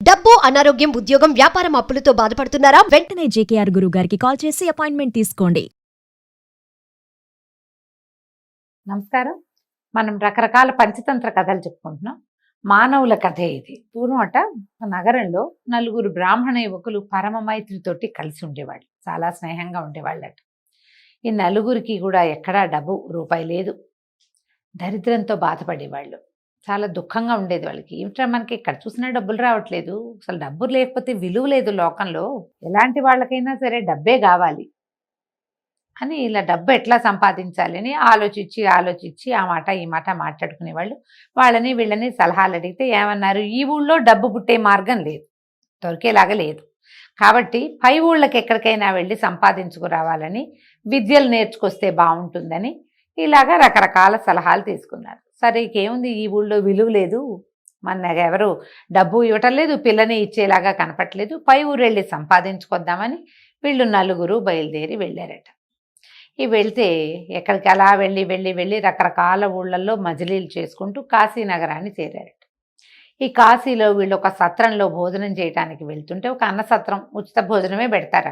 డబ్బు, అనారోగ్యం, ఉద్యోగం, వ్యాపారం అప్పులతో బాధపడుతున్నారా? వెంటనే జేకేఆర్ గురువు గారికి కాల్ చేసి అపాయింట్మెంట్ తీసుకోండి. నమస్కారం. మనం రకరకాల పంచతంత్ర కథలు చెప్పుకుంటున్నాం. మానవుల కథే ఇది. పూర్వం ఒక నగరంలో నలుగురు బ్రాహ్మణ యువకులు పరమ మైత్రితోటి కలిసి ఉండేవాళ్ళు. చాలా స్నేహంగా ఉండేవాళ్ళట. ఈ నలుగురికి కూడా ఎక్కడా డబ్బు రూపాయి లేదు. దరిద్రంతో బాధపడేవాళ్ళు. చాలా దుఃఖంగా ఉండేది వాళ్ళకి. ఏమిట్రా మనకి ఇక్కడ చూసినా డబ్బులు రావట్లేదు, అసలు డబ్బు లేకపోతే విలువ లేదు లోకంలో, ఎలాంటి వాళ్ళకైనా సరే డబ్బే కావాలి అని ఇలా డబ్బు ఎట్లా సంపాదించాలి అని ఆలోచించి ఆ మాట ఈ మాట మాట్లాడుకునేవాళ్ళు. వాళ్ళని వీళ్ళని సలహాలు అడిగితే ఏమన్నారు, ఈ ఊళ్ళో డబ్బు పుట్టే మార్గం లేదు, దొరికేలాగా లేదు, కాబట్టి పై ఊళ్ళకి ఎక్కడికైనా వెళ్ళి సంపాదించుకురావాలని, విద్యలు నేర్చుకొస్తే బాగుంటుందని ఇలాగా రకరకాల సలహాలు తీసుకున్నారు. సరే ఇంకేముంది, ఈ ఊళ్ళో విలువ లేదు, మన ఎవరు డబ్బు ఇవ్వటం లేదు, పిల్లని ఇచ్చేలాగా కనపట్లేదు, పై ఊరు వెళ్ళి సంపాదించుకొద్దామని వీళ్ళు నలుగురు బయలుదేరి వెళ్ళారట. ఈ వెళ్తే ఎక్కడికి అలా వెళ్ళి రకరకాల ఊళ్ళల్లో మజిలీలు చేసుకుంటూ కాశీ నగరాన్ని చేరారట. ఈ కాశీలో వీళ్ళు ఒక సత్రంలో భోజనం చేయడానికి వెళ్తుంటే, ఒక అన్న సత్రం, ఉచిత భోజనమే పెడతారు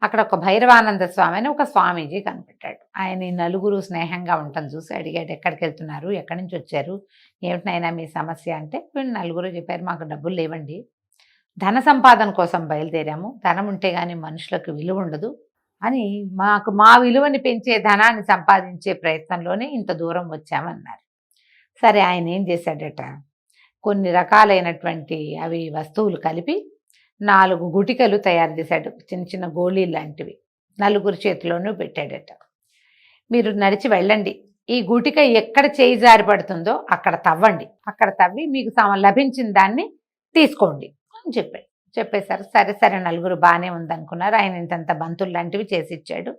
అక్కడ ఒక భైరవానంద స్వామి అని ఒక స్వామీజీ కనిపెట్టాడు. ఆయన ఈ నలుగురు స్నేహంగా ఉండటం చూసి అడిగాడు, ఎక్కడికి వెళ్తున్నారు, ఎక్కడి నుంచి వచ్చారు, ఏమిటైనా మీ సమస్య అంటే వీళ్ళు నలుగురు చెప్పారు, మాకు డబ్బులు లేవండి, ధన సంపాదన కోసం బయలుదేరాము, ధనం ఉంటే కానీ మనుషులకు విలువ ఉండదు అని, మా విలువని పెంచే ధనాన్ని సంపాదించే ప్రయత్నంలోనే ఇంత దూరం వచ్చామన్నారు. సరే ఆయన ఏం చేశాడట, కొన్ని రకాలైనటువంటి అవి వస్తువులు కలిపి 4 గుటికలు తయారు చేశాడు, చిన్న చిన్న గోళీలు లాంటివి, నలుగురు చేతిలోనూ పెట్టాడట. మీరు నడిచి వెళ్ళండి, ఈ గుటిక ఎక్కడ చేయి జారి పడుతుందో అక్కడ తవ్వండి, అక్కడ తవ్వి మీకు లభించిన దాన్ని తీసుకోండి అని చెప్పేశారు. సరే నలుగురు బాగానే ఉందనుకున్నారు. ఆయన ఇంతంత బంతులు లాంటివి చేసి ఇచ్చాడు.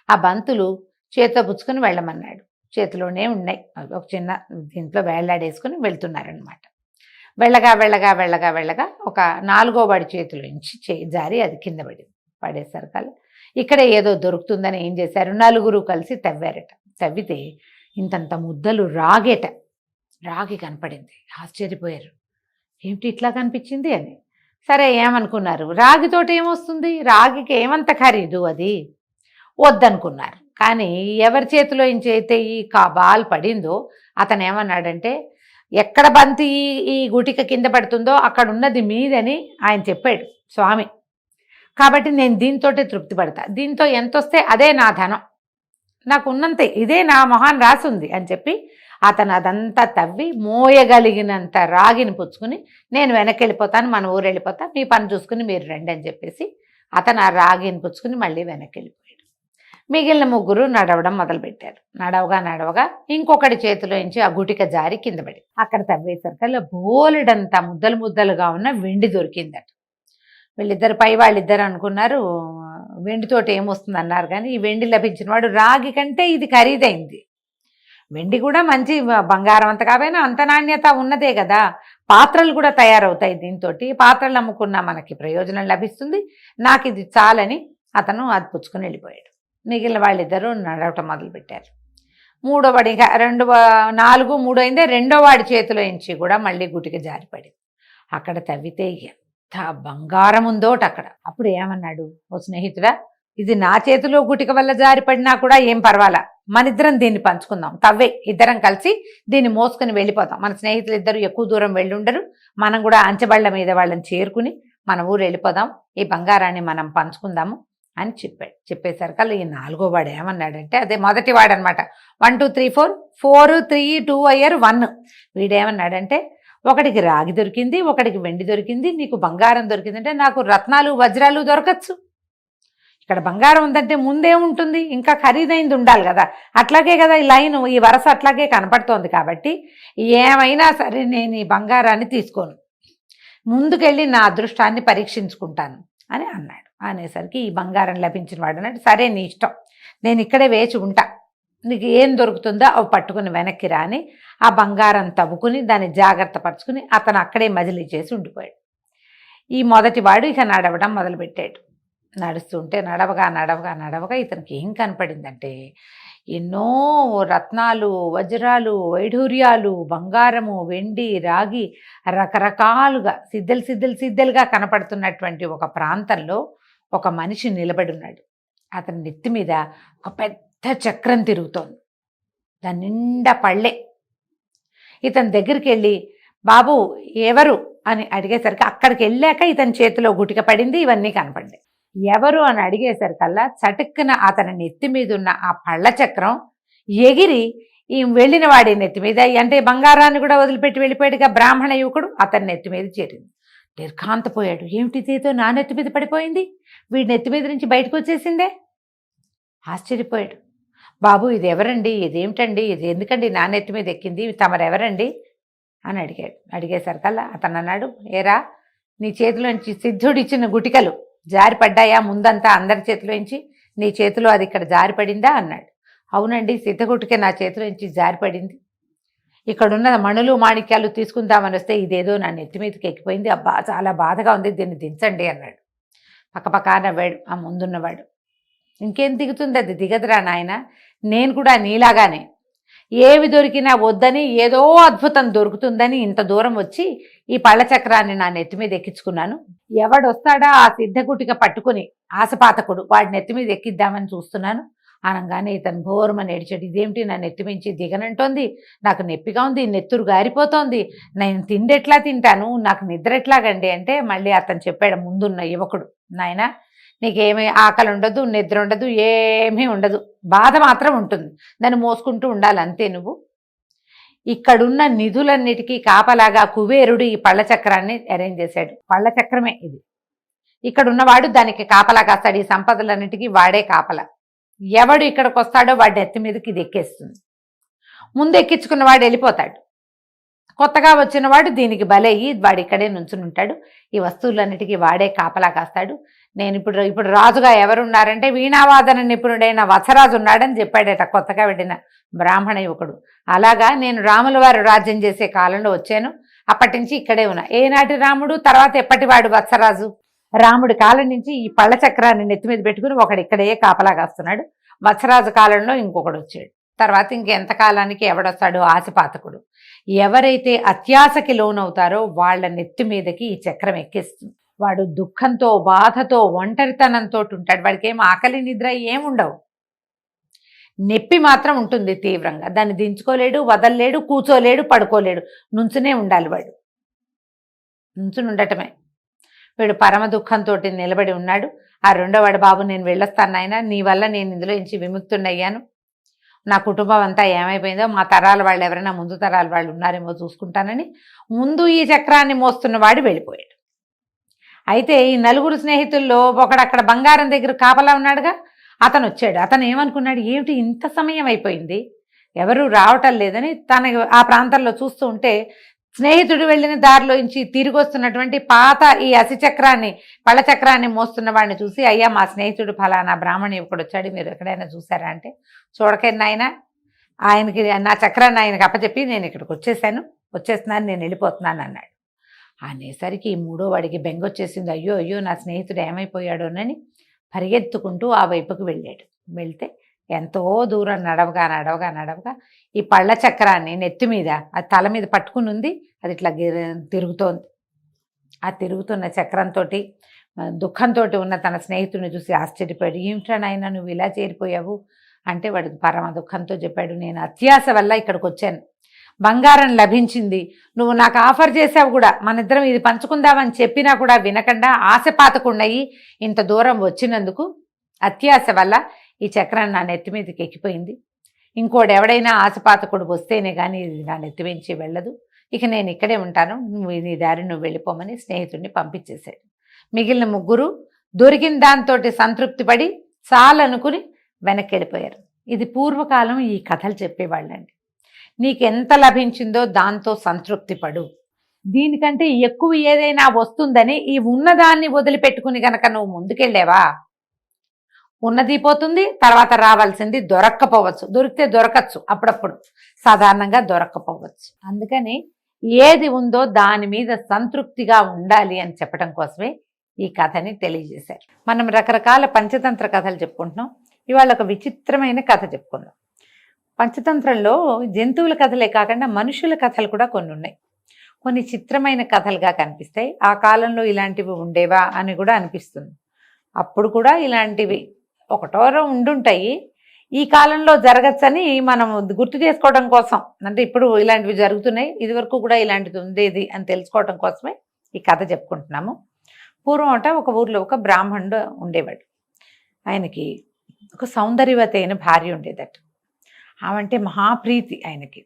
ఆ బంతులు చేతితో పుచ్చుకొని వెళ్ళమన్నాడు. చేతిలోనే ఉన్నాయి, ఒక చిన్న దీంట్లో వేళ్లాడేసుకుని వెళ్తున్నారనమాట. వెళ్ళగా ఒక 4వ వాడి చేతిలో నుంచి చేయి జారి అది కింద పడేసరికల్లా ఇక్కడే ఏదో దొరుకుతుందని ఏం చేశారు, నలుగురు కలిసి తవ్వారట. తవ్వితే ఇంతంత ముద్దలు రాగి కనపడింది. ఆశ్చర్యపోయారు, ఏమిటి ఇట్లా కనిపించింది అని. సరే ఏమనుకున్నారు, రాగితోటి ఏమొస్తుంది, రాగికి ఏమంత ఖరీదు, అది వద్దనుకున్నారు. కానీ ఎవరి చేతిలో నుంచి అయితే ఈ బాల్ పడిందో అతను ఏమన్నాడంటే, ఎక్కడ బంతి ఈ గుటిక కింద పడుతుందో అక్కడ ఉన్నది మీదని ఆయన చెప్పాడు స్వామి, కాబట్టి నేను దీంతోటే తృప్తి పడతా, దీంతో ఎంత వస్తే అదే నా ధనం, నాకు ఉన్నంతే, ఇదే నా మొహాన్ రాసుంది అని చెప్పి అతను అదంతా తవ్వి మోయగలిగినంత రాగిని పుచ్చుకుని, నేను వెనక్కి వెళ్ళిపోతాను, మన ఊరు వెళ్ళిపోతా, మీ పని చూసుకుని మీరు రండి అని చెప్పేసి అతను ఆ రాగిని పుచ్చుకుని మళ్ళీ వెనక్కి వెళ్ళిపోయాడు. మిగిలిన ముగ్గురు నడవడం మొదలుపెట్టారు. నడవగా ఇంకొకటి చేతిలో నుంచి ఆ గుటిక జారి కింద పడి, అక్కడ తవ్వేసరికల్లా బోలెడంతా ముద్దలుగా ఉన్న వెండి దొరికిందట. వీళ్ళిద్దరు పై వాళ్ళిద్దరు అనుకున్నారు వెండితోటి ఏమొస్తుంది అన్నారు, కానీ ఈ వెండి లభించిన వాడు రాగి కంటే ఇది ఖరీదైంది, వెండి కూడా మంచి బంగారం అంత కాకపోయినా అంత నాణ్యత ఉన్నదే కదా, పాత్రలు కూడా తయారవుతాయి దీంతో, పాత్రలు అమ్ముకున్నా మనకి ప్రయోజనం లభిస్తుంది, నాకు ఇది చాలని అతను అది పుచ్చుకొని వెళ్ళిపోయాడు. మిగిలిన వాళ్ళిద్దరూ నడవటం మొదలుపెట్టారు. 3వ వాడి ఇంకా 4, 3 అయిందే, 2వ వాడి చేతిలో నుంచి కూడా మళ్ళీ గుటిక జారిపడింది. అక్కడ తవ్వితే ఎంత బంగారం ఉందోట అక్కడ. అప్పుడు ఏమన్నాడు, ఓ స్నేహితుడా, ఇది నా చేతిలో గుటిక వల్ల జారిపడినా కూడా ఏం పర్వాలా, మనిద్దరం దీన్ని పంచుకుందాం, తవ్వే, ఇద్దరం కలిసి దీన్ని మోసుకొని వెళ్ళిపోతాం, మన స్నేహితులు ఇద్దరు ఎక్కువ దూరం వెళ్ళుండరు, మనం కూడా అంచెబళ్ళ మీద వాళ్ళని చేరుకుని మన ఊరు వెళ్ళిపోదాం, ఈ బంగారాన్ని మనం పంచుకుందాము అని చెప్పేసరికల్లా ఈ 4వ వాడు ఏమన్నాడంటే, అదే మొదటి వాడు అనమాట, 1 2 3 4 4 3 2 అయ్యారు 1. వీడేమన్నాడంటే, ఒకడికి రాగి దొరికింది, ఒకడికి వెండి దొరికింది, నీకు బంగారం దొరికిందంటే నాకు రత్నాలు వజ్రాలు దొరకచ్చు, ఇక్కడ బంగారం ఉందంటే ముందేముంటుంది, ఇంకా ఖరీదైంది ఉండాలి కదా, అట్లాగే కదా ఈ లైన్, ఈ వరస అట్లాగే కనపడుతోంది, కాబట్టి ఏమైనా సరే నేను ఈ బంగారాన్ని తీసుకోను, ముందుకెళ్ళి నా అదృష్టాన్ని పరీక్షించుకుంటాను అని అన్నాడు. అనేసరికి ఈ బంగారం లభించిన వాడు అన్నాడు, సరే నీ ఇష్టం, నేను ఇక్కడే వేచి ఉంటా, నీకు ఏం దొరుకుతుందో అవి పట్టుకుని వెనక్కి రాని ఆ బంగారం తవ్వుకుని దాన్ని జాగ్రత్త పరుచుకుని అతను అక్కడే మజిలీ చేసి ఉండిపోయాడు. ఈ మొదటి వాడు ఇక నడవడం మొదలుపెట్టాడు. నడుస్తుంటే నడవగా ఇతనికి ఏం కనపడిందంటే, ఎన్నో రత్నాలు, వజ్రాలు, వైఢూర్యాలు, బంగారము, వెండి, రాగి రకరకాలుగా సిద్ధలుగా కనపడుతున్నటువంటి ఒక ప్రాంతంలో ఒక మనిషి నిలబడి ఉన్నాడు. అతని నెత్తి మీద ఒక పెద్ద చక్రం తిరుగుతోంది. దాని నిండా పళ్ళే. ఇతని దగ్గరికి వెళ్ళి, బాబు ఎవరు అని అడిగేసరికి అక్కడికి వెళ్ళాక ఇతని చేతిలో గుటిక పడింది. ఇవన్నీ కనపడ్డాయి. ఎవరు అని అడిగేసరికల్లా చటుక్కున అతని నెత్తి మీద ఉన్న ఆ పళ్ళ చక్రం ఎగిరి ఈ వెళ్ళిన వాడి నెత్తి మీద, అంటే బంగారాన్ని కూడా వదిలిపెట్టి వెళ్ళిపోయాడుగా బ్రాహ్మణ యువకుడు, అతని నెత్తి మీద చేరింది. నిర్ఘాంతపోయాడు. ఏమిటిదేదో నా నెత్తి మీద పడిపోయింది, వీడి నెత్తి మీద నుంచి బయటకు వచ్చేసిందే. ఆశ్చర్యపోయాడు. బాబు ఇది ఎవరండి, ఇదేమిటండి, ఇది ఎందుకండి నా నెత్తి మీద ఎక్కింది, తమరెవరండి అని అడిగాడు. అడిగేసరికల్లా అతను అన్నాడు, ఏరా నీ చేతిలోంచి సిద్ధుడిచ్చిన గుటికలు జారిపడ్డాయా ముందంతా అందరి చేతిలోంచి, నీ చేతిలో అది ఇక్కడ జారిపడిందా అన్నాడు. అవునండి, సిద్ధగుటిక నా చేతిలోంచి జారిపడింది. ఇక్కడున్న మణులు మాణిక్యాలు తీసుకుందామని వస్తే ఇదేదో నా నెత్తి మీదకి ఎక్కిపోయింది. అబ్బా చాలా బాధగా ఉంది, దీన్ని దించండి అన్నాడు. పక్కపక్క నవ్వాడు ఆ ముందున్నవాడు. ఇంకేం దిగుతుంది, అది దిగదురా నాయన, నేను కూడా నీలాగానే ఏవి దొరికినా వద్దని ఏదో అద్భుతం దొరుకుతుందని ఇంత దూరం వచ్చి ఈ పళ్ళ చక్రాన్ని నా నెత్తి మీద ఎక్కించుకున్నాను. ఎవడొస్తాడా ఆ సిద్ధగుటిక పట్టుకుని ఆశపాతకుడు, వాడి నెత్తి మీద ఎక్కిద్దామని చూస్తున్నాను అనగానే ఇతను భోరమని ఏడిచాడు. ఇదేమిటి నా నెత్తి మించి దిగనంటోంది, నాకు నొప్పిగా ఉంది, నెత్తురు గారిపోతోంది, నేను తిండి ఎట్లా తింటాను, నాకు నిద్ర ఎట్లాగండి అంటే మళ్ళీ అతను చెప్పాడు ముందున్న యువకుడు, నాయన నీకేమీ ఆకలి ఉండదు, నిద్ర ఉండదు, ఏమీ ఉండదు, బాధ మాత్రం ఉంటుంది, దాన్ని మోసుకుంటూ ఉండాలి అంతే. నువ్వు ఇక్కడున్న నిధులన్నిటికీ కాపలాగా కుబేరుడు ఈ పళ్ళ చక్రాన్ని అరేంజ్ చేశాడు. పళ్ళ చక్రమే ఇది. ఇక్కడున్నవాడు దానికి కాపలా కాస్తాడు. ఈ సంపదలన్నిటికీ వాడే కాపలా. ఎవడు ఇక్కడికి వస్తాడో వాడి నెత్తి మీదకి ఇది ఎక్కేస్తుంది. ముందు ఎక్కించుకున్నవాడు వెళ్ళిపోతాడు. కొత్తగా వచ్చిన వాడు దీనికి బలయ్యి వాడు ఇక్కడే నుంచుని ఉంటాడు. ఈ వస్తువులన్నిటికీ వాడే కాపలా కాస్తాడు. నేను ఇప్పుడు రాజుగా ఎవరున్నారంటే వీణావాదన నిపుణుడైన వత్సరాజు ఉన్నాడని చెప్పాడట కొత్తగా వెళ్ళిన బ్రాహ్మణ యువకుడు. అలాగా నేను రాముల వారు రాజ్యం చేసే కాలంలో వచ్చాను, అప్పటి నుంచి ఇక్కడే ఉన్నా. ఏనాటి రాముడు, తర్వాత ఎప్పటివాడు వత్సరాజు. రాముడి కాలం నుంచి ఈ పళ్ళ చక్రాన్ని నెత్తి మీద పెట్టుకుని ఒకడు ఇక్కడే కాపలా కాస్తున్నాడు. వత్సరాజు కాలంలో ఇంకొకడు వచ్చాడు. తర్వాత ఇంకెంత కాలానికి ఎవడొస్తాడో ఆశపాతకుడు. ఎవరైతే అత్యాశకి లోనవుతారో వాళ్ళ నెత్తి మీదకి ఈ చక్రం ఎక్కిస్తుంది. వాడు దుఃఖంతో, బాధతో, ఒంటరితనంతో ఉంటాడు. వాడికి ఏం ఆకలి నిద్ర ఏముండవు, నొప్పి మాత్రం ఉంటుంది తీవ్రంగా. దాన్ని దించుకోలేడు, వదలలేడు, కూర్చోలేడు, పడుకోలేడు, నుంచునే ఉండాలి. వాడు నుంచుని ఉండటమే. వీడు పరమ దుఃఖంతో నిలబడి ఉన్నాడు. ఆ రెండోవాడు, బాబు నేను వెళ్ళొస్తాను నాయన, నీ వల్ల నేను ఇందులో నుంచి విముక్తుడయ్యాను, నా కుటుంబం అంతా ఏమైపోయిందో, మా తరాల వాళ్ళు ఎవరైనా ముందు తరాల వాళ్ళు ఉన్నారేమో చూసుకుంటానని ముందు ఈ చక్రాన్ని మోస్తున్నవాడు వెళ్ళిపోయాడు. అయితే ఈ నలుగురు స్నేహితుల్లో ఒకడు అక్కడ బంగారం దగ్గర కాపలా ఉన్నాడుగా, అతను వచ్చాడు. అతను ఏమనుకున్నాడు, ఏమిటి ఇంత సమయం అయిపోయింది, ఎవరు రావటం లేదని తన ఆ ప్రాంతంలో చూస్తూ ఉంటే స్నేహితుడు వెళ్ళిన దారిలో నుంచి తిరిగి వస్తున్నటువంటి పాత ఈ అసిచక్రాన్ని, పళ్ళ చక్రాన్ని మోస్తున్న వాడిని చూసి, అయ్యా మా స్నేహితుడు ఫలానా బ్రాహ్మణ యువకుడు వచ్చాడు, మీరు ఎక్కడైనా చూసారా అంటే, చూడకండి ఆయన, ఆయనకి నా చక్రాన్ని ఆయనకి అప్పచెప్పి నేను ఇక్కడికి వచ్చేస్తున్నాను, నేను వెళ్ళిపోతున్నాను అన్నాడు. అనేసరికి ఈ మూడో వాడికి బెంగొచ్చేసింది. అయ్యో అయ్యో నా స్నేహితుడు ఏమైపోయాడోనని పరిగెత్తుకుంటూ ఆ వైపుకు వెళ్ళాడు. వెళ్తే ఎంతో దూరం నడవగా ఈ పళ్ళ చక్రాన్ని నెత్తి మీద, అది తల మీద పట్టుకుని ఉంది, అది ఇట్లా తిరుగుతోంది. ఆ తిరుగుతున్న చక్రంతో దుఃఖంతో ఉన్న తన స్నేహితుడిని చూసి ఆశ్చర్యపోయాడు. ఏమిట్రా నాయనా నువ్వు ఇలా చేరిపోయావు అంటే వాడు పరమ దుఃఖంతో చెప్పాడు, నేను అత్యాశ వల్ల ఇక్కడికి వచ్చాను, బంగారం లభించింది, నువ్వు నాకు ఆఫర్ చేసావు కూడా, మన ఇద్దరం ఇది పంచుకుందామని చెప్పినా కూడా వినకుండా ఆశపాతకుండయి ఇంత దూరం వచ్చినందుకు అత్యాశ వల్ల ఈ చక్రం నా నెత్తి మీదకి ఎక్కిపోయింది. ఇంకోటి ఎవడైనా ఆశపాతకుడు వస్తేనే కానీ ఇది నా నెత్తి మించి వెళ్ళదు, ఇక నేను ఇక్కడే ఉంటాను, నువ్వు నీ దారి నువ్వు వెళ్ళిపోమని స్నేహితుడిని పంపించేశాడు. మిగిలిన ముగ్గురు దొరికిన దాంతో సంతృప్తి పడి చాలనుకుని వెనక్కి వెళ్ళిపోయారు. ఇది పూర్వకాలం ఈ కథలు చెప్పేవాళ్ళండి. నీకెంత లభించిందో దాంతో సంతృప్తి పడు, దీనికంటే ఎక్కువ ఏదైనా వస్తుందని ఈ ఉన్నదాన్ని వదిలిపెట్టుకుని గనక నువ్వు ముందుకెళ్ళావా, ఉన్నది పోతుంది, తర్వాత రావాల్సింది దొరక్కపోవచ్చు, దొరికితే దొరకచ్చు, అప్పుడప్పుడు సాధారణంగా దొరక్కపోవచ్చు. అందుకని ఏది ఉందో దాని మీద సంతృప్తిగా ఉండాలి అని చెప్పడం కోసమే ఈ కథని తెలియజేశారు. మనం రకరకాల పంచతంత్ర కథలు చెప్పుకుంటున్నాం. ఇవాళ ఒక విచిత్రమైన కథ చెప్పుకుందాం. పంచతంత్రంలో జంతువుల కథలే కాకుండా మనుషుల కథలు కూడా కొన్ని ఉన్నాయి. కొన్ని చిత్రమైన కథలుగా కనిపిస్తాయి. ఆ కాలంలో ఇలాంటివి ఉండేవా అని కూడా అనిపిస్తుంది. అప్పుడు కూడా ఇలాంటివి ఒకటోరో ఉండుంటాయి. ఈ కాలంలో జరగచ్చని మనం గుర్తు చేసుకోవడం కోసం, అంటే ఇప్పుడు ఇలాంటివి జరుగుతున్నాయి, ఇదివరకు కూడా ఇలాంటిది ఉండేది అని తెలుసుకోవడం కోసమే ఈ కథ చెప్పుకుంటున్నాము. పూర్వం ఒక ఊర్లో ఒక బ్రాహ్మణుడు ఉండేవాడు. ఆయనకి ఒక సౌందర్యవతి అయిన భార్య ఉండేదట. ఆమంటే మహాప్రీతి ఆయనకి.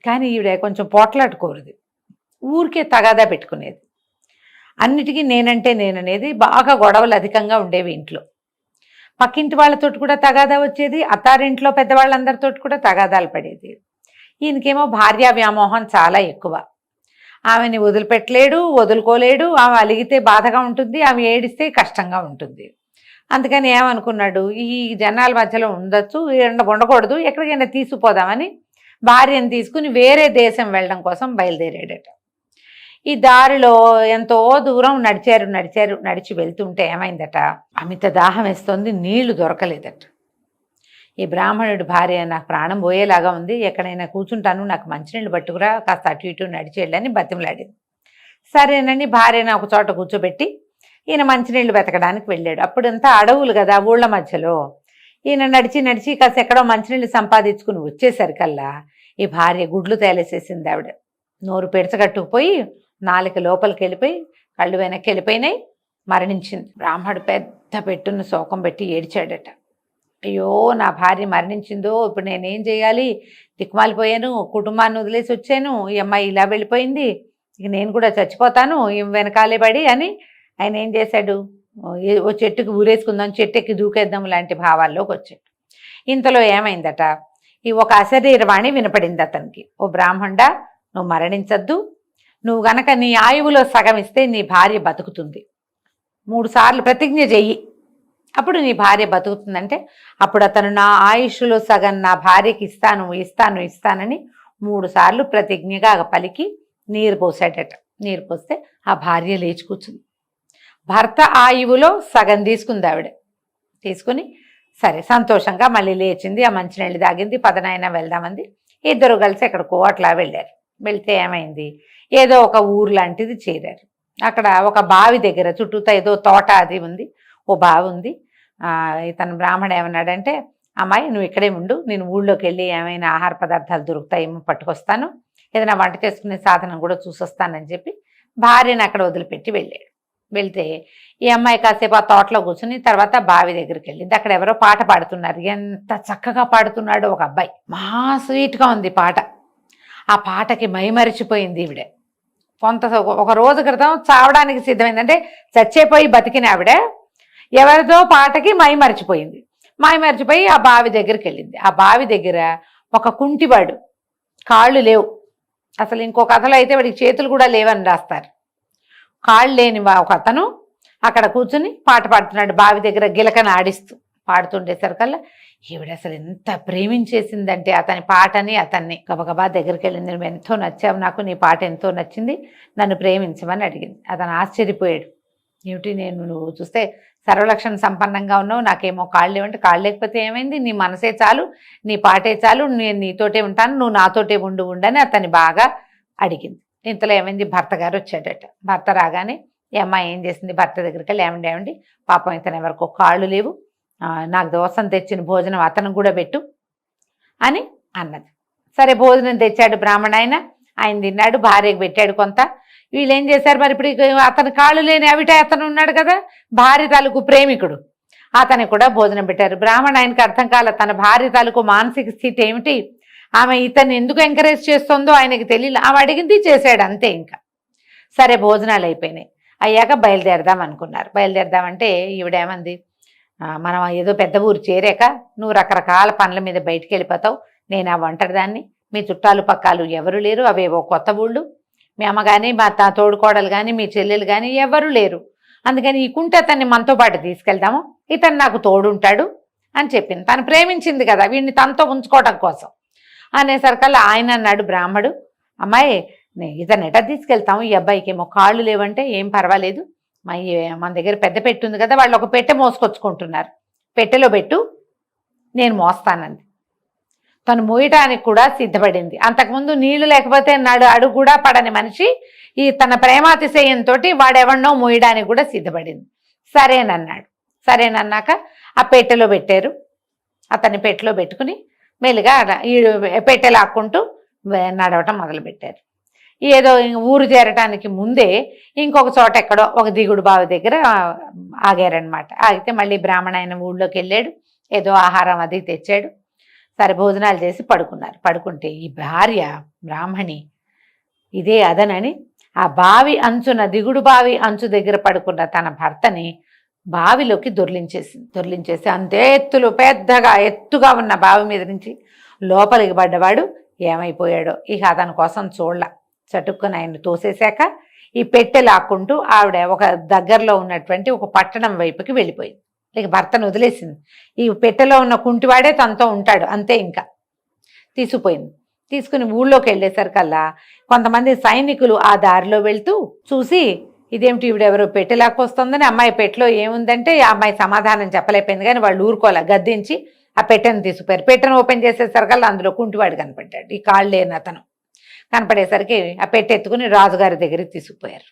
కానీ ఈవిడ కొంచెం పోట్లాడుకోరుది, ఊరికే తగాదా పెట్టుకునేది. అన్నిటికీ నేనంటే నేననేది, బాగా గొడవలు అధికంగా ఉండేవి ఇంట్లో. పక్కింటి వాళ్ళతోటి కూడా తగాదా వచ్చేది, అత్తారింట్లో పెద్దవాళ్ళందరితో కూడా తగాదాలు పడేది. ఈయనకేమో భార్యా వ్యామోహం చాలా ఎక్కువ. ఆమెని వదిలిపెట్టలేడు, వదులుకోలేడు. ఆమె అలిగితే బాధగా ఉంటుంది, ఆమె ఏడిస్తే కష్టంగా ఉంటుంది. అందుకని ఏమనుకున్నాడు, ఈ జనాల మధ్యలో ఉండకూడదు, ఎక్కడికైనా తీసుకుపోదామని భార్యను తీసుకుని వేరే దేశం వెళ్ళడం కోసం బయలుదేరాడట. ఈ దారిలో ఎంతో దూరం నడిచి వెళ్తుంటే ఏమైందట, అమిత దాహం వేస్తోంది, నీళ్లు దొరకలేదట. ఈ బ్రాహ్మణుడి భార్య, నాకు ప్రాణం పోయేలాగా ఉంది, ఎక్కడైనా కూర్చుంటాను, నాకు మంచినీళ్ళు పట్టుకురా, కాస్త అటు ఇటు నడిచి వెళ్ళని బతిమలాడింది. సరేనని భార్యను ఒక చోట కూర్చోబెట్టి ఈయన మంచినీళ్ళు వెతకడానికి వెళ్ళాడు. అప్పుడంతా అడవులు కదా ఊళ్ళ మధ్యలో. ఈయన నడిచి కాస్త ఎక్కడో మంచినీళ్ళు సంపాదించుకుని వచ్చేసరికల్లా ఈ భార్య గుడ్లు తేలేసేసింది. ఆవిడ నోరు పెడచగట్టుకుపోయి, నాలుక లోపలికి వెళ్ళిపోయి, కళ్ళు వెనక్కి వెళ్ళిపోయినాయి, మరణించింది. బ్రాహ్మడు పెద్ద పెట్టున్న శోకం పెట్టి ఏడ్చాడట. అయ్యో, నా భార్య మరణించిందో, ఇప్పుడు నేనేం చేయాలి, దిక్కుమాలిపోయాను, కుటుంబాన్ని వదిలేసి వచ్చాను, ఈ అమ్మాయి ఇలా వెళ్ళిపోయింది, ఇక నేను కూడా చచ్చిపోతాను ఈ వెనకాలే పడి అని ఆయన ఏం చేశాడు, ఓ చెట్టుకి ఊరేసుకుందాం, చెట్టెక్కి దూకేద్దాం లాంటి భావాల్లోకి వచ్చాడు. ఇంతలో ఏమైందట, ఈ ఒక అశరీరవాణి వినపడింది అతనికి. ఓ బ్రాహ్మణ, నువ్వు మరణించద్దు, నువ్వు గనక నీ ఆయువులో సగం ఇస్తే నీ భార్య బతుకుతుంది, 3 సార్లు ప్రతిజ్ఞ చెయ్యి, అప్పుడు నీ భార్య బతుకుతుందంటే, అప్పుడు అతను నా ఆయుష్లో సగం నా భార్యకి ఇస్తానని 3 సార్లు ప్రతిజ్ఞగా పలికి నీరు పోసాడట. నీరు పోస్తే ఆ భార్య లేచి కూర్చుంది. భర్త ఆయువులో సగం తీసుకుంది ఆవిడ. తీసుకుని సరే సంతోషంగా మళ్ళీ లేచింది, ఆ మంచినీళ్ళు తాగింది, పదనైనా వెళ్దామంది. ఇద్దరు కలిసి ఎక్కడికో అట్లా వెళ్ళారు. వెళ్తే ఏమైంది, ఏదో ఒక ఊరు లాంటిది చేరారు. అక్కడ ఒక బావి దగ్గర చుట్టూతో ఏదో తోట అది ఉంది, ఓ బావి ఉంది. ఇతను బ్రాహ్మణ ఏమన్నాడంటే, అమ్మాయి నువ్వు ఇక్కడే ఉండు, నేను ఊళ్ళోకి వెళ్ళి ఏమైనా ఆహార పదార్థాలు దొరుకుతాయేమో పట్టుకొస్తాను, ఏదైనా వంట చేసుకునే సాధనం కూడా చూసొస్తానని చెప్పి భార్యను అక్కడ వదిలిపెట్టి వెళ్ళాడు. వెళ్తే ఈ అమ్మాయి కాసేపు ఆ తోటలో కూర్చుని తర్వాత బావి దగ్గరికి వెళ్ళింది. అక్కడ ఎవరో పాట పాడుతున్నారు. ఎంత చక్కగా పాడుతున్నాడో ఒక అబ్బాయి, మహా స్వీట్గా ఉంది పాట. ఆ పాటకి మైమరిచిపోయింది ఈవిడ. ఒక రోజు క్రితం చావడానికి సిద్ధమైంది, అంటే చచ్చేపోయి బతికిన ఆవిడ ఎవరిదో పాటకి మైమరిచిపోయి ఆ బావి దగ్గరికి వెళ్ళింది. ఆ బావి దగ్గర ఒక కుంటివాడు, కాళ్ళు లేవు, అసలు ఇంకో కథలో అయితే వాడికి చేతులు కూడా లేవని రాస్తారు. కాళ్ళు లేని ఒక అతను అక్కడ కూర్చుని పాట పాడుతున్నాడు, బావి దగ్గర గిలకను ఆడిస్తూ పాడుతుండేసరికల్లా ఈవిడ అసలు ఎంత ప్రేమించేసిందంటే అతని పాటని, అతన్ని గబగబా దగ్గరికి వెళ్ళింది. నువ్వు ఎంతో నచ్చావు నాకు, నీ పాట ఎంతో నచ్చింది, నన్ను ప్రేమించమని అడిగింది. అతను ఆశ్చర్యపోయాడు. ఏమిటి, నువ్వు చూస్తే సర్వలక్షణ సంపన్నంగా ఉన్నావు, నాకేమో కాళ్ళు లేవంటే, కాళ్ళు లేకపోతే ఏమైంది, నీ మనసే చాలు, నీ పాటే చాలు, నేను నీతోటే ఉంటాను, నువ్వు నాతోటే ఉండని అతన్ని బాగా అడిగింది. ఇంతలో ఏమైంది, భర్త గారు వచ్చాడట. భర్త రాగానే ఈ అమ్మాయి ఏం చేసింది, భర్త దగ్గరికి వెళ్ళి ఏమండి పాపం ఇతను ఎవరికో కాళ్ళు లేవు, నాకు దోసం తెచ్చిన భోజనం అతను కూడా పెట్టు అని అన్నది. సరే భోజనం తెచ్చాడు బ్రాహ్మణ ఆయన తిన్నాడు, భార్యకు పెట్టాడు కొంత. వీళ్ళు ఏం చేశారు మరి, ఇప్పుడు అతను కాళ్ళు లేని అవిట అతను ఉన్నాడు కదా, భార్య తాలూకు ప్రేమికుడు, అతనికి కూడా భోజనం పెట్టారు. బ్రాహ్మణ ఆయనకి అర్థం కాల, తన భార్య తాలూకు మానసిక స్థితి ఏమిటి, ఆమె ఇతన్ని ఎందుకు ఎంకరేజ్ చేస్తుందో ఆయనకి తెలియదు. ఆమె అడిగింది చేశాడు అంతే. ఇంకా సరే భోజనాలు అయిపోయినాయి. అయ్యాక బయలుదేరదాం అనుకున్నారు. బయలుదేరదామంటే ఈవిడేమంది, మనం ఏదో పెద్ద ఊరు చేరాక నువ్వు రకరకాల పనుల మీద బయటికి వెళ్ళిపోతావు, నేను ఆ ఒంటరిదాన్ని, మీ చుట్టాలు పక్కాలు ఎవరు లేరు, అవేవో కొత్త ఊళ్ళు, మీ అమ్మ కానీ మా తోడుకోడలు కానీ మీ చెల్లెలు కానీ ఎవరు లేరు, అందుకని ఈ కుంటే అతన్ని మనతో పాటు తీసుకెళ్దాము, ఇతను నాకు తోడుంటాడు అని చెప్పింది. తను ప్రేమించింది కదా వీడిని తనతో ఉంచుకోవడం కోసం అనేసరికల్లా ఆయన అన్నాడు బ్రాహ్మడు, అమ్మాయి ఇతను ఎట తీసుకెళ్తాము, ఈ అబ్బాయికి ఏమో కాళ్ళు లేవంటే ఏం పర్వాలేదు, మన దగ్గర పెద్ద పెట్టు ఉంది కదా, వాళ్ళు ఒక పెట్టె మోసుకొచ్చుకుంటున్నారు, పెట్టెలో పెట్టు నేను మోస్తానంది. తను మోయటానికి కూడా సిద్ధపడింది. అంతకుముందు నీళ్లు లేకపోతే అడుగు కూడా పడని మనిషి ఈ తన ప్రేమాతిశయంతో వాడెవన్నో మోయడానికి కూడా సిద్ధపడింది. సరేనన్నాడు. సరేనన్నాక ఆ పెట్టెలో పెట్టారు. అతన్ని పెట్టెలో పెట్టుకుని మెల్లిగా ఈ పెట్టె లాక్కుంటూ నడవటం మొదలుపెట్టారు. ఏదో ఊరు చేరటానికి ముందే ఇంకొక చోట ఎక్కడో ఒక దిగుడు బావి దగ్గర ఆగారనమాట. ఆగితే మళ్ళీ బ్రాహ్మణ ఆయన ఊళ్ళోకి వెళ్ళాడు. ఏదో ఆహారం అది తెచ్చాడు. సరే భోజనాలు చేసి పడుకున్నారు. పడుకుంటే ఈ భార్య బ్రాహ్మణి ఇదే అదనని ఆ బావి అంచున దిగుడు బావి అంచు దగ్గర పడుకున్న తన భర్తని బావిలోకి దొర్లించేసి అంతే పెద్దగా ఎత్తుగా ఉన్న బావి మీద నుంచి లోపలికి పడ్డవాడు ఏమైపోయాడో ఇక అతని కోసం చూడల. చటుక్కుని ఆయన తోసేశాక ఈ పెట్టె లాక్కుంటూ ఆవిడ ఒక దగ్గరలో ఉన్నటువంటి ఒక పట్టణం వైపుకి వెళ్ళిపోయింది. ఇక భర్తను వదిలేసింది. ఈ పెట్టెలో ఉన్న కుంటివాడే తనతో ఉంటాడు అంతే. ఇంకా తీసుకుపోయింది. తీసుకుని ఊళ్ళోకి వెళ్ళేసరికల్లా కొంతమంది సైనికులు ఆ దారిలో వెళ్తూ చూసి ఇదేమిటి ఈవిడెవరో పెట్టె లాక్కొస్తుందని, అమ్మాయి పెట్టెలో ఏముందంటే ఆ అమ్మాయి సమాధానం చెప్పలేకపోయింది. కానీ వాళ్ళు ఊరుకోలే, గద్దించి ఆ పెట్టెను తీసుకుపోయారు. పెట్టెను ఓపెన్ చేసేసరికల్లా అందులో కుంటివాడు కనపడ్డాడు. ఈ కాళ్ళు లేని అతను కనపడేసరికి ఆ పెట్టె ఎత్తుకుని రాజుగారి దగ్గరికి తీసుకుపోయారు.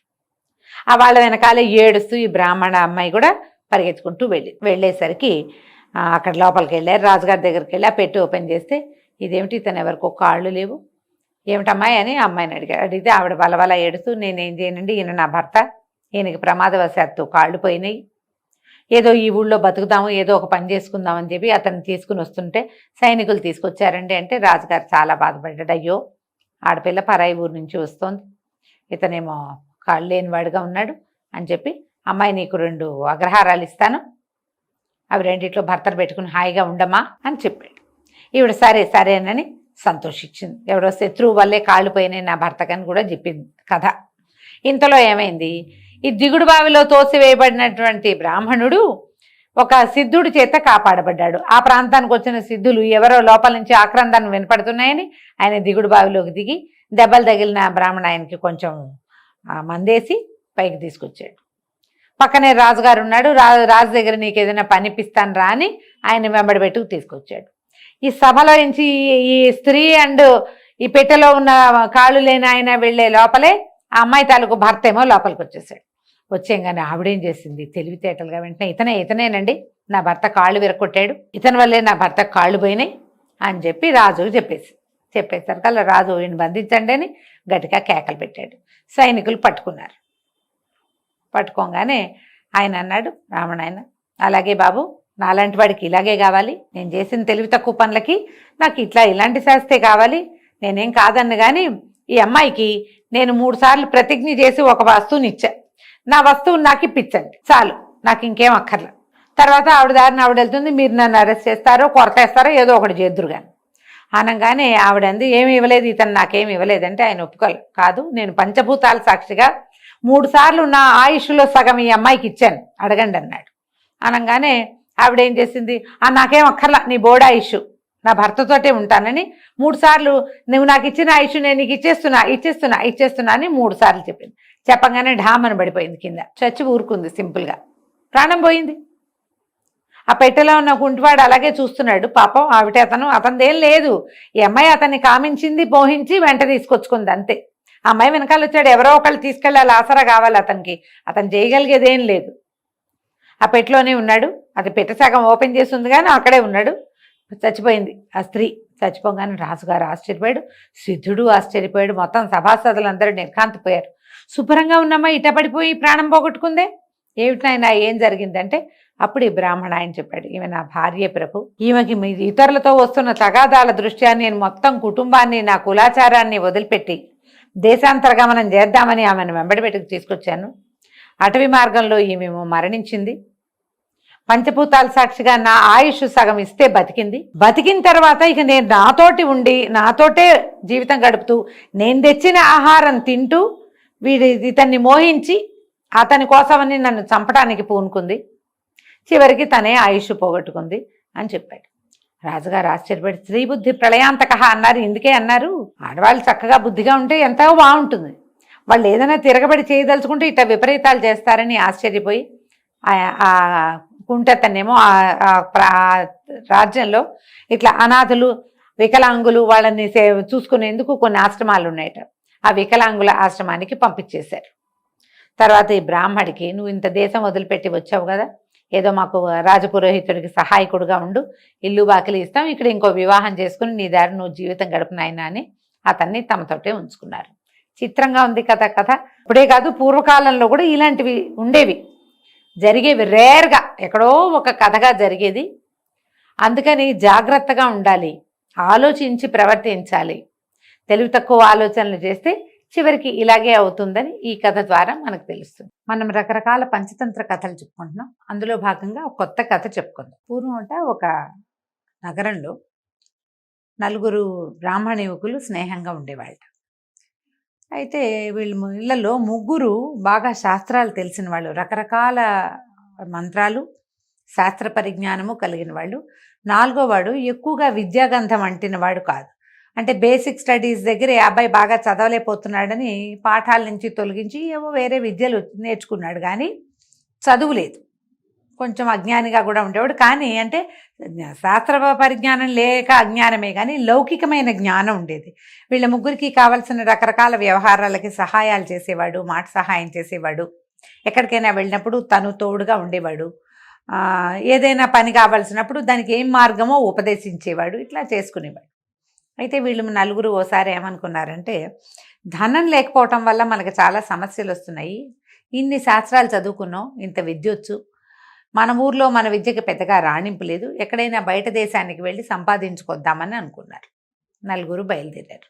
ఆ వాళ్ళ వెనకాలే ఏడుస్తూ ఈ బ్రాహ్మణ అమ్మాయి కూడా పరిగెత్తుకుంటూ వెళ్ళేసరికి అక్కడ లోపలికి వెళ్ళారు. రాజుగారి దగ్గరికి వెళ్ళి ఆ పెట్టి ఓపెన్ చేస్తే ఇదేమిటి ఇతను ఎవరికో కాళ్ళు లేవు, ఏమిటమ్మాయి అని అమ్మాయిని అడిగితే ఆవిడ బలబల ఏడుస్తూ నేనేం చేయనండి, ఈయన నా భర్త, ఈయనకి ప్రమాదవశాత్తు కాళ్ళు పోయినాయి, ఏదో ఈ ఊళ్ళో బతుకుదాము, ఏదో ఒక పని చేసుకుందామని చెప్పి అతన్ని తీసుకుని వస్తుంటే సైనికులు తీసుకొచ్చారండి అంటే రాజుగారు చాలా బాధపడ్డాడు. అయ్యో ఆడపిల్ల పరాయి ఊరు నుంచి వస్తోంది, ఇతనేమో కాళ్ళు లేనివాడుగా ఉన్నాడు అని చెప్పి అమ్మాయి నీకు 2 అగ్రహారాలు ఇస్తాను, అవి రెండిట్లో భర్తను పెట్టుకుని హాయిగా ఉండమా అని చెప్పాడు. ఈవిడ సరే సరేనని సంతోషించింది. ఎవరో శత్రువు వల్లే కాళ్ళు పోయినాయి నా భర్తకని కూడా చెప్పింది కథ. ఇంతలో ఏమైంది, ఈ దిగుడు బావిలో తోసివేయబడినటువంటి బ్రాహ్మణుడు ఒక సిద్ధుడి చేత కాపాడబడ్డాడు. ఆ ప్రాంతానికి వచ్చిన సిద్ధులు ఎవరో లోపల నుంచి ఆక్రందన వినపడుతున్నాయని ఆయన దిగుడు బావిలోకి దిగి దెబ్బలు తగిలిన బ్రాహ్మణ ఆయనకి కొంచెం మందేసి పైకి తీసుకొచ్చాడు. పక్కనే రాజుగారు ఉన్నాడు. రాజు దగ్గర నీకు ఏదైనా పనిపిస్తాను రా అని ఆయన వెంబడి పెట్టుకు తీసుకొచ్చాడు. ఈ సభలో నుంచి ఈ స్త్రీ అండ్ ఈ పెట్టెలో ఉన్న కాళ్ళు లేని ఆయన వెళ్లే లోపలే ఆ అమ్మాయి తాలూకు భర్త ఏమో లోపలికి వచ్చేసాడు. వచ్చేయంగానే ఆవిడేం చేసింది, తెలివితేటలుగా వెంటనే ఇతనేనండి నా భర్త కాళ్ళు విరగొట్టాడు, ఇతని వల్లే నా భర్త కాళ్ళు పోయినాయి అని చెప్పి రాజుకు చెప్పేసరికి అలా రాజు ఈయన బంధించండి అని గట్టిగా కేకలు పెట్టాడు. సైనికులు పట్టుకున్నారు. పట్టుకోగానే ఆయన అన్నాడు రావణ ఆయన, అలాగే బాబు నాలాంటి వాడికి ఇలాగే కావాలి, నేను చేసిన తెలివి తక్కువ పనులకి నాకు ఇలాంటి శాస్తే కావాలి, నేనేం కాదన్ను. కానీ ఈ అమ్మాయికి నేను 3 సార్లు ప్రతిజ్ఞ చేసి ఒక వస్తువుని ఇచ్చా, నా వస్తువుని నాకు ఇప్పించండి చాలు, నాకు ఇంకేం అక్కర్లే. తర్వాత ఆవిడ దారిని ఆవిడ వెళ్తుంది, మీరు నన్ను అరెస్ట్ చేస్తారో కొరతేస్తారో ఏదో ఒకటి చేద్దురు కానీ అనగానే ఆవిడంది ఏమి ఇవ్వలేదు, ఇతను నాకేమి ఇవ్వలేదంటే ఆయన ఒప్పుకోలేదు. కాదు నేను పంచభూతాల సాక్షిగా 3 సార్లు నా ఆయుష్లో సగం ఈ అమ్మాయికి ఇచ్చాను, అడగండి అన్నాడు. అనగానే ఆవిడేం చేసింది, నాకేం అక్కర్లా, నీ బోర్డు ఆయుష్ నా భర్తతోటే ఉంటానని 3 సార్లు నువ్వు నాకు ఇచ్చిన ఆయుష్ నేను నీకు ఇచ్చేస్తున్నా అని 3 సార్లు చెప్పింది. చెప్పగానే ఢామని పడిపోయింది కింద, చచ్చి ఊరుకుంది సింపుల్గా, ప్రాణం పోయింది. ఆ పెట్టెలో ఉన్న కుంటివాడు అలాగే చూస్తున్నాడు. పాపం ఆవిటే అతనిదేం లేదు, ఈ అమ్మాయి అతన్ని కామించింది, మోహించి వెంట తీసుకొచ్చుకుంది అంతే. ఆ అమ్మాయి వెనకాల వచ్చాడు, ఎవరో ఒకళ్ళు తీసుకెళ్ళాలి, ఆసరా కావాలి అతనికి, అతను చేయగలిగేదేం లేదు. ఆ పెట్టెలోనే ఉన్నాడు. అది పెట్టె సగం ఓపెన్ చేసి ఉంది కానీ అక్కడే ఉన్నాడు. చచ్చిపోయింది ఆ స్త్రీ. చచ్చిపోగానే రాజుగారు ఆశ్చర్యపోయాడు, సిద్ధుడు ఆశ్చర్యపోయాడు, మొత్తం సభాసదులందరూ నిర్ఘాంతపోయారు. శుభ్రంగా ఉన్నమ్మా ఇట పడిపోయి ప్రాణం పోగొట్టుకుందే, ఏమిటినైనా ఏం జరిగిందంటే అప్పుడు ఈ బ్రాహ్మణ ఆయన చెప్పాడు, ఈమె నా భార్య ప్రభు, ఈమెకి ఇతరులతో వస్తున్న తగాదాల దృష్ట్యా నేను మొత్తం కుటుంబాన్ని నా కులాచారాన్ని వదిలిపెట్టి దేశాంతరగమనం చేద్దామని ఆమెను వెంబడి పెట్టుకు తీసుకొచ్చాను. అటవీ మార్గంలో ఈమె మరణించింది. పంచభూతాల సాక్షిగా నా ఆయుష్ సగం ఇస్తే బతికిన తర్వాత ఇక నేను నాతోటి ఉండి నాతోటే జీవితం గడుపుతూ నేను తెచ్చిన ఆహారం తింటూ ఇతన్ని మోహించి అతని కోసమని నన్ను చంపడానికి పూనుకుంది, చివరికి తనే ఆయుష్ పోగొట్టుకుంది అని చెప్పాడు. రాజుగారు ఆశ్చర్యపడి స్త్రీ బుద్ధి ప్రళయాంతక అన్నారు. ఇందుకే అన్నారు, ఆడవాళ్ళు చక్కగా బుద్ధిగా ఉంటే ఎంతో బాగుంటుంది, వాళ్ళు ఏదైనా తిరగబడి చేయదలుచుకుంటే ఇట్లా విపరీతాలు చేస్తారని ఆశ్చర్యపోయి ఆ కుంటతనేమో ఆ రాజ్యంలో ఇట్లా అనాథులు వికలాంగులు వాళ్ళని చూసుకునేందుకు కొన్ని ఆశ్రమాలు ఉన్నాయట. ఆ వికలాంగుల ఆశ్రమానికి పంపించేశారు. తర్వాత ఈ బ్రాహ్మడికి, నువ్వు ఇంత దేశం వదిలిపెట్టి వచ్చావు కదా, ఏదో మాకు రాజపురోహితుడికి సహాయకుడుగా ఉండు, ఇల్లు బాకిలి ఇస్తాం, ఇక్కడ ఇంకో వివాహం చేసుకుని నీ దారి నువ్వు జీవితం గడుపునాయన అని అతన్ని తమతోటే ఉంచుకున్నారు. చిత్రంగా ఉంది కదా కథ. ఇప్పుడే కాదు, పూర్వకాలంలో కూడా ఇలాంటివి ఉండేవి, జరిగేవి. రేర్గా ఎక్కడో ఒక కథగా జరిగేది. అందుకని జాగ్రత్తగా ఉండాలి, ఆలోచించి ప్రవర్తించాలి. తెలివి తక్కువ ఆలోచనలు చేస్తే చివరికి ఇలాగే అవుతుందని ఈ కథ ద్వారా మనకు తెలుస్తుంది. మనం రకరకాల పంచతంత్ర కథలు చెప్పుకుంటున్నాం. అందులో భాగంగా ఒక కొత్త కథ చెప్పుకుందాం. పూర్వం ఒక నగరంలో నలుగురు బ్రాహ్మణ యువకులు స్నేహంగా ఉండేవాళ్ళు. అయితే వీళ్ళ ఇళ్లలో ముగ్గురు బాగా శాస్త్రాలు తెలిసిన వాళ్ళు, రకరకాల మంత్రాలు శాస్త్ర పరిజ్ఞానము కలిగిన వాళ్ళు. నాలుగో వాడు ఎక్కువగా విద్యాగంధం అంటిన వాడు కాదు. అంటే బేసిక్ స్టడీస్ దగ్గర ఈ అబ్బాయి బాగా చదవలేకపోతున్నాడని పాఠాల నుంచి తొలగించి ఏవో వేరే విద్యలు నేర్చుకున్నాడు, కానీ చదువు లేదు. కొంచెం అజ్ఞానిగా కూడా ఉండేవాడు. కానీ అంటే శాస్త్ర పరిజ్ఞానం లేక అజ్ఞానమే, కానీ లౌకికమైన జ్ఞానం ఉండేది. వీళ్ళ ముగ్గురికి కావాల్సిన రకరకాల వ్యవహారాలకి సహాయాలు చేసేవాడు, మాట సహాయం చేసేవాడు. ఎక్కడికైనా వెళ్ళినప్పుడు తను తోడుగా ఉండేవాడు. ఏదైనా పని కావాల్సినప్పుడు దానికి ఏం మార్గమో ఉపదేశించేవాడు. ఇట్లా చేసుకునేవాడు. అయితే వీళ్ళు నలుగురు ఓసారి ఏమనుకున్నారంటే, ధనం లేకపోవటం వల్ల మనకు చాలా సమస్యలు వస్తున్నాయి, ఇన్ని శాస్త్రాలు చదువుకున్నాం, ఇంత విద్య వచ్చు, మన ఊర్లో మన విద్యకి పెద్దగా రాణింపు లేదు, ఎక్కడైనా బయట దేశానికి వెళ్ళి సంపాదించుకొద్దామని అనుకున్నారు. నలుగురు బయలుదేరారు.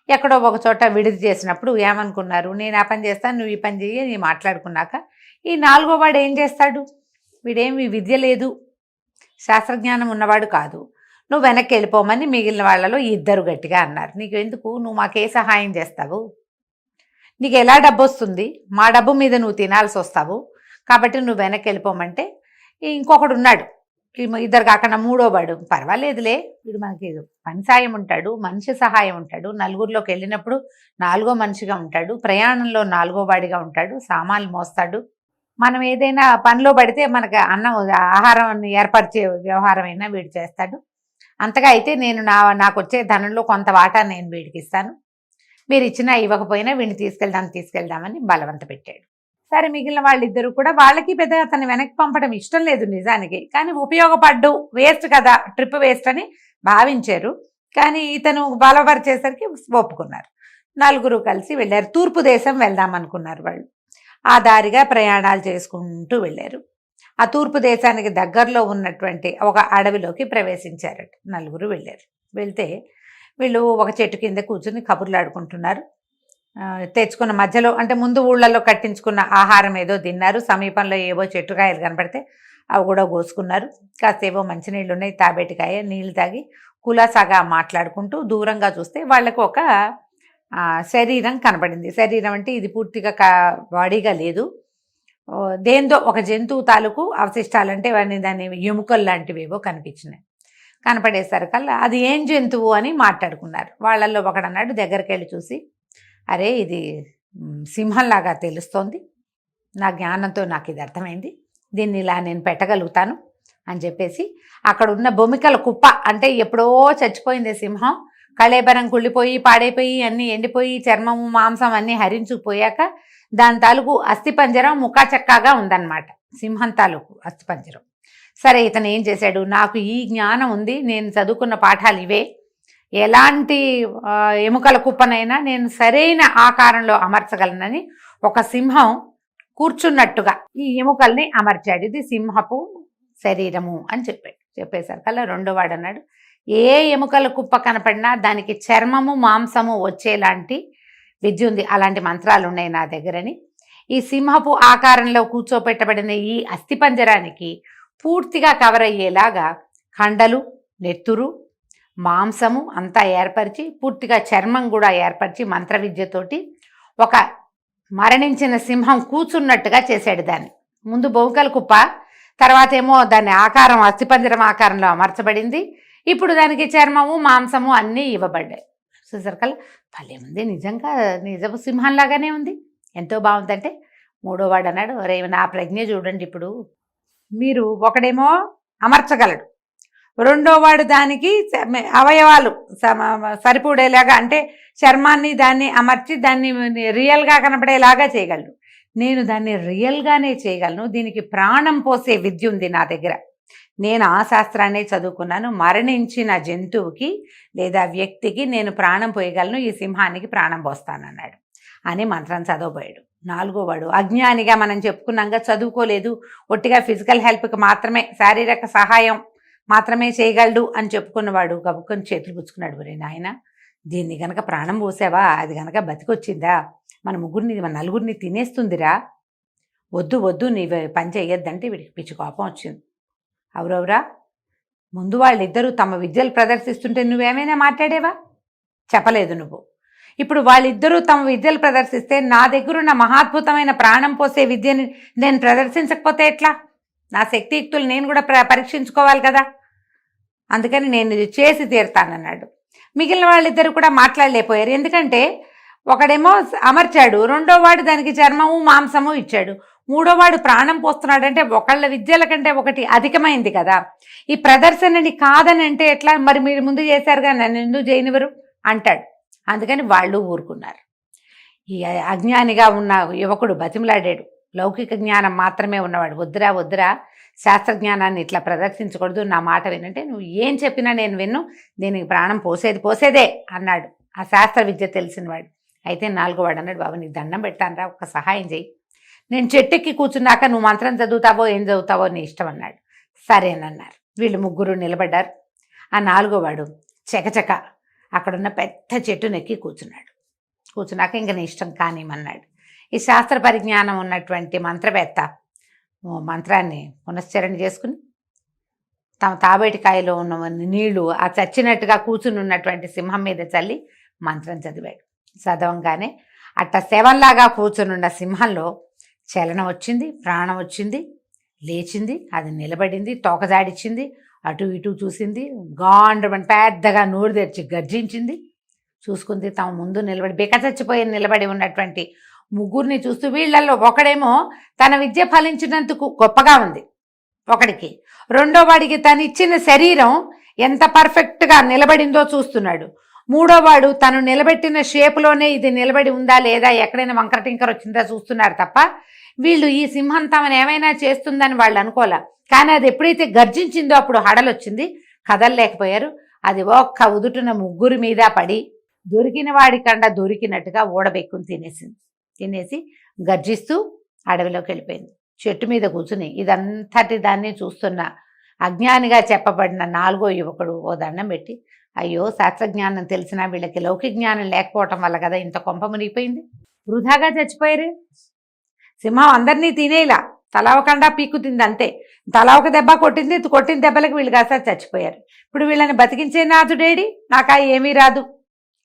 ఎక్కడో ఒక చోట విడిది చేసినప్పుడు ఏమనుకున్నారు, నేను ఆ పని చేస్తాను, నువ్వు ఈ పని చెయ్యి అని మాట్లాడుకున్నాక ఈ నాలుగో వాడు ఏం చేస్తాడు, వీడేమి విద్య లేదు, శాస్త్రజ్ఞానం ఉన్నవాడు కాదు, నువ్వు వెనక్కి వెళ్ళిపోమని మిగిలిన వాళ్ళలో ఇద్దరు గట్టిగా అన్నారు. నీకు ఎందుకు, నువ్వు మాకే సహాయం చేస్తావు, నీకు ఎలా డబ్బు వస్తుంది, మా డబ్బు మీద నువ్వు తినాల్సి వస్తావు, కాబట్టి నువ్వు వెనక్కి వెళ్ళిపోమంటే ఇంకొకడు ఉన్నాడు, ఇద్దరు కాకుండా మూడో వాడు, పర్వాలేదులే వీడు మనకి పని సాయం ఉంటాడు, మనిషి సహాయం ఉంటాడు, నలుగురిలోకి వెళ్ళినప్పుడు నాలుగో మనిషిగా ఉంటాడు, ప్రయాణంలో నాలుగో వాడిగా ఉంటాడు, సామాన్లు మోస్తాడు, మనం ఏదైనా పనిలో పడితే మనకు అన్నం ఆహారం ఏర్పరిచే వ్యవహారం అయినా వీడు చేస్తాడు, అంతగా అయితే నేను నాకు వచ్చే ధనంలో కొంత వాటా నేను వీడికి ఇస్తాను, మీరు ఇచ్చినా ఇవ్వకపోయినా వీడిని తీసుకెళ్దామని బలవంత పెట్టాడు. సరే, మిగిలిన వాళ్ళిద్దరూ కూడా, వాళ్ళకి పెద్ద అతన్ని వెనక్కి పంపడం ఇష్టం లేదు నిజానికి, కానీ ఉపయోగపడ్డు, వేస్ట్ కదా, ట్రిప్ వేస్ట్ అని భావించారు. కానీ ఇతను బలపరిచేసరికి ఒప్పుకున్నారు. నలుగురు కలిసి వెళ్ళారు. తూర్పు దేశం వెళ్దాం అనుకున్నారు వాళ్ళు. ఆ దారిగా ప్రయాణాలు చేసుకుంటూ వెళ్ళారు. ఆ తూర్పు దేశానికి దగ్గరలో ఉన్నటువంటి ఒక అడవిలోకి ప్రవేశించారట. నలుగురు వెళ్ళారు. వెళ్తే వీళ్ళు ఒక చెట్టు కింద కూర్చుని కబుర్లు ఆడుకుంటున్నారు. తెచ్చుకున్న మధ్యలో, అంటే ముందు ఊళ్ళల్లో కట్టించుకున్న ఆహారం ఏదో తిన్నారు, సమీపంలో ఏవో చెట్టుకాయలు కనపడితే అవి కూడా కోసుకున్నారు. కాసేవో మంచినీళ్ళు ఉన్నాయి, తాబేటికాయ నీళ్ళు తాగి కులాసాగా మాట్లాడుకుంటూ దూరంగా చూస్తే వాళ్ళకు ఒక శరీరం కనపడింది. శరీరం అంటే ఇది పూర్తిగా బాడీగా లేదు, దేంతో ఒక జంతువు తాలూకు అవశిష్టాలు, అంటే దాని ఎముకలు లాంటివేవో కనిపించినాయి. కనపడేసరికల్లా అది ఏం జంతువు అని మాట్లాడుకున్నారు. వాళ్ళల్లో ఒకడన్నాడు, దగ్గరికి వెళ్ళి చూసి, అరే ఇది సింహంలాగా తెలుస్తోంది, నా జ్ఞానంతో నాకు ఇది అర్థమైంది, దీన్ని ఇలా నేను పెట్టగలుగుతాను అని చెప్పేసి అక్కడ ఉన్న బొమికల కుప్ప, అంటే ఎప్పుడో చచ్చిపోయింది సింహం, కళేబరం కుళ్ళిపోయి పాడైపోయి అన్నీ ఎండిపోయి చర్మము మాంసం అన్నీ హరించుకుపోయాక దాని తాలూకు అస్థిపంజరం ముక్కాచక్కాగా ఉందన్నమాట, సింహం తాలూకు అస్థిపంజరం. సరే, ఇతను ఏం చేశాడు, నాకు ఈ జ్ఞానం ఉంది, నేను చదువుకున్న పాఠాలు ఇవే, ఎలాంటి ఎముకల కుప్పనైనా నేను సరైన ఆకారంలో అమర్చగలనని ఒక సింహం కూర్చున్నట్టుగా ఈ ఎముకల్ని అమర్చాడు. ఇది సింహపు శరీరము అని చెప్పేసరికల్లా రెండో వాడు అన్నాడు, ఏ ఎముకల కుప్ప కనపడినా దానికి చర్మము మాంసము వచ్చేలాంటి విద్య ఉంది, అలాంటి మంత్రాలు ఉన్నాయి నా దగ్గరని. ఈ సింహపు ఆకారంలో కూర్చోపెట్టబడిన ఈ అస్థిపంజరానికి పూర్తిగా కవర్ అయ్యేలాగా కండలు, నెత్తురు, మాంసము అంతా ఏర్పరిచి, పూర్తిగా చర్మం కూడా ఏర్పరిచి మంత్ర విద్యతోటి ఒక మరణించిన సింహం కూర్చున్నట్టుగా చేశాడు. దాన్ని ముందు బొంకల కుప్ప, తర్వాత ఏమో దాని ఆకారం అస్థిపంజరం ఆకారంలో అమర్చబడింది, ఇప్పుడు దానికి చర్మము మాంసము అన్నీ ఇవ్వబడ్డాయి. చూసరికల్లా భలే ఉంది, నిజంగా నిజపు సింహంలాగానే ఉంది, ఎంతో బాగుందంటే మూడో వాడు అన్నాడు, రే నా ప్రజ్ఞ చూడండి, ఇప్పుడు మీరు ఒకడేమో అమర్చగలడు, రెండో వాడు దానికి అవయవాలు సరిపడేలాగా అంటే చర్మాన్ని దాన్ని అమర్చి దాన్ని రియల్గా కనపడేలాగా చేయగలడు. నేను దాన్ని రియల్గానే చేయగలను. దీనికి ప్రాణం పోసే విద్య ఉంది నా దగ్గర. నేను ఆ శాస్త్రాన్ని చదువుకున్నాను. మరణించిన జంతువుకి లేదా వ్యక్తికి నేను ప్రాణం పోయగలను. ఈ సింహానికి ప్రాణం పోస్తానన్నాడు అని మంత్రం చదవబోయాడు. నాలుగో వాడు అజ్ఞానిగా మనం చెప్పుకున్నాగా చదువుకోలేదు, ఒట్టిగా ఫిజికల్ హెల్ప్కి మాత్రమే, శారీరక సహాయం మాత్రమే చేయగలడు అని చెప్పుకున్నవాడు గబుక్కొని చేతులు పుచ్చుకున్నాడు. ఒరే నాయన, దీన్ని గనక ప్రాణం పోసావా, అది గనక బతికొచ్చిందా, మన నలుగురిని తినేస్తుందిరా, వద్దు వద్దు నీ పని చెయ్యొద్దంటే వీడికి పిచ్చి కోపం వచ్చింది. అవురవురా, ముందు వాళ్ళిద్దరూ తమ విద్యలు ప్రదర్శిస్తుంటే నువ్వేమైనా మాట్లాడేవా? చెప్పలేదు నువ్వు. ఇప్పుడు వాళ్ళిద్దరూ తమ విద్యలు ప్రదర్శిస్తే నా దగ్గరున్న మహాద్భుతమైన ప్రాణం పోసే విద్యని నేను ప్రదర్శించకపోతే ఎట్లా? నా శక్తియుక్తులు నేను కూడా పరీక్షించుకోవాలి కదా. అందుకని నేను ఇది చేసి తీరుతానన్నాడు. మిగిలిన వాళ్ళిద్దరు కూడా మాట్లాడలేకపోయారు. ఎందుకంటే ఒకడేమో అమర్చాడు, రెండో వాడు దానికి చర్మము మాంసము ఇచ్చాడు, మూడో వాడు ప్రాణం పోస్తున్నాడంటే ఒకళ్ళ విద్యల కంటే ఒకటి అధికమైంది కదా. ఈ ప్రదర్శనని కాదని అంటే ఎట్లా? మరి మీరు ముందు చేశారుగా, నన్ను ఎందుకు చేయనివ్వరు అంటాడు. అందుకని వాళ్ళు ఊరుకున్నారు. ఈ అజ్ఞానిగా ఉన్న యువకుడు బతిమలాడాడు. లౌకిక జ్ఞానం మాత్రమే ఉన్నవాడు, వద్దురా వద్దురా, శాస్త్రజ్ఞానాన్ని ఇట్లా ప్రదర్శించకూడదు, నా మాట వినంటే నువ్వు ఏం చెప్పినా నేను విన్ను, దీనికి ప్రాణం పోసేదే అన్నాడు ఆ శాస్త్ర విద్య తెలిసినవాడు. అయితే నాలుగో వాడు అన్నాడు, బాబు నీకు దండం పెట్టానరా, ఒక సహాయం చేయి, నేను చెట్టెక్కి కూర్చున్నాక నువ్వు మంత్రం చదువుతావో ఏం చదువుతావో నీ ఇష్టం అన్నాడు. సరేనన్నారు. వీళ్ళు ముగ్గురు నిలబడ్డారు. ఆ నాలుగో వాడు చకచక అక్కడున్న పెద్ద చెట్టునెక్కి కూర్చున్నాడు. కూర్చున్నాక ఇంక నీ ఇష్టం కానిమన్నాడు. ఈ శాస్త్ర పరిజ్ఞానం ఉన్నటువంటి మంత్రవేత్త మంత్రాన్ని పునశ్చరణ చేసుకుని తమ తాబేటికాయలో ఉన్న నీళ్లు ఆ చచ్చినట్టుగా కూర్చుని ఉన్నటువంటి సింహం మీద చల్లి మంత్రం చదివాడు. చదవంగానే అట్ట శవంలాగా కూర్చునున్న సింహంలో చలనం వచ్చింది, ప్రాణం వచ్చింది, లేచింది, అది నిలబడింది, తోకజాడిచ్చింది, అటు ఇటు చూసింది, గాండ్రమని పెద్దగా నోరు తెరిచి గర్జించింది. చూసుకుంది తమ ముందు నిలబడి బికచచ్చిపోయి నిలబడి ఉన్నటువంటి ముగ్గురిని చూస్తూ, వీళ్ళల్లో ఒకడేమో తన విద్య ఫలించినందుకు గొప్పగా ఉంది ఒకడికి, రెండో వాడికి తను ఇచ్చిన శరీరం ఎంత పర్ఫెక్ట్గా నిలబడిందో చూస్తున్నాడు, మూడో వాడు తను నిలబెట్టిన షేప్లోనే ఇది నిలబడి ఉందా లేదా, ఎక్కడైనా వంకర టింకర వచ్చిందా చూస్తున్నారు తప్ప వీళ్ళు ఈ సింహం తమను ఏమైనా చేస్తుందని వాళ్ళు అనుకోలే. కానీ అది ఎప్పుడైతే గర్జించిందో అప్పుడు హడలొచ్చింది, కదలలేకపోయారు. అది ఒక్క ఉదుటున ముగ్గురి మీద పడి దొరికిన వాడి కండ దొరికినట్టుగా ఊడబెక్కుని తినేసి గర్జిస్తూ అడవిలోకి వెళ్ళిపోయింది. చెట్టు మీద కూర్చుని ఇదంతటి దాన్ని చూస్తున్న అజ్ఞానిగా చెప్పబడిన నాలుగో యువకుడు ఓ దండం పెట్టి, అయ్యో శాస్త్రజ్ఞానం తెలిసినా వీళ్ళకి లౌకిక జ్ఞానం లేకపోవటం వల్ల కదా ఇంత కొంప మునిగిపోయింది, వృధాగా చచ్చిపోయారు. సింహం అందరినీ తినేలా తలా ఒక కండా పీక్కు తింది, అంతే, తలా ఒక దెబ్బ కొట్టింది, కొట్టిన దెబ్బలకు వీళ్ళు కాస్త చచ్చిపోయారు. ఇప్పుడు వీళ్ళని బతికించే నాథుడేడి, నాకా ఏమీ రాదు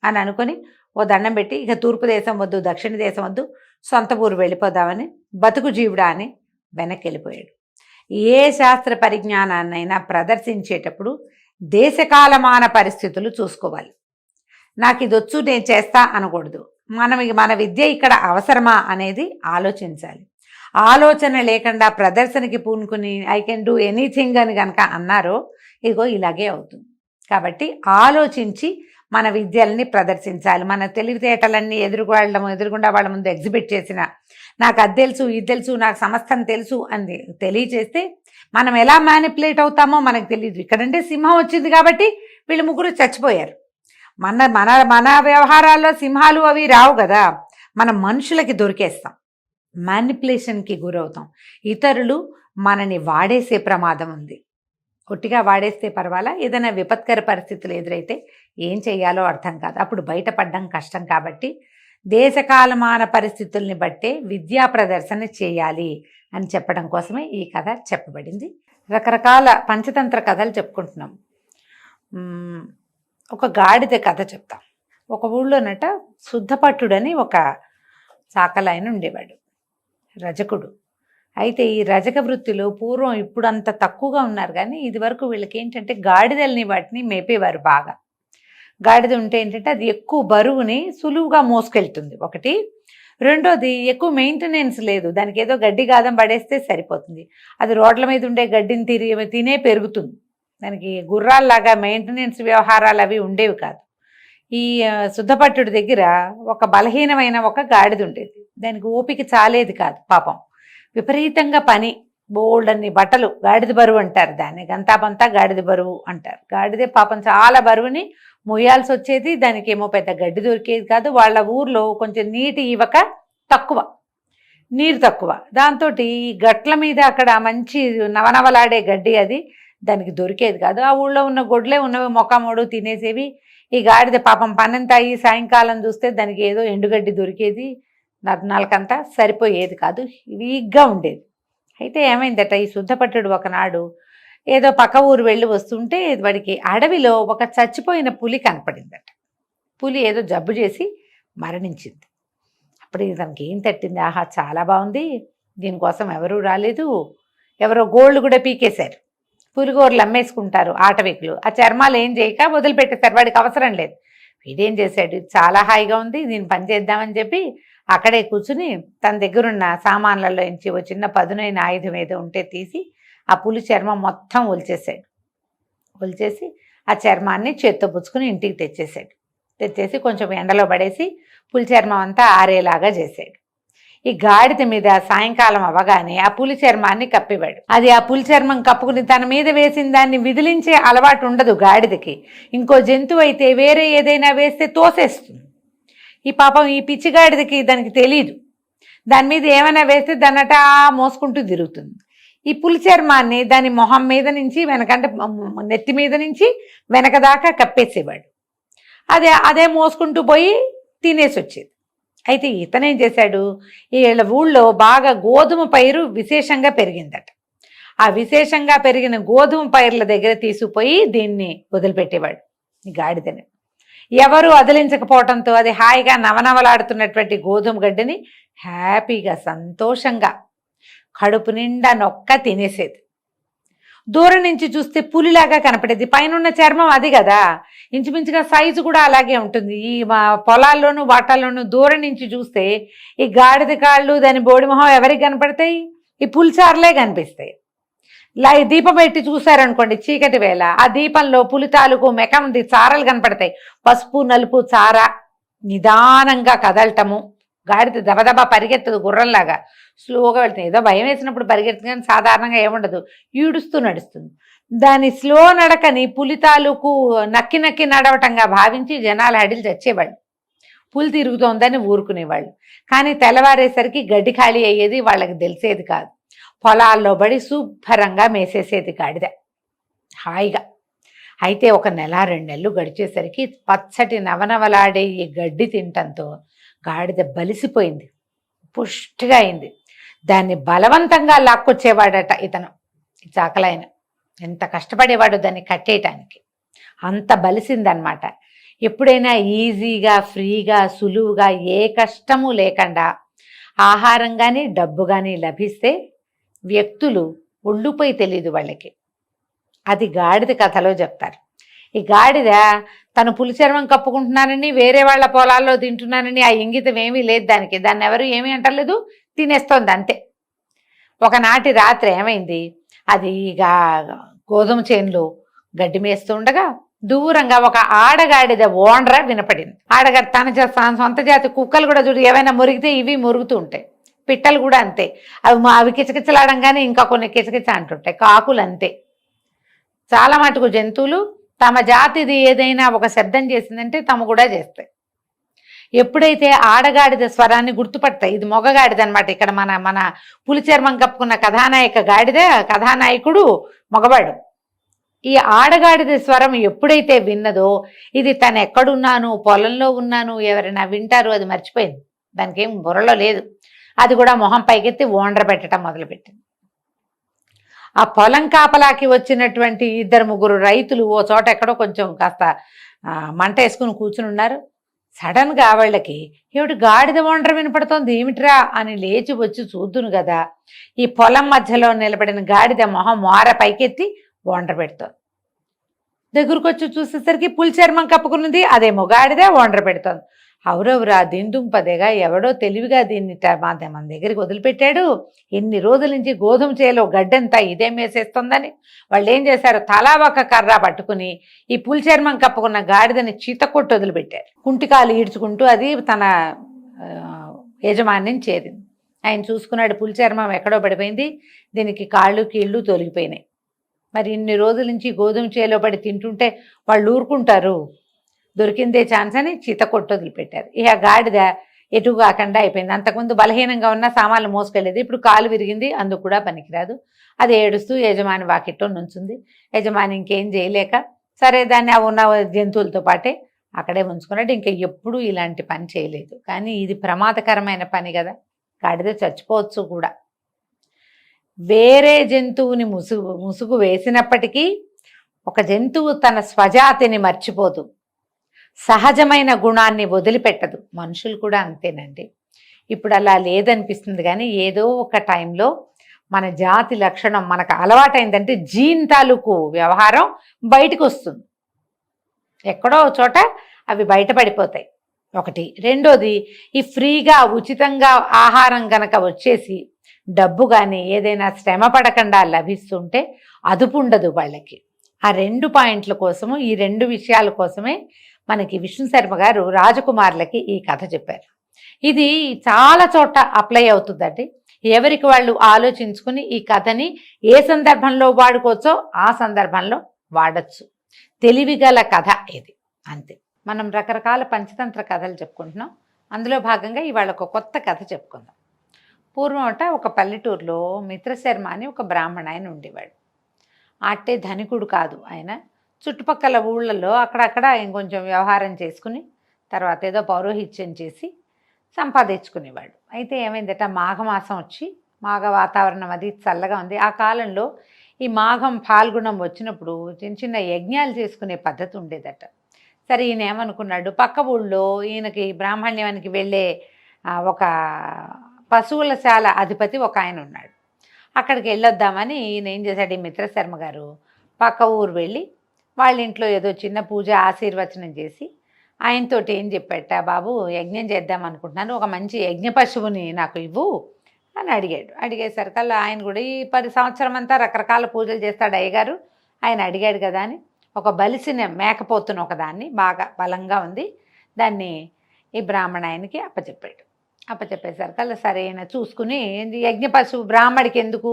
అని అనుకుని ఓ దండం పెట్టి ఇక తూర్పు దేశం వద్దు, దక్షిణ దేశం వద్దు, సొంత ఊరు వెళ్ళిపోదామని బతుకు జీవుడా అని వెనక్కి వెళ్ళిపోయాడు. ఏ శాస్త్ర పరిజ్ఞానాన్నైనా ప్రదర్శించేటప్పుడు దేశకాలమాన పరిస్థితులు చూసుకోవాలి. నాకు ఇది వచ్చు నేను చేస్తా అనకూడదు. మన విద్య ఇక్కడ అవసరమా అనేది ఆలోచించాలి. ఆలోచన లేకుండా ప్రదర్శనకి పూనుకుని ఐ కెన్ డూ ఎనీథింగ్ అని కనుక అన్నారో ఇగో ఇలాగే అవుతుంది. కాబట్టి ఆలోచించి మన విద్యల్ని ప్రదర్శించాలి. మన తెలివితేటలన్నీ ఎదురుగుండా వాళ్ళ ముందు ఎగ్జిబిట్ చేసిన, నాకు అది తెలుసు ఇది తెలుసు నాకు సమస్తం తెలుసు అని తెలియచేస్తే మనం ఎలా మ్యానిపులేట్ అవుతామో మనకు తెలియదు. ఇక్కడంటే సింహం వచ్చింది కాబట్టి వీళ్ళు ముగ్గురు చచ్చిపోయారు. మన మన మన వ్యవహారాల్లో సింహాలు అవి రావు కదా, మనం మనుషులకి దొరికేస్తాం, మ్యానిపులేషన్కి గురవుతాం. ఇతరులు మనని వాడేసే ప్రమాదం ఉంది. ఒట్టిగా వాడేస్తే పర్వాలా, ఏదైనా విపత్కర పరిస్థితులు ఎదురైతే ఏం చేయాలో అర్థం కాదు, అప్పుడు బయటపడడం కష్టం. కాబట్టి దేశకాలమాన పరిస్థితుల్ని బట్టే విద్యా ప్రదర్శన చేయాలి అని చెప్పడం కోసమే ఈ కథ చెప్పబడింది. రకరకాల పంచతంత్ర కథలు చెప్పుకుంటున్నాం. ఒక గాడిద కథ చెప్తాం. ఒక ఊళ్ళోనట శుద్ధపట్టుడని ఒక చాకలాయన ఉండేవాడు, రజకుడు. అయితే ఈ రజక వృత్తిలో పూర్వం ఇప్పుడు అంత తక్కువగా ఉన్నారు, కానీ ఇది వరకు వీళ్ళకి ఏంటంటే గాడిదల్ని వాటిని మేపేవారు బాగా. గాడిద ఉంటే ఏంటంటే అది ఎక్కువ బరువుని సులువుగా మోసుకెళ్తుంది ఒకటి, రెండోది ఎక్కువ మెయింటెనెన్స్ లేదు, దానికి ఏదో గడ్డి గాదం పడేస్తే సరిపోతుంది, అది రోడ్ల మీద ఉండే గడ్డిని తినే పెరుగుతుంది, దానికి గుర్రాల్లాగా మెయింటెనెన్స్ వ్యవహారాలు అవి ఉండేవి కాదు. ఈ శుద్ధపట్టుడి దగ్గర ఒక బలహీనమైన ఒక గాడిద ఉండేది. దానికి ఓపిక చాలేది కాదు పాపం. విపరీతంగా పని, బోల్డన్ని బట్టలు, గాడిద బరువు అంటారు దాన్ని, గంతాపంతా గాడిద బరువు అంటారు. గాడిదే పాపం చాలా బరువుని మొయ్యాల్సి వచ్చేది. దానికి ఏమో పెద్ద గడ్డి దొరికేది కాదు. వాళ్ళ ఊర్లో కొంచెం నీటి ఇవక తక్కువ, నీరు తక్కువ. దాంతో ఈ గట్ల మీద అక్కడ మంచి నవనవలాడే గడ్డి అది దానికి దొరికేది కాదు. ఆ ఊళ్ళో ఉన్న గొడ్లే ఉన్నవి మొక్కమోడు తినేసేవి. ఈ గాడిద పాపం పనంతా అయ్యి సాయంకాలం చూస్తే దానికి ఏదో ఎండుగడ్డి దొరికేది, నర్నాలకంతా సరిపోయేది కాదు, వీక్గా ఉండేది. అయితే ఏమైందట, ఈ శుద్ధపట్టుడు ఒకనాడు ఏదో పక్క ఊరు వెళ్ళి వస్తుంటే వాడికి అడవిలో ఒక చచ్చిపోయిన పులి కనపడిందట. పులి ఏదో జబ్బు చేసి మరణించింది. అప్పుడు దానికి ఏం తట్టింది, ఆహా చాలా బాగుంది, దీనికోసం ఎవరూ రాలేదు, ఎవరో గోళ్ళు కూడా పీకేశారు, పులిగోరలు అమ్మేసుకుంటారు ఆటవికులు, ఆ చర్మాలు ఏం చేయక వదిలిపెట్టేశారు, వాడికి అవసరం లేదు. వీడేం చేశాడు, చాలా హాయిగా ఉంది, దీన్ని పని చేద్దామని చెప్పి అక్కడే కూర్చుని తన దగ్గరున్న సామాన్లలో నుంచి ఓ చిన్న పదునైన ఆయుధం ఏదో ఉంటే తీసి ఆ పులి చర్మం మొత్తం ఒలిచేసాడు. ఒలిచేసి ఆ చర్మాన్ని చేత్తో పుచ్చుకుని ఇంటికి తెచ్చేసి కొంచెం ఎండలో పడేసి పులి చర్మం అంతా ఆరేలాగా చేశాడు. ఈ గాడిద మీద సాయంకాలం అవ్వగానే ఆ పులి చర్మాన్ని కప్పివాడు. అది ఆ పులి చర్మం కప్పుకుని తన మీద వేసిన దాన్ని విదిలించే అలవాటు ఉండదు గాడిదకి. ఇంకో జంతువు అయితే వేరే ఏదైనా వేస్తే తోసేస్తుంది. ఈ పాపం ఈ పిచ్చిగాడిదకి దానికి తెలియదు, దాని మీద ఏమైనా వేస్తే దాన్నట మోసుకుంటూ తిరుగుతుంది. ఈ పులి చర్మాన్ని దాని మొహం మీద నుంచి వెనకంటే నెత్తి మీద నుంచి వెనక దాకా కప్పేసేవాడు. అదే మోసుకుంటూ పోయి తినేసి వచ్చేది. అయితే ఇతనేం చేశాడు, వీళ్ళ ఊళ్ళో బాగా గోధుమ పైరు విశేషంగా పెరిగిందట. ఆ విశేషంగా పెరిగిన గోధుమ పైర్ల దగ్గర తీసుకుపోయి దీన్ని వదిలిపెట్టేవాడు, ఈ గాడిదని. ఎవరు అదిలించకపోవడంతో అది హాయిగా నవనవలాడుతున్నటువంటి గోధుమ గడ్డిని హ్యాపీగా సంతోషంగా కడుపు నిండా నొక్క తినేసేది. దూరం నుంచి చూస్తే పులిలాగా కనపడేది, పైన చర్మం అది కదా, ఇంచుమించుగా సైజు కూడా అలాగే ఉంటుంది. ఈ మా పొలాల్లోనూ వాటాల్లోనూ దూరం నుంచి చూస్తే ఈ గాడిద కాళ్ళు దాని బోడి మొహం ఎవరికి కనపడతాయి, ఈ పులిచారులే కనిపిస్తాయి. దీపం పెట్టి చూసారనుకోండి చీకటి వేళ, ఆ దీపంలో పులి తాలూకు మెకంది చారలు కనపడతాయి. పసుపు నలుపు చార, నిదానంగా కదలటము. గాడిద దబదబా పరిగెత్తదు, గుర్రంలాగా స్లోగా వెళ్తుంది. ఏదో భయం వేసినప్పుడు పరిగెడుతుంది కానీ సాధారణంగా ఏముండదు, ఈడుస్తూ నడుస్తుంది. దాని స్లో నడకని పులి తాలూకు నక్కి నక్కి నడవటంగా భావించి జనాలు హడిలు చచ్చేవాళ్ళు, పులి తిరుగుతోందని ఊరుకునేవాళ్ళు. కానీ తెల్లవారేసరికి గడ్డి ఖాళీ అయ్యేది, వాళ్ళకి తెలిసేది కాదు. పొలాల్లో పడి శుభ్రంగా మేసేసేది గాడిద హాయిగా. అయితే 1 నెల 2 నెలలు గడిచేసరికి పచ్చటి నవనవలాడే ఈ గడ్డి తినటంతో గాడిద బలిసిపోయింది, పుష్టిగా అయింది. దాన్ని బలవంతంగా లాక్కొచ్చేవాడట ఇతను, చాకలాయన. ఎంత కష్టపడేవాడు దాన్ని కట్టేయటానికి, అంత బలిసిందనమాట. ఎప్పుడైనా ఈజీగా ఫ్రీగా సులువుగా ఏ కష్టము లేకుండా ఆహారం కానీ డబ్బు కానీ లభిస్తే వ్యక్తులు ఒళ్ళుపోయి తెలియదు వాళ్ళకి. అది గాడిద కథలో చెప్తారు. ఈ గాడిద తను పులి చర్మం కప్పుకుంటున్నానని వేరే వాళ్ళ పొలాల్లో తింటున్నానని ఆ ఇంగితం ఏమీ లేదు దానికి. దాన్ని ఎవరు ఏమీ అంటలేదు, తినేస్తోంది అంతే. ఒకనాటి రాత్రి ఏమైంది, అది ఇక గోధుమ చేనులో గడ్డి మేస్తూ ఉండగా దూరంగా ఒక ఆడగాడిద ఓండ్ర వినపడింది. ఆడగాడి తన సొంత జాతి కుక్కలు కూడా చూడు, ఏవైనా మురిగితే ఇవి మురుగుతూ ఉంటాయి, పిట్టలు కూడా అంతే. అవి కిచకిచలాడంగానే ఇంకా కొన్ని కిచకిచ అంటుంటాయి. కాకులు అంతే. చాలా మటుకు జంతువులు తమ జాతిది ఏదైనా ఒక శబ్దం చేసిందంటే తమ కూడా చేస్తాయి. ఎప్పుడైతే ఆడగాడిద స్వరాన్ని గుర్తుపడతాయి, ఇది మొగగాడిద అనమాట. ఇక్కడ మన పులి చర్మం కప్పుకున్న కథానాయకుడు మగవాడు. ఈ ఆడగాడిద స్వరం ఎప్పుడైతే విన్నదో ఇది తను ఎక్కడున్నాను, పొలంలో ఉన్నాను, ఎవరైనా వింటారు, అది మర్చిపోయింది. దానికి ఏం బుర్రలో లేదు. అది కూడా మొహం పైకెత్తి ఓండ్ర పెట్టడం మొదలుపెట్టింది. ఆ పొలం కాపలాకి వచ్చినటువంటి 2-3 రైతులు ఓ చోట ఎక్కడో కొంచెం కాస్త మంట వేసుకుని కూర్చుని ఉన్నారు. సడన్గా వాళ్ళకి ఏమిటి గాడిద ఓండ్ర వినపడుతోంది ఏమిట్రా అని లేచి వచ్చి చూద్దును కదా, ఈ పొలం మధ్యలో నిలబడిన గాడిద మొహం మోర పైకెత్తి ఓండ్ర పెడుతోంది. దగ్గరకు వచ్చి చూసేసరికి పులి చర్మం కప్పుకున్నది అదేమో గాడిద ఓండ్ర పెడుతోంది. అవురవురా దిందుంపదేగా ఎవడో తెలివిగా దీన్ని మన దగ్గరికి వదిలిపెట్టాడు. ఎన్ని రోజుల నుంచి గోధుమ చేలో గడ్డంతా ఇదేం వేసేస్తుందని వాళ్ళు ఏం చేశారు, తలా ఒక కర్ర పట్టుకుని ఈ పులిచర్మం కప్పుకున్న గాడిదని చీతకొట్టు వదిలిపెట్టారు. కుంటికాలు ఈడ్చుకుంటూ అది తన యజమానిని చేరింది. ఆయన చూసుకున్నాడు, పులిచర్మం ఎక్కడో పడిపోయింది, దీనికి కాళ్ళు కీళ్ళు తొలగిపోయినాయి. మరి ఇన్ని రోజుల నుంచి గోధుమ చేలో పడి తింటుంటే వాళ్ళు ఊరుకుంటారు, దొరికిందే ఛాన్స్ అని చితకొట్టు వదిలిపెట్టారు. ఇక గాడిద ఎటు కాకుండా అయిపోయింది. అంతకుముందు బలహీనంగా ఉన్న సామాన్లు మోసుకెళ్ళేది, ఇప్పుడు కాలు విరిగింది, అందుకు కూడా పనికిరాదు. అది ఏడుస్తూ యజమాని వాకిట్లో నుంచుంది. యజమాని ఇంకేం చేయలేక సరే దాన్ని ఉన్న జంతువులతో పాటే అక్కడే ఉంచుకున్నాడు. ఇంకా ఎప్పుడూ ఇలాంటి పని చేయలేదు. కానీ ఇది ప్రమాదకరమైన పని కదా, గాడిద చచ్చిపోవచ్చు కూడా. వేరే జంతువుని ముసుగు వేసినప్పటికీ ఒక జంతువు తన స్వజాతిని మర్చిపోదు, సహజమైన గుణాన్ని వదిలిపెట్టదు. మనుషులు కూడా అంతేనండి. ఇప్పుడు అలా లేదనిపిస్తుంది, కానీ ఏదో ఒక టైంలో మన జాతి లక్షణం మనకు అలవాటైందంటే జీన్ తాలూకు వ్యవహారం బయటకు వస్తుంది. ఎక్కడో చోట అవి బయటపడిపోతాయి. ఒకటి. రెండోది, ఈ ఫ్రీగా ఉచితంగా ఆహారం గనక వచ్చేసి డబ్బు కానీ ఏదైనా శ్రమ పడకుండా లభిస్తుంటే అదుపు ఉండదు వాళ్ళకి. ఆ 2 పాయింట్ల కోసము, ఈ 2 విషయాల కోసమే మనకి విష్ణు శర్మ గారు రాజకుమారులకి ఈ కథ చెప్పారు. ఇది చాలా చోట అప్లై అవుతుందండి. ఎవరికి వాళ్ళు ఆలోచించుకుని ఈ కథని ఏ సందర్భంలో వాడుకోవచ్చో ఆ సందర్భంలో వాడచ్చు. తెలివిగల కథ ఇది, అంతే. మనం రకరకాల పంచతంత్ర కథలు చెప్పుకుంటున్నాం. అందులో భాగంగా ఇవాళ ఒక కొత్త కథ చెప్పుకుందాం. పూర్వం ఒక పల్లెటూరులో మిత్రశర్మ అని ఒక బ్రాహ్మణ ఆయన ఉండేవాడు. అట్టే ధనికుడు కాదు ఆయన. చుట్టుపక్కల ఊళ్ళల్లో అక్కడక్కడ ఇంకొంచెం వ్యవహారం చేసుకుని తర్వాత ఏదో పౌరోహిత్యం చేసి సంపాదించుకునేవాడు. అయితే ఏమైందట, మాఘమాసం వచ్చి, మాఘ వాతావరణం అది చల్లగా ఉంది. ఆ కాలంలో ఈ మాఘం ఫాల్గుణం వచ్చినప్పుడు చిన్న చిన్న యజ్ఞాలు చేసుకునే పద్ధతి ఉండేదట. సరే ఈయన ఏమనుకున్నాడు, పక్క ఊళ్ళో ఈయనకి బ్రాహ్మణ్యానికి వెళ్ళే ఒక పశువుల శాల అధిపతి ఒక ఆయన ఉన్నాడు. అక్కడికి వెళ్ళొద్దామని ఈయన ఏం చేశాడు, ఈ మిత్రశర్మ గారు పక్క ఊరు వెళ్ళి వాళ్ళ ఇంట్లో ఏదో చిన్న పూజ ఆశీర్వచనం చేసి ఆయనతోటి ఏం చెప్పాట, బాబు యజ్ఞం చేద్దాం అనుకుంటున్నాను, ఒక మంచి యజ్ఞ పశువుని నాకు ఇవ్వు అని అడిగాడు. అడిగేసరికల్లా ఆయన కూడా ఈ 10 సంవత్సరం అంతా రకరకాల పూజలు చేస్తాడు అయ్యగారు, ఆయన అడిగాడు కదా అని ఒక బలిసిన మేకపోతును ఒకదాన్ని, బాగా బలంగా ఉంది, దాన్ని ఈ బ్రాహ్మణ ఆయనకి అప్పచెప్పాడు. అప్పచెప్పేసరికల్లా సరైన చూసుకుని, యజ్ఞ పశువు బ్రాహ్మడికి ఎందుకు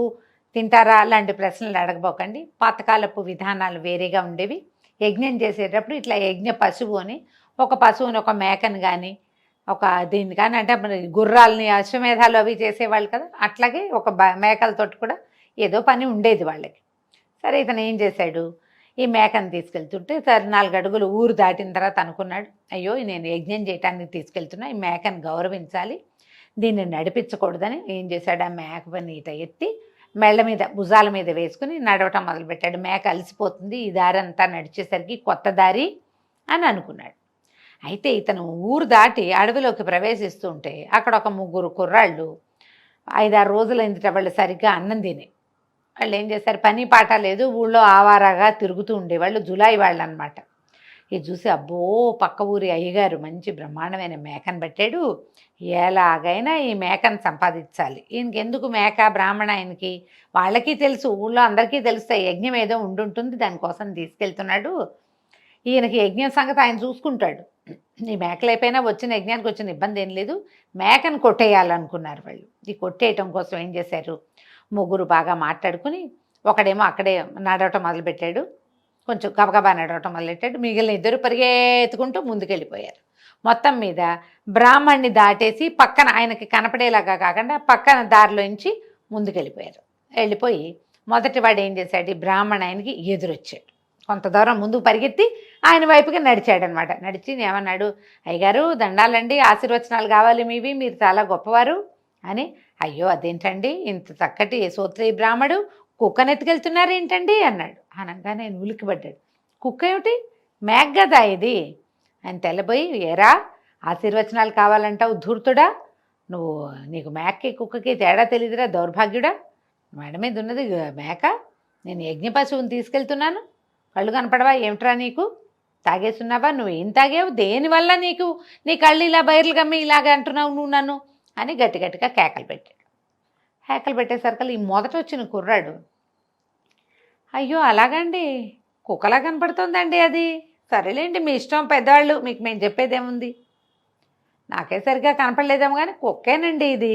తింటారా అలాంటి ప్రశ్నలు అడగబోకండి, పాతకాలపు విధానాలు వేరేగా ఉండేవి. యజ్ఞం చేసేటప్పుడు ఇట్లా యజ్ఞ పశువు అని ఒక పశువుని, ఒక మేకను కానీ ఒక దీన్ని కానీ, అంటే మన గుర్రాలని అశ్వమేధాలు అవి చేసేవాళ్ళు కదా, అట్లాగే ఒక మేకలతోటి కూడా ఏదో పని ఉండేది వాళ్ళకి. సరే ఇతను ఏం చేశాడు, ఈ మేకను తీసుకెళ్తుంటే సరే 4 అడుగులు ఊరు దాటిన తర్వాత అనుకున్నాడు, అయ్యో నేను యజ్ఞం చేయటానికి తీసుకెళ్తున్నా, ఈ మేకను గౌరవించాలి, దీన్ని నడిపించకూడదని ఏం చేశాడు, ఆ మేక పని ఇట ఎత్తి మెళ్ళ మీద భుజాల మీద వేసుకుని నడవటం మొదలుపెట్టాడు. మేక అలసిపోతుంది, ఈ దారి అంతా నడిచేసరికి కొత్త దారి అని అనుకున్నాడు. అయితే ఇతను ఊరు దాటి అడవిలోకి ప్రవేశిస్తూ ఉంటే అక్కడ ఒక 3 కుర్రాళ్ళు 5-6 రోజులైందిట వాళ్ళు సరిగ్గా అన్నం తిని. వాళ్ళు ఏం చేశారు, పని పాట లేదు, ఊళ్ళో ఆవారాగా తిరుగుతూ ఉండేవాళ్ళు, జులాయి వాళ్ళు అనమాట. ఇది చూసి అబ్బో పక్క ఊరి అయ్యగారు మంచి బ్రహ్మాండమైన మేకను పెట్టాడు, ఎలాగైనా ఈ మేకను సంపాదించాలి. ఈయనకి ఎందుకు మేక, బ్రాహ్మణ ఆయనకి వాళ్ళకి తెలుసు, ఊళ్ళో అందరికీ తెలుస్తాయి, యజ్ఞం ఏదో ఉండుంటుంది, దానికోసం తీసుకెళ్తున్నాడు, ఈయనకి యజ్ఞం సంగతి ఆయన చూసుకుంటాడు, ఈ మేకలైపోయినా వచ్చిన యజ్ఞానికి వచ్చిన ఇబ్బంది ఏం లేదు, మేకను కొట్టేయాలనుకున్నారు వాళ్ళు. ఈ కొట్టేయటం కోసం ఏం చేశారు, 3 బాగా మాట్లాడుకుని ఒకడేమో అక్కడే నడవటం మొదలుపెట్టాడు, కొంచెం గబగబా నడవటం మొదలెట్టాడు, మిగిలిన 2 పరిగెత్తుకుంటూ ముందుకెళ్ళిపోయారు. మొత్తం మీద బ్రాహ్మణ్ణి దాటేసి పక్కన ఆయనకి కనపడేలాగా కాకుండా పక్కన దారిలోంచి ముందుకెళ్ళిపోయారు. వెళ్ళిపోయి మొదటి వాడు ఏం చేశాడు, ఈ బ్రాహ్మణ ఆయనకి ఎదురొచ్చాడు. కొంత దూరం ముందుకు పరిగెత్తి ఆయన వైపుకి నడిచాడనమాట. నడిచి ఏమన్నాడు, అయ్యగారు దండాలండి, ఆశీర్వచనాలు కావాలి మీవి, మీరు చాలా గొప్పవారు అని. అయ్యో అదేంటండి, ఇంత చక్కటి సోత్రేయ బ్రాహ్మడు కుక్కనెత్తుకెళ్తున్నారు ఏంటండి అన్నాడు. అనగానే నేను ఉలిక్కిపడ్డాడు. కుక్క ఏమిటి, మేక కదా ఇది అని తెల్లబోయి, ఏరా ఆశీర్వచనాలు కావాలంటావు ధూర్తుడా, నువ్వు నీకు మేకకి కుక్కకి తేడా తెలియదురా దౌర్భాగ్యుడా, మేడ మీద ఉన్నది మేక, నేను యజ్ఞ పశువుని తీసుకెళ్తున్నాను, కళ్ళు కనపడవా ఏమిట్రా నీకు తాగేస్తున్నావా? నువ్వేం తాగావు? దేనివల్ల నీ కళ్ళు ఇలా బయర్లు గమ్మి ఇలాగ అంటున్నావు నువ్వు నన్ను అని గట్టి గట్టిగా కేకలు పెట్టాడు. కేకలు పెట్టేసరికి ఈ మొదట వచ్చిన కుర్రాడు, అయ్యో అలాగండి, కుక్కలా కనపడుతుందండి అది. సరేలేండి మీ ఇష్టం పెద్దవాళ్ళు, మీకు మేము చెప్పేదేముంది. నాకే సరిగ్గా కనపడలేదేమో కానీ కుక్కేనండి ఇది,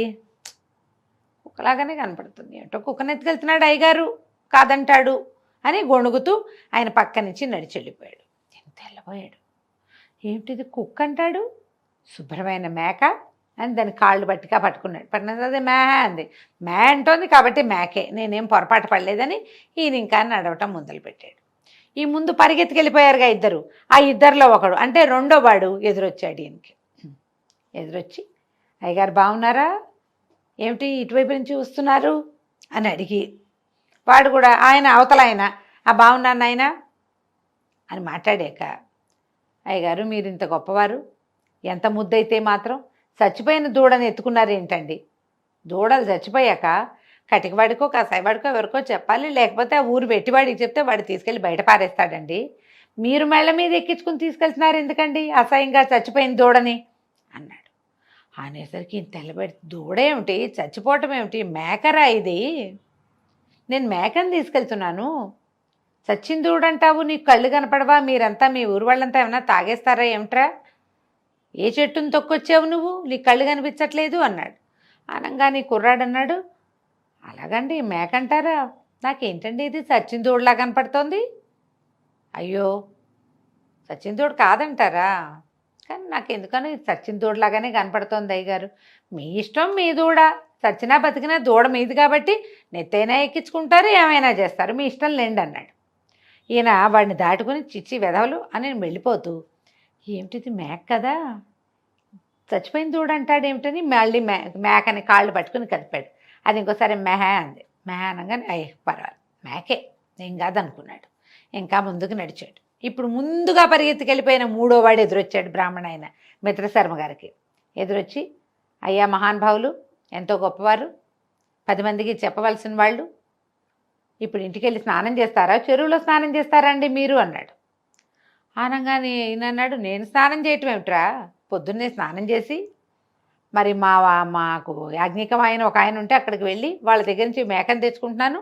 కుక్కలాగానే కనపడుతుంది. ఏంటో కుక్కని ఎత్తుకెళ్తున్నాడు అయ్యగారు, కాదంటాడు అని గొణుగుతూ ఆయన పక్క నుంచి నడిచి వెళ్ళిపోయాడు. ఎంత వెళ్ళిపోయాడు, ఏమిటిది కుక్క అంటాడు, శుభ్రమైన మేక అని దాని కాళ్ళు బట్టిగా పట్టుకున్నాడు. పట్టినది మే అంది. మే అంటోంది కాబట్టి మేకే, నేనేం పొరపాటు పడలేదని ఈయన ఇంకా నడవటం మొదలుపెట్టాడు. ఈ ముందు పరిగెత్తుకెళ్ళిపోయారుగా ఇద్దరు. ఆ ఇద్దరిలో ఒకడు అంటే రెండో వాడు ఎదురొచ్చాడు ఈయనకి. ఎదురొచ్చి, అయ్యగారు బాగున్నారా, ఏమిటి ఇటువైపు నుంచి వస్తున్నారు అని అడిగి, వాడు కూడా ఆయన అవతల ఆయన బాగున్నాను ఆయన అని మాట్లాడాక, అయ్యగారు మీరు ఇంత గొప్పవారు, ఎంత ముద్దయితే మాత్రం చచ్చిపోయిన దూడని ఎత్తుకున్నారేంటండి? దూడలు చచ్చిపోయాక కటికవాడికో కసాయివాడికో ఎవరికో చెప్పాలి, లేకపోతే ఆ ఊరు పెట్టివాడికి చెప్తే వాడు తీసుకెళ్ళి బయట పారేస్తాడండి. మీరు మెళ్ళ మీద ఎక్కించుకుని తీసుకెళ్తున్నారు ఎందుకండి అసహ్యంగా చచ్చిపోయిన దూడని అన్నాడు. అనేసరికి ఇంత తెల్లబడి, దూడ ఏమిటి, చచ్చిపోవటం ఏమిటి, మేకరా ఇది, నేను మేకని తీసుకెళ్తున్నాను. చచ్చిన దూడంటావు, నీకు కళ్ళు కనపడవా, మీరంతా మీ ఊరు వాళ్ళంతా ఏమన్నా తాగేస్తారా ఏమిట్రా, ఏ చెట్టును తొక్కొచ్చావు నువ్వు, నీ కళ్ళు కనిపించట్లేదు అన్నాడు. అనగానే కుర్రాడు అన్నాడు, అలాగండి మేకంటారా, నాకేంటండి ఇది చచ్చిన దూడలా కనపడుతోంది. అయ్యో చచ్చిన దూడ కాదంటారా, కానీ నాకు ఎందుకని చచ్చిన దూడలాగానే కనపడుతోంది అయ్యగారు. మీ ఇష్టం, మీ దూడ, చచ్చినా బతికినా దూడ మీది కాబట్టి నెత్తైనా ఎక్కించుకుంటారు, ఏమైనా చేస్తారు, మీ ఇష్టం లేండి అన్నాడు. ఈయన వాడిని దాటుకుని చిచ్చి వెధవలు అని వెళ్ళిపోతూ, ఏమిటిది మేక కదా, చచ్చిపోయిన దూడ అంటాడు ఏమిటని మళ్ళీ మేకని కాళ్ళు పట్టుకుని కదిపాడు. అది ఇంకోసారి మెహ అంది. మెహ అనగానే అయ్యే పర్వాలేదు మేకే, ఏం కాదనుకున్నాడు. ఇంకా ముందుకు నడిచాడు. ఇప్పుడు ముందుగా పరిగెత్తుకెళ్ళిపోయిన మూడో వాడు ఎదురొచ్చాడు. బ్రాహ్మణ ఆయన మిత్రశర్మ గారికి ఎదురొచ్చి, అయ్యా మహానుభావులు, ఎంతో గొప్పవారు, 10 మందికి చెప్పవలసిన వాళ్ళు, ఇప్పుడు ఇంటికి వెళ్ళి స్నానం చేస్తారా, చెరువులో స్నానం చేస్తారండి మీరు అన్నాడు. అనగానే ఈయన అన్నాడు, నేను స్నానం చేయటం ఏమిట్రా, పొద్దున్నే స్నానం చేసి మరి మాకు యాజ్ఞికమైన ఒక ఆయన ఉంటే అక్కడికి వెళ్ళి వాళ్ళ దగ్గర నుంచి మేకను తెచ్చుకుంటున్నాను,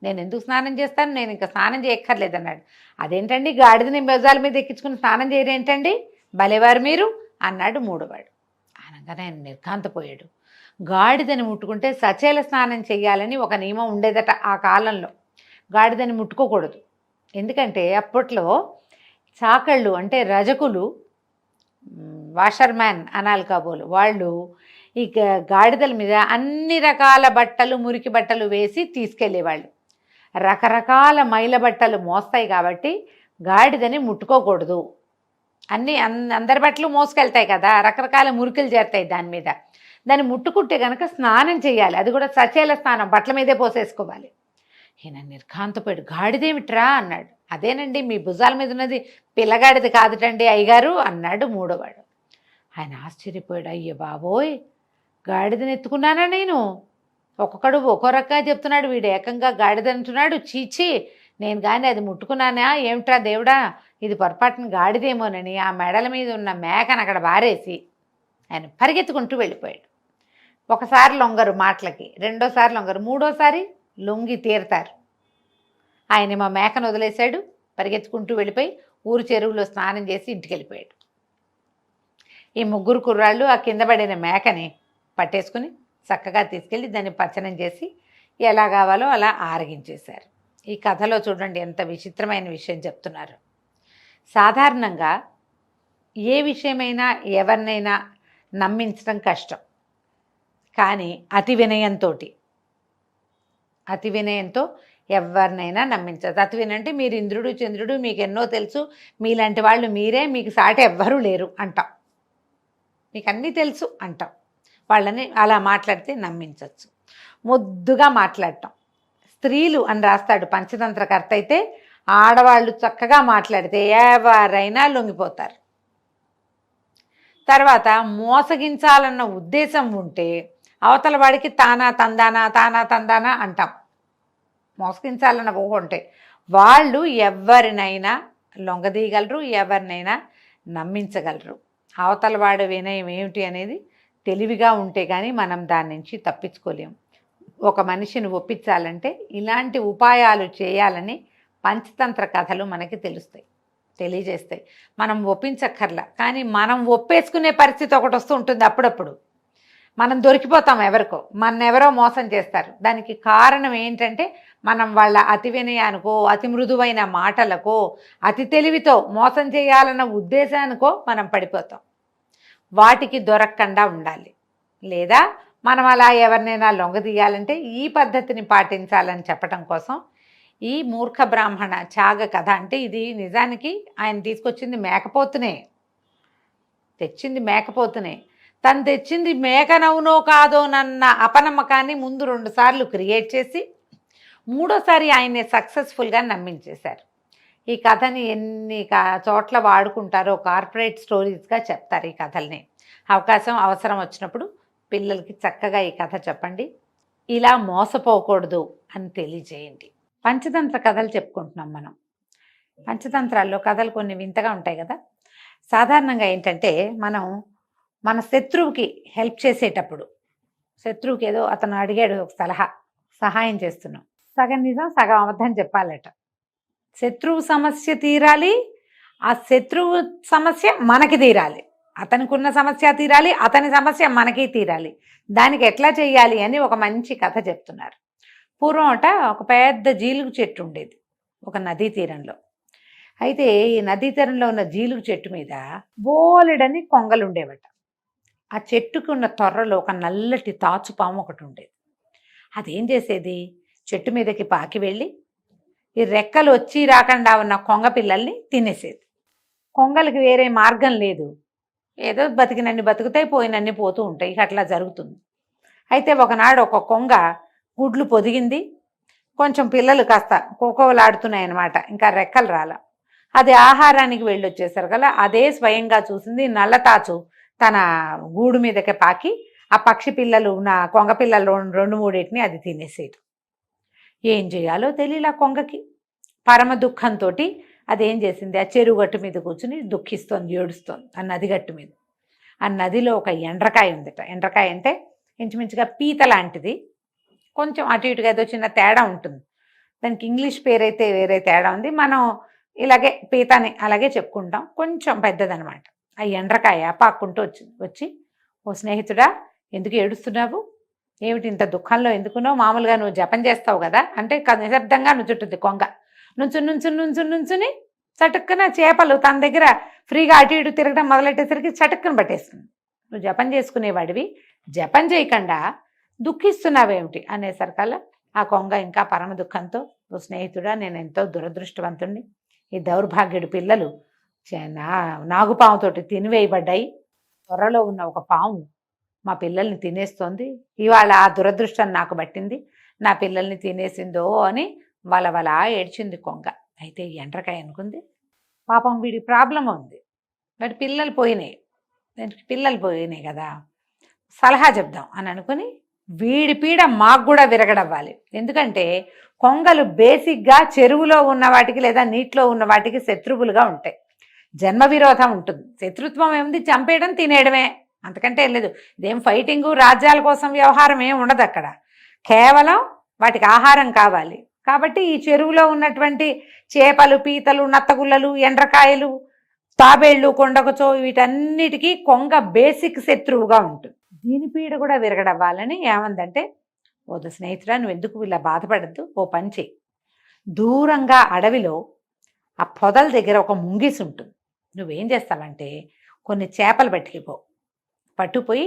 నేను ఎందుకు స్నానం చేస్తాను, నేను ఇంకా స్నానం చేయక్కర్లేదన్నాడు. అదేంటండి గాడిదని బెజాల మీద ఎక్కించుకుని స్నానం చేయరేంటండి, భలేవారు మీరు అన్నాడు మూడోవాడు. అనగానే ఆయన నిర్ఘాంతపోయాడు. గాడిదని ముట్టుకుంటే సచేల స్నానం చేయాలని ఒక నియమం ఉండేదట ఆ కాలంలో. గాడిదని ముట్టుకోకూడదు, ఎందుకంటే అప్పట్లో చాకళ్ళు అంటే రజకులు, వాషర్మ్యాన్ అనాలి కాబోలు, వాళ్ళు ఈ గాడిదల మీద అన్ని రకాల బట్టలు, మురికి బట్టలు వేసి తీసుకెళ్ళేవాళ్ళు. రకరకాల మైల బట్టలు మోస్తాయి కాబట్టి గాడిదని ముట్టుకోకూడదు. అందరి బట్టలు మోసుకెళ్తాయి కదా, రకరకాల మురికలు చేరుతాయి దాని మీద. దాన్ని ముట్టుకుంటే కనుక స్నానం చేయాలి, అది కూడా సచేల స్నానం, బట్టల మీదే పోసేసుకోవాలి. ఈయన నిర్ఘాంతపోయాడు. గాడిదేమిట్రా అన్నాడు. అదేనండి మీ భుజాల మీద ఉన్నది పిల్లగాడిది కాదుటండి అయ్యగారు అన్నాడు మూడోవాడు. ఆయన ఆశ్చర్యపోయాడు. అయ్యో బాబోయ్, గాడిదని ఎత్తుకున్నానా నేను? ఒక్కొక్కడు ఒక్కో రకంగా చెప్తున్నాడు, వీడు ఏకంగా గాడిదంటున్నాడు. చీచి, నేను కానీ అది ముట్టుకున్నానా ఏమిట్రా దేవుడా, ఇది పొరపాటున గాడిదేమోనని ఆ మెడల మీద ఉన్న మేకను అక్కడ బారేసి ఆయన పరిగెత్తుకుంటూ వెళ్ళిపోయాడు. ఒకసారి లొంగరు మాటలకి, రెండోసారి లొంగరు, మూడోసారి లొంగి తీరతారు. ఆయన మా మేకను వదిలేశాడు, పరిగెత్తుకుంటూ వెళ్ళిపోయి ఊరు చెరువులో స్నానం చేసి ఇంటికి వెళ్ళిపోయాడు. ఈ ముగ్గురు కుర్రాళ్ళు ఆ కింద పడిన మేకని పట్టేసుకుని చక్కగా తీసుకెళ్ళి దాన్ని పచ్చనం చేసి ఎలా కావాలో అలా ఆరగించేశారు. ఈ కథలో చూడండి ఎంత విచిత్రమైన విషయం చెప్తున్నారు. సాధారణంగా ఏ విషయమైనా ఎవరినైనా నమ్మించడం కష్టం, కానీ అతి వినయంతో ఎవరినైనా నమ్మించదు. అతి వినయం అంటే మీరు ఇంద్రుడు చంద్రుడు, మీకు ఎన్నో తెలుసు, మీలాంటి వాళ్ళు మీరే, మీకు సాటి ఎవ్వరూ లేరు అంటాం, మీకు అన్నీ తెలుసు అంటాం. వాళ్ళని అలా మాట్లాడితే నమ్మించవచ్చు. ముద్దుగా మాట్లాడటం, స్త్రీలు అని రాస్తాడు పంచతంత్రకర్త అయితే, ఆడవాళ్ళు చక్కగా మాట్లాడితే ఎవరైనా లొంగిపోతారు. తర్వాత మోసగించాలన్న ఉద్దేశం ఉంటే అవతల వాడికి తానా తందానా అంటాం. మోసగించాలన్న ఊహ ఉంటే వాళ్ళు ఎవరినైనా లొంగదీయగలరు, ఎవరినైనా నమ్మించగలరు. అవతల వాడు వినయం ఏమిటి అనేది తెలివిగా ఉంటే కానీ మనం దాని నుంచి తప్పించుకోలేము. ఒక మనిషిని ఒప్పించాలంటే ఇలాంటి ఉపాయాలు చేయాలని పంచతంత్ర కథలు మనకి తెలియజేస్తాయి. మనం ఒప్పించక్కర్లా, కానీ మనం ఒప్పేసుకునే పరిస్థితి ఒకటి వస్తూ ఉంటుంది. అప్పుడప్పుడు మనం దొరికిపోతాం ఎవరికో, ఎవరో మోసం చేస్తారు. దానికి కారణం ఏంటంటే మనం వాళ్ళ అతి వినయానికో, అతి మృదువైన మాటలకో, అతి తెలివితో మోసం చేయాలన్న ఉద్దేశానికో మనం పడిపోతాం. వాటికి దొరకకుండా ఉండాలి. లేదా మనం అలా ఎవరినైనా లొంగదీయాలంటే ఈ పద్ధతిని పాటించాలని చెప్పటం కోసం ఈ మూర్ఖ బ్రాహ్మణ త్యాగ కథ. అంటే ఇది నిజానికి ఆయన తీసుకొచ్చింది మేకపోతునే, తెచ్చింది మేకపోతునే. తను తెచ్చింది మేకనవునో కాదో నన్న అపనమ్మకాన్ని ముందు 2 సార్లు క్రియేట్ చేసి 3వసారి ఆయన్ని సక్సెస్ఫుల్గా నమ్మించేశారు. ఈ కథని ఎన్ని చోట్ల వాడుకుంటారో కార్పొరేట్ స్టోరీస్గా చెప్తారు ఈ కథల్ని. అవసరం వచ్చినప్పుడు పిల్లలకి చక్కగా ఈ కథ చెప్పండి. ఇలా మోసపోకూడదు అని తెలియజేయండి. పంచతంత్ర కథలు చెప్పుకుంటున్నాం మనం. పంచతంత్రాల్లో కథలు కొన్ని వింతగా ఉంటాయి కదా. సాధారణంగా ఏంటంటే మనం మన శత్రువుకి హెల్ప్ చేసేటప్పుడు, శత్రువుకి ఏదో అతను అడిగాడు ఒక సహాయం చేస్తున్నాం, సగం నిజం సగం అబద్ధం చెప్పాలట. శత్రువు సమస్య తీరాలి, ఆ శత్రువు సమస్య మనకి తీరాలి. అతనికి ఉన్న సమస్య తీరాలి, అతని సమస్య మనకి తీరాలి. దానికి ఎట్లా చేయాలి అని ఒక మంచి కథ చెప్తున్నారు. పూర్వం ఒక పెద్ద జీలుగు చెట్టు ఉండేది ఒక నదీ తీరంలో. అయితే ఈ నదీ తీరంలో ఉన్న జీలుగు చెట్టు మీద బోలెడని కొంగలు ఉండేవట. ఆ చెట్టుకు ఉన్న తొర్రలో ఒక నల్లటి తాచుపాము ఒకటి ఉండేది. అదేం చేసేది, చెట్టు మీదకి పాకి వెళ్ళి ఈ రెక్కలు వచ్చి రాకుండా ఉన్న కొంగ పిల్లల్ని తినేసేది. కొంగలకి వేరే మార్గం లేదు, ఏదో బతికినన్ని బతుకుతాయి, పోయినన్ని పోతూ ఉంటాయి. ఇక అట్లా జరుగుతుంది. అయితే ఒకనాడు ఒక కొంగ గుడ్లు పొదిగింది, కొంచెం పిల్లలు కాస్త కోకోలాడుతున్నాయి అన్నమాట, ఇంకా రెక్కలు రాల. అది ఆహారానికి వెళ్ళొచ్చేసారు కదా, అదే స్వయంగా చూసింది నల్లతాచు తన గూడు మీదకి పాకి ఆ పక్షి పిల్లలు కొంగ పిల్లలు 2-3 అది తినేసేది. ఏం చేయాలో తెలియలా కొంగకి. పరమ దుఃఖంతో అదేం చేసింది, ఆ చెరువు గట్టు మీద కూర్చుని దుఃఖిస్తోంది, ఏడుస్తోంది. ఆ నది గట్టు మీద, ఆ నదిలో ఒక ఎండ్రకాయ ఉందట. ఎండ్రకాయ అంటే ఇంచుమించుగా పీత లాంటిది, కొంచెం అటు ఇటుగా ఏదో చిన్న తేడా ఉంటుంది. దానికి ఇంగ్లీష్ పేరైతే వేరే తేడా ఉంది, మనం ఇలాగే పీతని అలాగే చెప్పుకుంటాం, కొంచెం పెద్దదనమాట. ఆ ఎండ్రకాయ పాక్కుంటూ వచ్చి ఓ స్నేహితుడా, ఎందుకు ఏడుస్తున్నావు, ఏమిటి ఇంత దుఃఖంలో ఎందుకున్నావు, మామూలుగా నువ్వు జపం చేస్తావు కదా అంటే నిశ్శబ్దంగా నుంచుంటుంది కొంగ. నుంచుని చటుక్కున చేపలు తన దగ్గర ఫ్రీగా అటు ఇటు తిరగడం మొదలెట్టేసరికి చటుక్కున పట్టేస్తుంది. నువ్వు జపం చేసుకునేవాడివి, జపం చేయకుండా దుఃఖిస్తున్నావేమిటి అనేసరికల్లా ఆ కొంగ ఇంకా పరమ దుఃఖంతో, ఓ స్నేహితుడా, నేను ఎంతో దురదృష్టవంతుణ్ణి, ఈ దౌర్భాగ్యుడి పిల్లలు నాగుపాముతోటి తినివేయబడ్డాయి, త్వరలో ఉన్న ఒక పాము మా పిల్లల్ని తినేస్తోంది, ఇవాళ ఆ దురదృష్టం నాకు పట్టింది, నా పిల్లల్ని తినేసిందో అని వలవల ఏడ్చింది కొంగ. అయితే ఎండ్రకాయ అనుకుంది, పాపం వీడి ప్రాబ్లం ఉంది, వాడి పిల్లలు పోయినాయి కదా, సలహా చెప్దాం అని అనుకుని వీడి పీడ మాకు కూడా విరగడవ్వాలి. ఎందుకంటే కొంగలు బేసిక్గా చెరువులో ఉన్న వాటికి లేదా నీటిలో ఉన్న వాటికి శత్రువులుగా ఉంటాయి. జన్మ విరోధం ఉంటుంది. శత్రుత్వం ఏముంది, చంపేయడం తినేయడమే, అంతకంటే లేదు. ఇదేం ఫైటింగు రాజ్యాల కోసం వ్యవహారం ఏమి ఉండదు అక్కడ. కేవలం వాటికి ఆహారం కావాలి. కాబట్టి ఈ చెరువులో ఉన్నటువంటి చేపలు, పీతలు, నత్తగుల్లలు, ఎండ్రకాయలు, తాబేళ్లు, కొండకచో వీటన్నిటికీ కొంగ బేసిక్ శత్రువుగా ఉంటుంది. దీని పీడ కూడా విరగడవ్వాలని ఏమందంటే, ఓ స్నేహితుడా, నువ్వు ఎందుకు ఇలా బాధపడద్దు, ఓ పని చెయ్యి, దూరంగా అడవిలో ఆ పొదల దగ్గర ఒక ముంగిసి ఉంటుంది. నువ్వేం చేస్తావంటే కొన్ని చేపలు పట్టుకుపోయి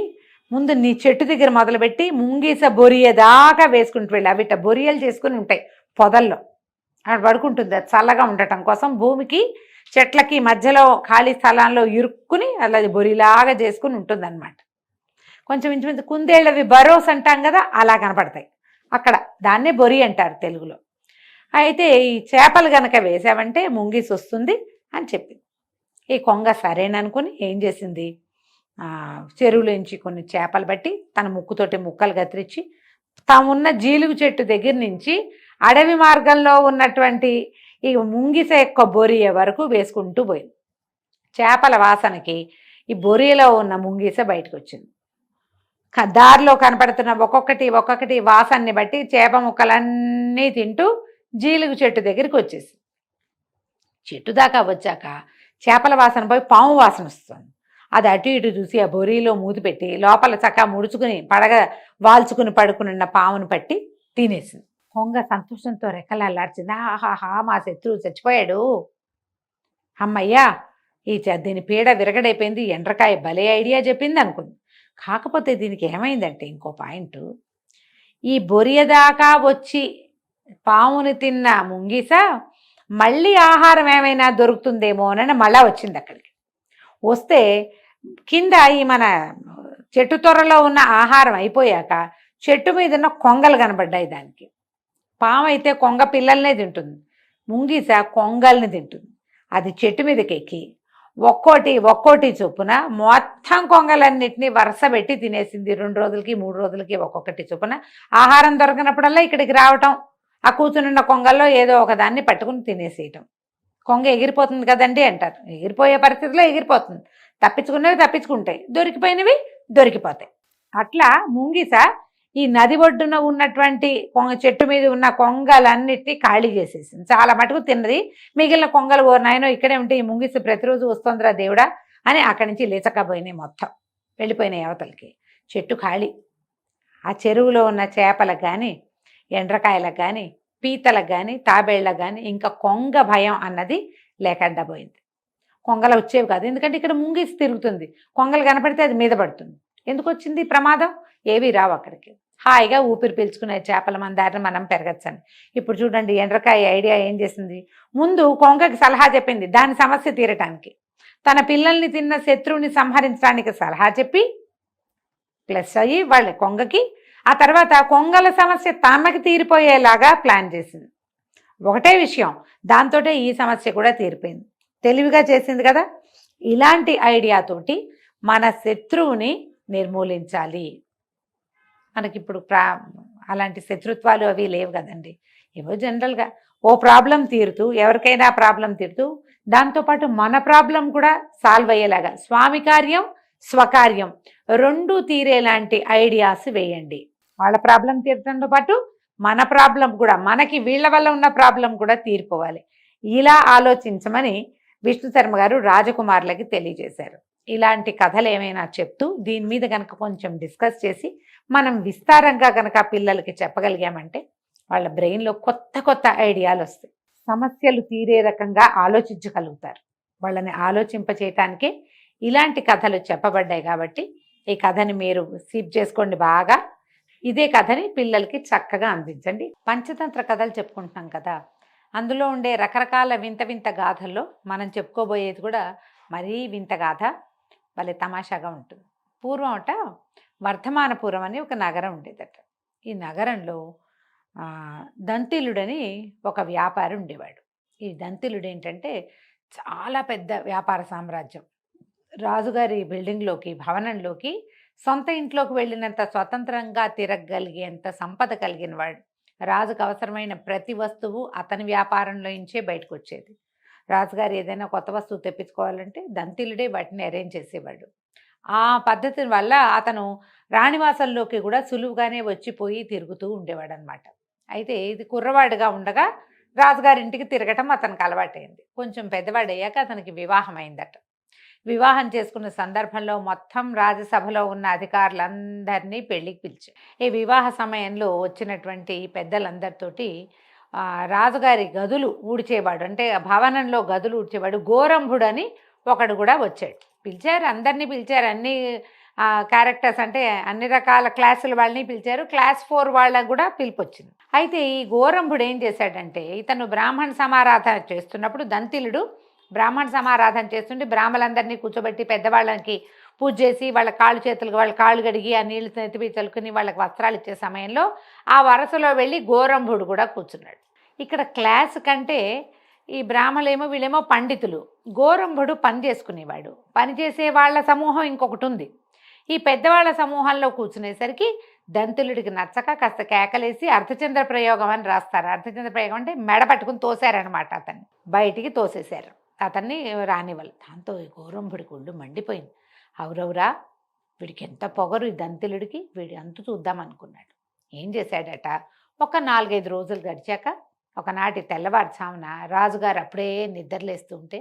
ముందు నీ చెట్టు దగ్గర మొదలుపెట్టి ముంగీస బొరియదాకా వేసుకుంటూ వెళ్ళి, అవిట బొరియలు చేసుకుని ఉంటాయి పొదల్లో, అక్కడ పడుకుంటుంది. అది చల్లగా ఉండటం కోసం భూమికి చెట్లకి మధ్యలో ఖాళీ స్థలాల్లో ఇరుక్కుని అలా బొరిలాగా చేసుకుని ఉంటుందన్నమాట. కొంచెం ఇంచుమించు కుందేళ్ళవి బరోస్ అంటాం కదా, అలా కనపడతాయి అక్కడ. దాన్నే బొరి అంటారు తెలుగులో. అయితే ఈ చేపలు గనక వేసావంటే ముంగీసి వస్తుంది అని చెప్పింది. ఈ కొంగ సరేననుకుని ఏం చేసింది, చెరువులోంచి కొన్ని చేపలు పట్టి తన ముక్కుతోటి ముక్కలు కత్తిరించి తామున్న జీలుగు చెట్టు దగ్గర నుంచి అడవి మార్గంలో ఉన్నటువంటి ఈ ముంగిస యొక్క బొరియ వరకు వేసుకుంటూ పోయింది. చేపల వాసనకి ఈ బొరియలో ఉన్న ముంగిస బయటకు వచ్చింది. దారిలో కనపడుతున్న ఒక్కొక్కటి వాసనని బట్టి చేప ముక్కలన్నీ తింటూ జీలుగు చెట్టు దగ్గరికి వచ్చేసి చెట్టు దాకా వచ్చాక చేపల వాసన పోయి పాము వాసన వస్తుంది. అది అటు ఇటు చూసి ఆ బొరిలో మూతి పెట్టి లోపల చక్క ముడుచుకుని పడగ వాల్చుకుని పడుకున్న పామును పట్టి తినేసింది. కొంగ సంతోషంతో రెక్కలల్లార్చింది. ఆహాహా, మా శత్రువు చచ్చిపోయాడు, అమ్మయ్యా దీని పీడ విరగడైపోయింది, ఎండ్రకాయ భలే ఐడియా చెప్పింది అనుకుంది. కాకపోతే దీనికి ఏమైందంటే ఇంకో పాయింట్, ఈ బొరియ దాకా వచ్చి పాముని తిన్న ముంగిస మళ్ళీ ఆహారం ఏమైనా దొరుకుతుందేమోనని మళ్ళా వచ్చింది. అక్కడికి వస్తే కింద ఈ మన చెట్టు తొర్రలో ఉన్న ఆహారం అయిపోయాక చెట్టు మీద ఉన్న కొంగలు కనబడ్డాయి. దానికి పాము అయితే కొంగ పిల్లల్నే తింటుంది, ముంగిస కొంగల్ని తింటుంది. అది చెట్టు మీదకి ఎక్కి ఒక్కోటి చొప్పున మొత్తం కొంగలన్నిటినీ వరుస పెట్టి తినేసింది. 2 రోజులకి 3 రోజులకి ఒక్కొక్కటి చొప్పున. ఆహారం దొరకనప్పుడల్లా ఇక్కడికి రావటం, ఆ కూర్చునున్న కొంగల్లో ఏదో ఒకదాన్ని పట్టుకుని తినేసేయటం. కొంగ ఎగిరిపోతుంది కదండి అంటారు, ఎగిరిపోయే పరిస్థితిలో ఎగిరిపోతుంది, తప్పించుకునేవి తప్పించుకుంటాయి, దొరికిపోయినవి దొరికిపోతాయి. అట్లా ముంగిస ఈ నది ఒడ్డున ఉన్నటువంటి చెట్టు మీద ఉన్న కొంగలన్నిటినీ ఖాళీ చేసేసింది. చాలా మటుకు తిన్నది. మిగిలిన కొంగలు ఓ నాయనో ఇక్కడే ఉంటే ఈ ముంగిస ప్రతిరోజు వస్తుందిరా దేవుడా అని అక్కడి నుంచి లేచకపోయినాయి, మొత్తం వెళ్ళిపోయినాయి అవతలకి. చెట్టు ఖాళీ. ఆ చెరువులో ఉన్న చేపలకు కానీ, ఎండ్రకాయలకు కానీ, పీతలకు కానీ, తాబేళ్లకు కానీ ఇంకా కొంగ భయం అన్నది లేకుండా పోయింది. కొంగలు వచ్చేవి కాదు, ఎందుకంటే ఇక్కడ ముంగిసి తిరుగుతుంది. కొంగలు కనపడితే అది మీద పడుతుంది. ఎందుకు వచ్చింది ప్రమాదం? ఏవి రావు అక్కడికి. హాయిగా ఊపిరి పీల్చుకునే చేపల మందారిని మనం పెరగచ్చని. ఇప్పుడు చూడండి, ఎండ్రకాయ ఐడియా ఏం చేసింది, ముందు కొంగకి సలహా చెప్పింది దాని సమస్య తీరటానికి. తన పిల్లల్ని తిన్న శత్రువుని సంహరించడానికి సలహా చెప్పి ప్లస్ అయ్యి వాళ్ళ కొంగకి, ఆ తర్వాత కొంగల సమస్య తమకి తీరిపోయేలాగా ప్లాన్ చేసింది. ఒకటే విషయం, దాంతో ఈ సమస్య కూడా తీరిపోయింది. తెలివిగా చేసింది కదా. ఇలాంటి ఐడియాతోటి మన శత్రువుని నిర్మూలించాలి. మనకిప్పుడు అలాంటి శత్రుత్వాలు అవి లేవు కదండి. ఏవో జనరల్గా ఓ ప్రాబ్లం తీరుతూ, ఎవరికైనా ప్రాబ్లం తీరుతూ, దాంతోపాటు మన ప్రాబ్లం కూడా సాల్వ్ అయ్యేలాగా స్వామి కార్యం స్వకార్యం రెండూ తీరేలాంటి ఐడియాస్ వేయండి. వాళ్ళ ప్రాబ్లం తీరడంతో పాటు మన ప్రాబ్లం కూడా, మనకి వీళ్ళ వల్ల ఉన్న ప్రాబ్లం కూడా తీరిపోవాలి. ఇలా ఆలోచించమని విష్ణు శర్మ గారు రాజకుమారులకి తెలియజేశారు. ఇలాంటి కథలు ఏమైనా చెప్తూ దీని మీద కనుక కొంచెం డిస్కస్ చేసి మనం విస్తారంగా కనుక పిల్లలకి చెప్పగలిగామంటే వాళ్ళ బ్రెయిన్లో కొత్త ఐడియాలు వస్తాయి, సమస్యలు తీరే రకంగా ఆలోచించగలుగుతారు. వాళ్ళని ఆలోచింపచేయటానికే ఇలాంటి కథలు చెప్పబడ్డాయి. కాబట్టి ఈ కథని మీరు సీప్ చేసుకోండి బాగా. ఇదే కథని పిల్లలకి చక్కగా అందించండి. పంచతంత్ర కథలు చెప్పుకుంటున్నాం కదా, అందులో ఉండే రకరకాల వింత గాథల్లో మనం చెప్పుకోబోయేది కూడా మరీ వింత గాథ, భలే తమాషాగా ఉంటుంది. పూర్వం వర్ధమానపురం అని ఒక నగరం ఉండేదట. ఈ నగరంలో దంతిలుడని ఒక వ్యాపారి ఉండేవాడు. ఈ దంతిలుడు ఏంటంటే చాలా పెద్ద వ్యాపార సామ్రాజ్యం. రాజుగారి బిల్డింగ్లోకి, భవనంలోకి, సొంత ఇంట్లోకి వెళ్ళినంత స్వతంత్రంగా తిరగగలిగేంత సంపద కలిగిన వాడు. రాజుకు అవసరమైన ప్రతి వస్తువు అతని వ్యాపారంలో నుంచే బయటకు వచ్చేది. రాజుగారు ఏదైనా కొత్త వస్తువు తెప్పించుకోవాలంటే దంతిలుడే వాటిని అరేంజ్ చేసేవాడు. ఆ పద్ధతి వల్ల అతను రాణివాసంలోకి కూడా సులువుగానే వచ్చిపోయి తిరుగుతూ ఉండేవాడు అనమాట. అయితే ఇది కుర్రవాడుగా ఉండగా రాజుగారింటికి తిరగటం అతనికి అలవాటైంది. కొంచెం పెద్దవాడయ్యాక అతనికి వివాహం అయిందట. వివాహం చేసుకున్న సందర్భంలో మొత్తం రాజసభలో ఉన్న అధికారులందరినీ పెళ్లికి పిలిచారు. ఈ వివాహ సమయంలో వచ్చినటువంటి పెద్దలందరితోటి రాజుగారి గదులు ఊడ్చేవాడు, అంటే భవనంలో గదులు ఊడ్చేవాడు గోరంభుడని ఒకడు కూడా వచ్చాడు. పిలిచారు, అందరినీ పిలిచారు, అన్ని క్యారెక్టర్స్ అంటే అన్ని రకాల క్లాసుల వాళ్ళని పిలిచారు. క్లాస్ 4 వాళ్ళకు కూడా పిలుపు వచ్చింది. అయితే ఈ గోరంభుడు ఏం చేశాడంటే, ఇతను బ్రాహ్మణ సమారాధన చేస్తున్నప్పుడు దంతిలుడు బ్రాహ్మణ సమారాధన చేస్తుంటే బ్రాహ్మలందరినీ కూర్చోబెట్టి పెద్దవాళ్ళకి పూజ చేసి వాళ్ళ కాళ్ళు కడిగి ఆ నీళ్లు నెత్తిపై చల్లుకుని వాళ్ళకి వస్త్రాలు ఇచ్చే సమయంలో ఆ వరసలో వెళ్ళి గోరంభుడు కూడా కూర్చున్నాడు. ఇక్కడ క్లాస్ కంటే ఈ బ్రాహ్మలేమో వీళ్ళేమో పండితులు, గోరంభుడు పని చేసుకునేవాడు. పని చేసే వాళ్ళ సమూహం ఇంకొకటి ఉంది. ఈ పెద్దవాళ్ళ సమూహంలో కూర్చునేసరికి దంతిలుడికి నచ్చక కాస్త కేకలేసి అర్ధచంద్ర ప్రయోగం అని రాస్తారు. అర్ధచంద్ర ప్రయోగం అంటే మెడ పట్టుకుని తోశారనమాట, అతన్ని బయటికి తోసేశారు, అతన్ని రానివ్వాలి. దాంతో ఈ గోరంభుడికి ఒళ్ళు మండిపోయింది. అవురవురా, వీడికి ఎంత పొగరు ఈ దంతిలుడికి, వీడి అంతు చూద్దాం అనుకున్నాడు. ఏం చేశాడట, ఒక 4-5 రోజులు గడిచాక ఒకనాటి తెల్లవారుజామున రాజుగారు అప్పుడే నిద్రలేస్తూ ఉంటే,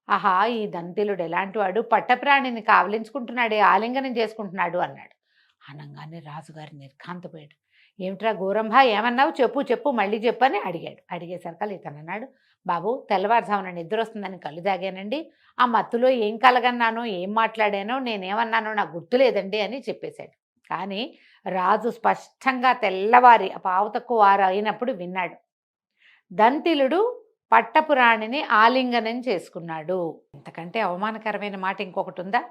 ఆహా, ఈ దంతిలుడు ఎలాంటి వాడు, పట్టప్రాణిని కావలించుకుంటున్నాడు, ఆలింగనం చేసుకుంటున్నాడు అన్నాడు. అనగానే రాజుగారు నిర్ఘాంతపోయాడు. ఏమిట్రా గోరంభ, ఏమన్నావు, చెప్పు చెప్పు, మళ్ళీ చెప్పని అడిగాడు. అడిగేసరికి ఇతను అన్నాడు, బాబు, తెల్లవారుజామున నిద్ర వస్తుందని కళ్ళు తాగానండి, ఆ మత్తులో ఏం కలగన్నానో ఏం మాట్లాడానో నేనేమన్నానో నాకు గుర్తులేదండి అని చెప్పేశాడు. కానీ రాజు స్పష్టంగా తెల్లవారి పావు తక్కువ 6 అయినప్పుడు విన్నాడు, దంతిలుడు పట్టపురాణిని ఆలింగనం చేసుకున్నాడు. ఇంతకంటే అవమానకరమైన మాట ఇంకొకటి ఉందా?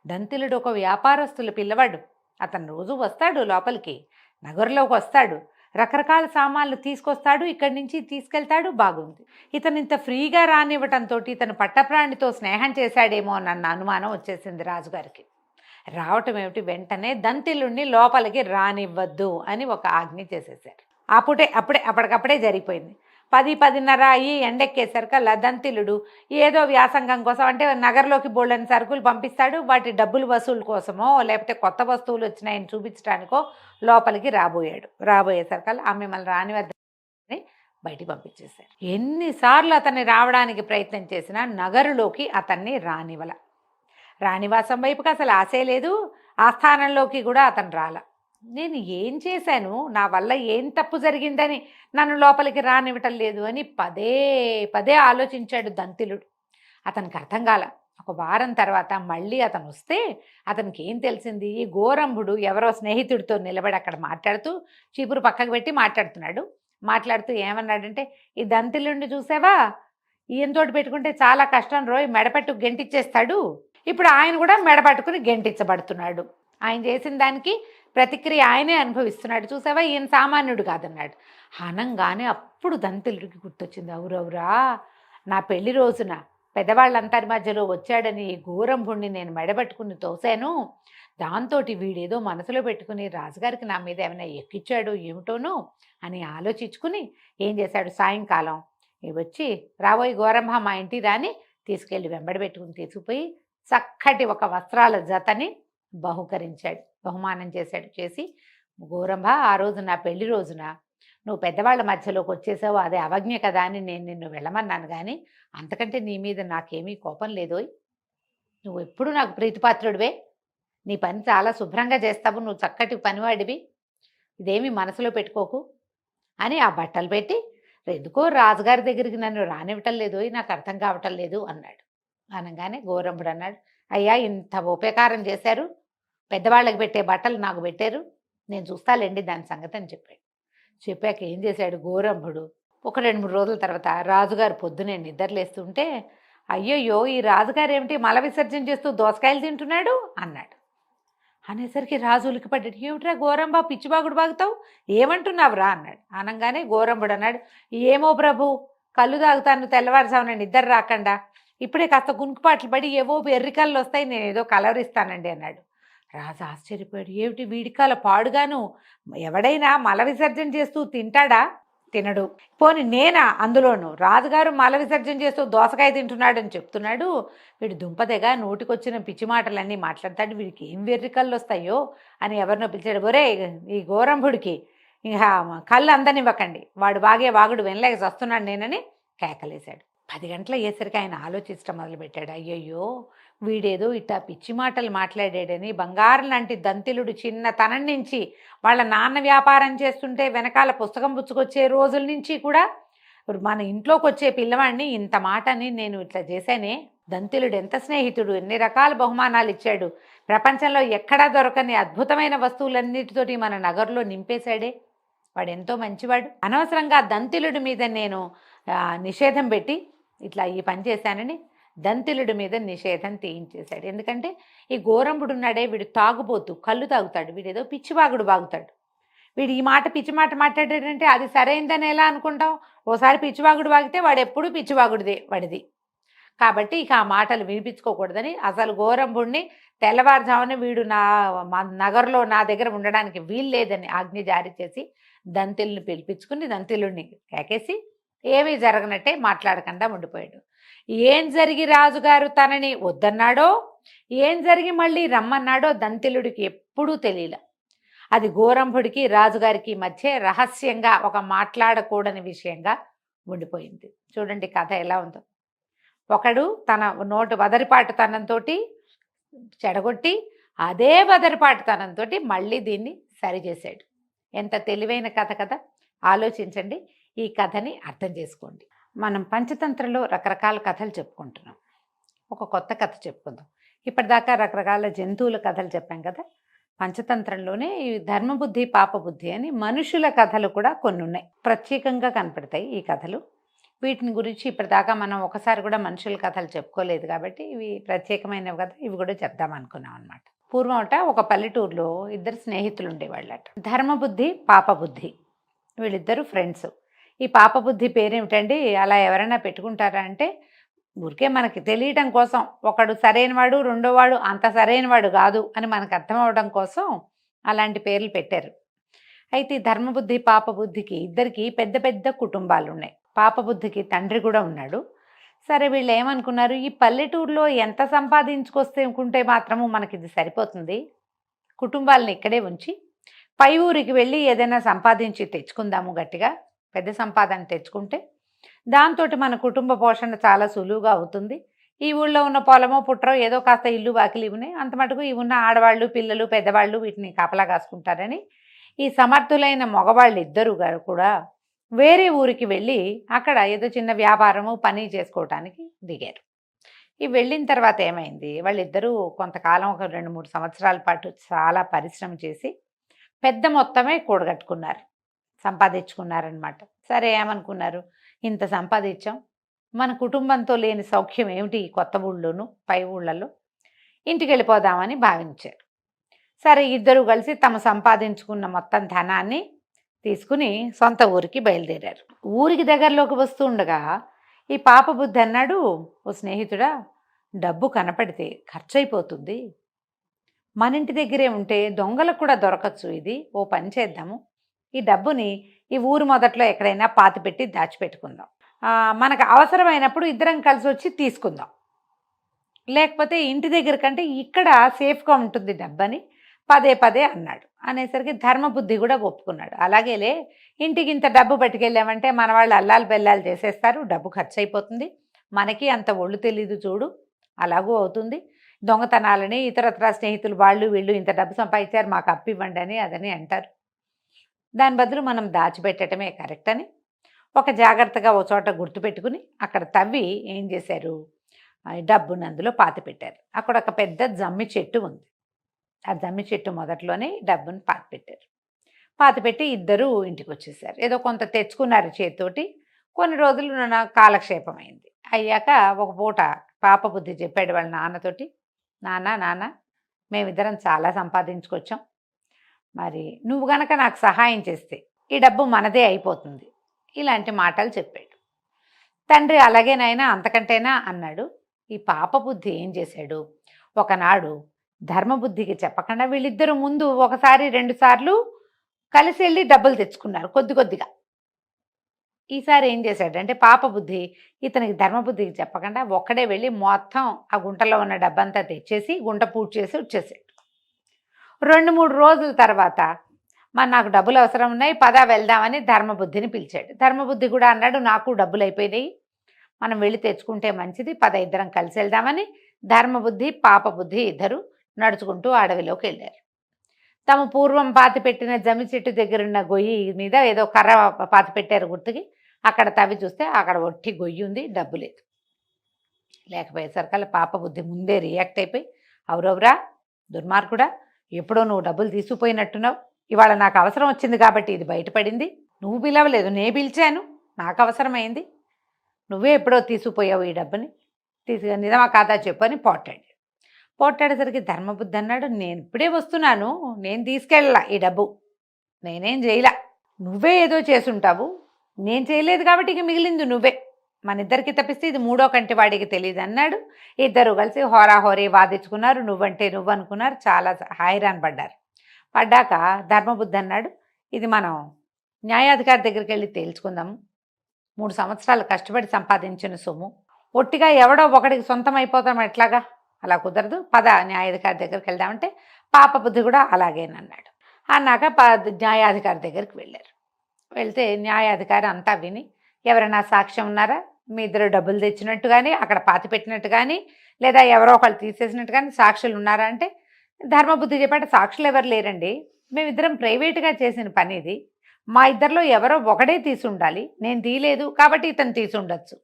దంతిలుడు ఒక వ్యాపారస్తుల పిల్లవాడు. అతను రోజు వస్తాడు లోపలికి, నగరంలోకి వస్తాడు, రకరకాల సామాన్లు తీసుకొస్తాడు, ఇక్కడి నుంచి తీసుకెళ్తాడు, బాగుంది. ఇతను ఇంత ఫ్రీగా రానివ్వటంతో ఇతను పట్టప్రాణితో స్నేహం చేశాడేమో అన్న అనుమానం వచ్చేసింది రాజుగారికి. రావటం ఏమిటి, వెంటనే దంతిలుడిని లోపలికి రానివ్వద్దు అని ఒక ఆజ్ఞ చేసేసారు. అప్పటికప్పుడే జరిగిపోయింది. 10-10:30 అయ్యి ఎండెక్కేసరికల్లా దంతిలుడు ఏదో వ్యాసంగం కోసం, అంటే నగరంలోకి బోళ్ళని సరుకులు పంపిస్తాడు, వాటి డబ్బులు వసూలు కోసమో లేకపోతే కొత్త వస్తువులు వచ్చినాయని చూపించడానికో లోపలికి రాబోయేసరికల్లా ఆమె మిమ్మల్ని రానివద్దని బయటికి పంపించేశారు. ఎన్నిసార్లు అతన్ని రావడానికి ప్రయత్నం చేసినా నగరులోకి అతన్ని రాణివాసం వైపుకి అసలు ఆశే లేదు, ఆస్థానంలోకి కూడా అతను రాల. నేను ఏం చేశాను, నా వల్ల ఏం తప్పు జరిగిందని నన్ను లోపలికి రానివ్వటం లేదు అని పదే ఆలోచించాడు దంతిలుడు. అతనికి అర్థం కాల. ఒక వారం తర్వాత మళ్ళీ అతను వస్తే అతనికి ఏం తెలిసింది, ఈ గోరంభుడు ఎవరో స్నేహితుడితో నిలబడి అక్కడ మాట్లాడుతూ చీపురు పక్కకు పెట్టి మాట్లాడుతూ ఏమన్నాడంటే, ఈ దంతిలుడిని చూసావా, ఈయనతోటి పెట్టుకుంటే చాలా కష్టం రోయ్, మెడపట్టు గెంటిచ్చేస్తాడు, ఇప్పుడు ఆయన కూడా మెడపట్టుకుని గెంటించబడుతున్నాడు, ఆయన చేసిన దానికి ప్రతిక్రియ ఆయనే అనుభవిస్తున్నాడు, చూసావా, ఈయన సామాన్యుడు కాదన్నాడు. అనంగానే అప్పుడు దంతిలుడికి గుర్తొచ్చింది, అవురవురా, నా పెళ్లి రోజున పెద్దవాళ్ళందరి మధ్యలో వచ్చాడని ఈ గోరంభుణ్ణి నేను మెడబెట్టుకుని తోసాను, దాంతో వీడేదో మనసులో పెట్టుకుని రాజుగారికి నా మీద ఏమైనా ఎక్కిచ్చాడు ఏమిటోనో అని ఆలోచించుకుని ఏం చేశాడు, సాయంకాలం వచ్చి రాబోయే గోరంభ మా ఇంటి రాని తీసుకెళ్ళి వెంబడబెట్టుకుని తీసుకుపోయి చక్కటి ఒక వస్త్రాల జతని బహుమానం చేసి, గోరంభ, ఆ రోజు నా పెళ్లి రోజున నువ్వు పెద్దవాళ్ళ మధ్యలోకి వచ్చేసావు, అదే అవజ్ఞ కదా అని నేను నిన్ను వెళ్ళమన్నాను, కానీ అంతకంటే నీ మీద నాకేమీ కోపం లేదోయ్, నువ్వు ఎప్పుడు నాకు ప్రీతిపాత్రుడివే, నీ పని చాలా శుభ్రంగా చేస్తావు, నువ్వు చక్కటి పనివాడివి, ఇదేమీ మనసులో పెట్టుకోకు అని ఆ బట్టలు పెట్టి, ఎందుకో రాజుగారి దగ్గరికి నన్ను రానివ్వటం లేదు, నాకు అర్థం కావటం లేదు అన్నాడు. అనగానే గోరంభుడు అన్నాడు, అయ్యా, ఇంత ఉపకారం చేశారు, పెద్దవాళ్ళకి పెట్టే బట్టలు నాకు పెట్టారు, నేను చూస్తాలేండి దాని సంగతి అని చెప్పాక ఏం చేశాడు గోరంభుడు, ఒక 2-3 రోజుల తర్వాత రాజుగారు పొద్దునే నిద్రలేస్తుంటే, అయ్యయ్యో, ఈ రాజుగారు ఏమిటి మల విసర్జన చేస్తూ దోసకాయలు తింటున్నాడు అన్నాడు. అనేసరికి రాజు ఉలికిపడ్డాడు. ఏమిట్రా గోరంబా, పిచ్చిబాగుడు బాగుతావు, ఏమంటున్నావురా అన్నాడు. అనగానే గోరంబుడు అన్నాడు, ఏమో ప్రభు, కళ్ళు తాగుతాను, తెల్లవారుజామున నిద్ర రాకుండా ఇప్పుడే కాస్త గుంకుపాట్లు పడి ఏవో ఎర్రికళ్ళు వస్తాయి, నేను ఏదో కలవరిస్తానండి అన్నాడు. రాజు ఆశ్చర్యపోయాడు. ఏమిటి వీడికాల పాడుగాను, ఎవడైనా మల విసర్జన చేస్తూ తింటాడా? తినడు. పోని నేనా అందులోను, రాజుగారు మల విసర్జన చేస్తూ దోసకాయ తింటున్నాడని చెప్తున్నాడు, వీడు దుంపదెగా నోటికొచ్చిన పిచ్చి మాటలన్నీ మాట్లాడతాడు, వీడికి ఏం వెర్రికళ్ళు వస్తాయో అని ఎవరినో పిలిచాడు. ఒరే, ఈ గోరంభుడికి ఇంకా కళ్ళు అందనివ్వకండి, వాడు వాగుడు వినలేక వస్తున్నాడు నేనని కేకలేశాడు. 10 గంటల అయ్యేసరికి ఆయన ఆలోచించడం మొదలుపెట్టాడు. అయ్యయ్యో, వీడేదో ఇట్టా పిచ్చి మాటలు మాట్లాడాడని, బంగారం లాంటి దంతిలుడు చిన్నతనం నుంచి వాళ్ళ నాన్న వ్యాపారం చేస్తుంటే వెనకాల పుస్తకం పుచ్చుకొచ్చే రోజుల నుంచి కూడా మన ఇంట్లోకి వచ్చే పిల్లవాడిని ఇంత మాటని నేను ఇట్లా చేశానే, దంతిలుడు ఎంత స్నేహితుడు, ఎన్ని రకాల బహుమానాలు ఇచ్చాడు, ప్రపంచంలో ఎక్కడా దొరకని అద్భుతమైన వస్తువులన్నిటితోటి మన నగరంలో నింపేశాడే, వాడు ఎంతో మంచివాడు, అనవసరంగా దంతిలుడి మీద నేను నిషేధం పెట్టి ఇట్లా ఈ పని చేశానని దంతిలుడి మీద నిషేధం తీయించేశాడు. ఎందుకంటే ఈ గోరంభుడు ఉన్నాడే, వీడు తాగుబోతు, కళ్ళు తాగుతాడు, వీడేదో పిచ్చివాగుడు బాగుతాడు, వీడు ఈ మాట పిచ్చి మాట మాట్లాడాడంటే అది సరైందని ఎలా అనుకుంటాం? ఓసారి పిచ్చివాగుడు వాగితే వాడు ఎప్పుడు పిచ్చివాగుడిదే వాడిది, కాబట్టి ఇక ఆ మాటలు వినిపించుకోకూడదని అసలు గోరంబుడిని తెల్లవారుజామున వీడు మా నగరంలో నా దగ్గర ఉండడానికి వీలు లేదని ఆజ్ఞ జారీ చేసి దంతిల్ని పిలిపించుకుని దంతిల్లుని కేకేసి ఏమీ జరగనట్టే మాట్లాడకుండా ఉండిపోయాడు. ఏం జరిగి రాజుగారు తనని వద్దన్నాడో, ఏం జరిగి మళ్ళీ రమ్మన్నాడో దంతిల్లుడికి ఎప్పుడూ తెలియలే. అది గోరంభుడికి రాజుగారికి మధ్య రహస్యంగా ఒక మాట్లాడకూడని విషయంగా ఉండిపోయింది. చూడండి కథ ఎలా ఉందో. ఒకడు తన నోటు వదరిపాటుతనంతో చెడగొట్టి అదే వదరిపాటుతనంతో మళ్ళీ దీన్ని సరిచేశాడు. ఎంత తెలివైన కథ కదా. ఆలోచించండి, ఈ కథని అర్థం చేసుకోండి. మనం పంచతంత్రలో రకరకాల కథలు చెప్పుకుంటున్నాం. ఒక కొత్త కథ చెప్పుకుందాం. ఇప్పటిదాకా రకరకాల జంతువుల కథలు చెప్పాం కదా. పంచతంత్రంలోనే ఈ ధర్మబుద్ధి పాపబుద్ధి అని మనుషుల కథలు కూడా కొన్ని ఉన్నాయి. ప్రత్యేకంగా కనపడతాయి ఈ కథలు. వీటిని గురించి ఇప్పటిదాకా మనం ఒకసారి కూడా మనుషుల కథలు చెప్పుకోలేదు కాబట్టి ఇవి ప్రత్యేకమైనవి కదా, ఇవి కూడా చెప్దాం అనుకున్నాం అనమాట. పూర్వం ఒక పల్లెటూరులో ఇద్దరు స్నేహితులు ఉండేవాళ్ళట. ధర్మబుద్ధి పాపబుద్ధి, వీళ్ళిద్దరూ ఫ్రెండ్స్. ఈ పాపబుద్ధి పేరేమిటండి అలా ఎవరైనా పెట్టుకుంటారా అంటే, ఊరికే మనకి తెలియటం కోసం, ఒకడు సరైనవాడు రెండోవాడు అంత సరైనవాడు కాదు అని మనకు అర్థం అవడం కోసం అలాంటి పేర్లు పెట్టారు. అయితే ధర్మబుద్ధి పాపబుద్ధికి ఇద్దరికి పెద్ద పెద్ద కుటుంబాలు ఉన్నాయి. పాపబుద్ధికి తండ్రి కూడా ఉన్నాడు. సరే, వీళ్ళు ఏమనుకున్నారు, ఈ పల్లెటూరులో ఎంత సంపాదించుకొస్తే మాత్రము మనకి ఇది సరిపోతుంది, కుటుంబాలను ఇక్కడే ఉంచి పై ఊరికి వెళ్ళి ఏదైనా సంపాదించి తెచ్చుకుందాము, గట్టిగా పెద్ద సంపాదన తెచ్చుకుంటే దాంతో మన కుటుంబ పోషణ చాలా సులువుగా అవుతుంది. ఈ ఊళ్ళో ఉన్న పొలమో పుట్రో ఏదో కాస్త ఇల్లు వాకిలి ఉన్నాయి, అంత మటుకు ఈ ఉన్న ఆడవాళ్ళు పిల్లలు పెద్దవాళ్ళు వీటిని కాపలా కాసుకుంటారని ఈ సమర్థులైన మగవాళ్ళు ఇద్దరు కూడా వేరే ఊరికి వెళ్ళి అక్కడ ఏదో చిన్న వ్యాపారము పని చేసుకోవటానికి దిగారు. ఈ వెళ్ళిన తర్వాత ఏమైంది, వాళ్ళిద్దరూ కొంతకాలం ఒక 2-3 సంవత్సరాల పాటు చాలా పరిశ్రమ చేసి పెద్ద మొత్తమే కూడగట్టుకున్నారు, సంపాదించుకున్నారనమాట. సరే, ఏమనుకున్నారు, ఇంత సంపాదించాం, మన కుటుంబంతో లేని సౌఖ్యం ఏమిటి ఈ కొత్త ఊళ్ళోనూ పై ఊళ్ళలో, ఇంటికి వెళ్ళిపోదామని భావించారు. సరే, ఇద్దరు కలిసి తమ సంపాదించుకున్న మొత్తం ధనాన్ని తీసుకుని సొంత ఊరికి బయలుదేరారు. ఊరికి దగ్గరలోకి వస్తూ ఉండగా ఈ పాపబుద్ధి అన్నాడు, ఓ స్నేహితుడా, డబ్బు కనపడితే ఖర్చు అయిపోతుంది, మన ఇంటి దగ్గరే ఉంటే దొంగలకు కూడా దొరకచ్చు, ఇది ఓ పని చేద్దాము, ఈ డబ్బుని ఈ ఊరు మొదట్లో ఎక్కడైనా పాతిపెట్టి దాచిపెట్టుకుందాం, మనకు అవసరమైనప్పుడు ఇద్దరం కలిసి వచ్చి తీసుకుందాం, లేకపోతే ఇంటి దగ్గర కంటే ఇక్కడ సేఫ్గా ఉంటుంది డబ్బని పదే పదే అన్నాడు. అనేసరికి ధర్మబుద్ధి కూడా ఒప్పుకున్నాడు. అలాగేలే, ఇంటికి ఇంత డబ్బు పట్టుకెళ్ళామంటే మన వాళ్ళు అల్లాలు బెల్లాలు చేసేస్తారు, డబ్బు ఖర్చు అయిపోతుంది, మనకి అంత ఒళ్ళు తెలీదు చూడు, అలాగూ అవుతుంది, దొంగతనాలని ఇతరత్ర స్నేహితులు వాళ్ళు వీళ్ళు ఇంత డబ్బు సంపాదించారు మాకు అప్పు ఇవ్వండి అని అదని అంటారు, దాని బదులు మనం దాచిపెట్టడమే కరెక్ట్ అని ఒక జాగ్రత్తగా ఓ చోట గుర్తుపెట్టుకుని అక్కడ తవ్వి ఏం చేశారు, డబ్బుని అందులో పాతి పెట్టారు. అక్కడ ఒక పెద్ద జమ్మి చెట్టు ఉంది, ఆ జమ్మి చెట్టు మొదట్లోనే డబ్బుని పాతిపెట్టారు. పాతిపెట్టి ఇద్దరు ఇంటికి వచ్చేసారు. ఏదో కొంత తెచ్చుకున్నారు చేతితోటి. కొన్ని రోజులు కాలక్షేపం అయింది. అయ్యాక ఒక పూట పాపబుద్ధి చెప్పాడు వాళ్ళ నాన్నతోటి, నాన్న మేమిద్దరం చాలా సంపాదించుకొచ్చాం, మరి నువ్వు గనక నాకు సహాయం చేస్తే ఈ డబ్బు మనదే అయిపోతుంది, ఇలాంటి మాటలు చెప్పాడు. తండ్రి అలాగేనైనా అంతకంటేనా అన్నాడు. ఈ పాపబుద్ధి ఏం చేశాడు, ఒకనాడు ధర్మబుద్ధికి చెప్పకుండా వీళ్ళిద్దరూ ముందు 1-2 సార్లు కలిసి వెళ్ళి డబ్బులు తెచ్చుకున్నారు కొద్ది కొద్దిగా. ఈసారి ఏం చేశాడంటే పాపబుద్ధి ఇతనికి ధర్మబుద్ధికి చెప్పకుండా ఒక్కడే వెళ్ళి మొత్తం ఆ గుంటలో ఉన్న డబ్బంతా తెచ్చేసి గుంట పూడ్చి చేసి వచ్చేసాడు. 2-3 రోజుల తర్వాత మరి నాకు డబ్బులు అవసరం ఉన్నాయి, పదా వెళ్దామని ధర్మబుద్ధిని పిలిచాడు. ధర్మబుద్ధి కూడా అన్నాడు, నాకు డబ్బులు అయిపోయినాయి, మనం వెళ్ళి తెచ్చుకుంటే మంచిది, పద ఇద్దరం కలిసి వెళ్దామని ధర్మబుద్ధి పాపబుద్ధి ఇద్దరు నడుచుకుంటూ అడవిలోకి వెళ్ళారు. తమ పూర్వం పాతి పెట్టిన జమ్మి చెట్టు దగ్గరున్న గొయ్యి మీద ఏదో కర్ర పాతి పెట్టారు గుర్తుకి. అక్కడ తవ్వి చూస్తే అక్కడ ఒట్టి గొయ్యి ఉంది, డబ్బు లేదు. లేకపోయేసరికల్లా పాపబుద్ధి ముందే రియాక్ట్ అయిపోయి, అవురవురా దుర్మార్గుడా, ఎప్పుడో నువ్వు డబ్బులు తీసుకుపోయినట్టున్నావు, ఇవాళ నాకు అవసరం వచ్చింది కాబట్టి ఇది బయటపడింది, నువ్వు పిలవలేదు, నే పిలిచాను, నాకు అవసరమైంది, నువ్వే ఎప్పుడో తీసుకుపోయావు ఈ డబ్బుని, నిజమా కాదా చెప్పు అని పోట్టాడేసరికి ధర్మబుద్ధి అన్నాడు, నేను ఇప్పుడే వస్తున్నాను, నేను తీసుకెళ్ళలా ఈ డబ్బు, నేనేం చేయలా, నువ్వే ఏదో చేసుంటావు, నేను చేయలేదు కాబట్టి ఇక మిగిలింది నువ్వే, మన ఇద్దరికి తప్పిస్తే ఇది మూడో కంటి వాడికి తెలియదు అన్నాడు. ఇద్దరు కలిసి హోరాహోరీ వాదించుకున్నారు. నువ్వంటే నువ్వు అనుకున్నారు. చాలా హైరాన్ పడ్డారు. పడ్డాక ధర్మబుద్ధి అన్నాడు, ఇది మనం న్యాయాధికారి దగ్గరికి వెళ్ళి తేల్చుకుందాము. 3 సంవత్సరాలు కష్టపడి సంపాదించిన సొమ్ము ఒట్టిగా ఎవడో ఒకడికి సొంతం అయిపోతాం ఎట్లాగా, అలా కుదరదు, పద న్యాయాధికారి దగ్గరికి వెళ్దామంటే పాప బుద్ధి కూడా అలాగేనన్నాడు. అన్నాక న్యాయాధికారి దగ్గరికి వెళ్ళారు. వెళ్తే న్యాయాధికారి అంతా విని, ఎవరైనా సాక్ష్యం ఉన్నారా, మీ ఇద్దరు డబ్బులు తెచ్చినట్టు కానీ అక్కడ పాతి పెట్టినట్టు కానీ లేదా ఎవరో ఒకళ్ళు తీసేసినట్టు కానీ సాక్షులు ఉన్నారా అంటే ధర్మబుద్ధి చెప్పాడు, సాక్షులు ఎవరు లేరండి, మేమిద్దరం ప్రైవేటుగా చేసిన పని ఇది, మా ఇద్దరిలో ఎవరో ఒకడే తీసి ఉండాలి, నేను తీయలేదు కాబట్టి ఇతను తీసి ఉండొచ్చు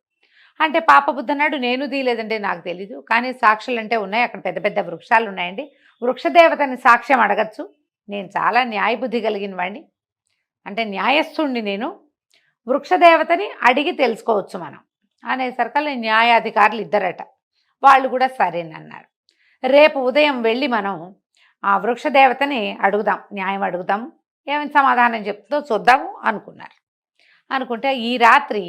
అంటే పాప బుద్ధి అన్నాడు, నేను తీయలేదండి, నాకు తెలీదు, కానీ సాక్షులు అంటే ఉన్నాయి, అక్కడ పెద్ద పెద్ద వృక్షాలు ఉన్నాయండి, వృక్షదేవతని సాక్ష్యం అడగచ్చు, నేను చాలా న్యాయబుద్ధి కలిగిన వాడిని, అంటే న్యాయస్థుణ్ణి నేను, వృక్షదేవతని అడిగి తెలుసుకోవచ్చు మనం అనేసరికల్లా న్యాయాధికారులు ఇద్దరట. వాళ్ళు కూడా సరేనన్నారు. రేపు ఉదయం వెళ్ళి మనం ఆ వృక్షదేవతని అడుగుదాం, న్యాయం అడుగుదాం, ఏమైనా సమాధానం చెప్తుందో చూద్దాము అనుకున్నారు. అనుకుంటే ఈ రాత్రి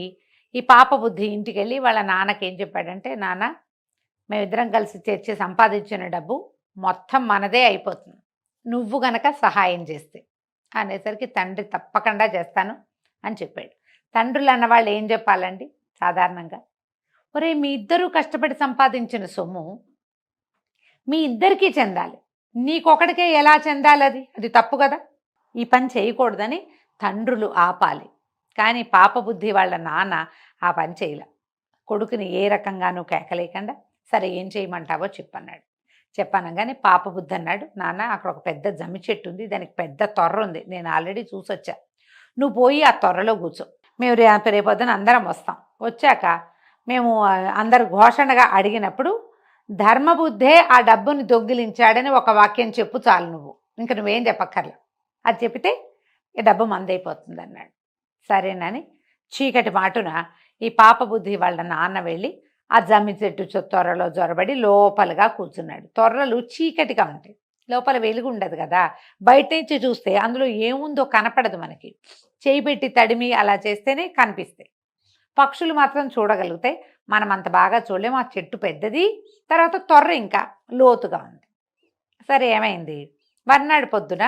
ఈ పాప బుద్ధి ఇంటికి వెళ్ళి వాళ్ళ నాన్నకి ఏం చెప్పాడంటే, నాన్న మేమిద్దరం కలిసి తెచ్చి సంపాదించిన డబ్బు మొత్తం మనదే అయిపోతుంది, నువ్వు గనక సహాయం చేస్తే అనేసరికి తండ్రి తప్పకుండా చేస్తాను అని చెప్పాడు. తండ్రులు అన్నవాళ్ళు ఏం చెప్పాలండి సాధారణంగా, ఒరే మీ ఇద్దరూ కష్టపడి సంపాదించిన సొమ్ము మీ ఇద్దరికీ చెందాలి, నీకొకడికే ఎలా చెందాలి, అది తప్పు కదా, ఈ పని చేయకూడదని తండ్రులు ఆపాలి. కానీ పాప బుద్ధి వాళ్ళ నాన్న ఆ పని చేయలే. కొడుకుని ఏ రకంగానూ కేకలేకుండా సరే ఏం చేయమంటావో చెప్పన్నాడు. చెప్పనగానే పాప బుద్ధి అన్నాడు, నాన్న అక్కడ ఒక పెద్ద జమ్మి చెట్టు ఉంది, దానికి పెద్ద తొర్ర ఉంది, నేను ఆల్రెడీ చూసొచ్చా, నువ్వు పోయి ఆ తొర్రలో కూర్చో, మేము రేపొద్దున అందరం వస్తాం, వచ్చాక మేము అందరు ఘోషణగా అడిగినప్పుడు ధర్మబుద్ధే ఆ డబ్బుని దొంగిలించాడని ఒక వాక్యం చెప్పు చాలు, నువ్వు ఇంకా నువ్వేం చెప్పక్కర్లా, అది చెప్పితే ఈ డబ్బు మందైపోతుంది అన్నాడు. సరేనని చీకటి మాటున ఈ పాప బుద్ధి వాళ్ళ నాన్న వెళ్ళి ఆ జమ్మి చెట్టు తొర్రలో జొరబడి లోపలగా కూర్చున్నాడు. తొర్రలు చీకటిగా ఉంటాయి, లోపల వెలుగు ఉండదు కదా, బయట నుంచి చూస్తే అందులో ఏముందో కనపడదు మనకి, చేయి పెట్టి తడిమి అలా చేస్తేనే కనిపిస్తాయి. పక్షులు మాత్రం చూడగలుగుతాయి, మనం అంత బాగా చూడలేము, ఆ చెట్టు పెద్దది, తర్వాత తొర్ర ఇంకా లోతుగా ఉంది. సరే ఏమైంది, మర్నాడు పొద్దున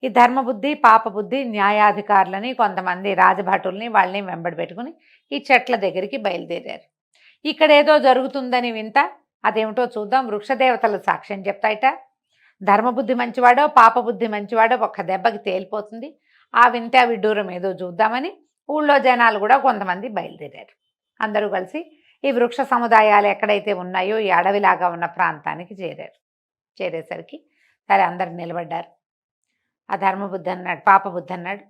ఈ ధర్మబుద్ధి పాప బుద్ధి న్యాయాధికారులని కొంతమంది రాజభటుల్ని వాళ్ళని వెంబడి పెట్టుకుని ఈ చెట్ల దగ్గరికి బయలుదేరారు. ఇక్కడ ఏదో జరుగుతుందని వింత, అదేమిటో చూద్దాం, వృక్షదేవతలు సాక్ష్యం చెప్తాయట, ధర్మబుద్ధి మంచివాడో పాప బుద్ధి మంచివాడో ఒక్క దెబ్బకి తేలిపోతుంది, ఆ వింత విడ్డూరం ఏదో చూద్దామని ఊళ్ళో జనాలు కూడా కొంతమంది బయలుదేరారు. అందరూ కలిసి ఈ వృక్ష సముదాయాలు ఎక్కడైతే ఉన్నాయో ఈ అడవిలాగా ఉన్న ప్రాంతానికి చేరారు. చేరేసరికి సరే అందరు నిలబడ్డారు. ఆ ధర్మబుద్ధి అన్నాడు, పాప బుద్ధి అన్నాడు,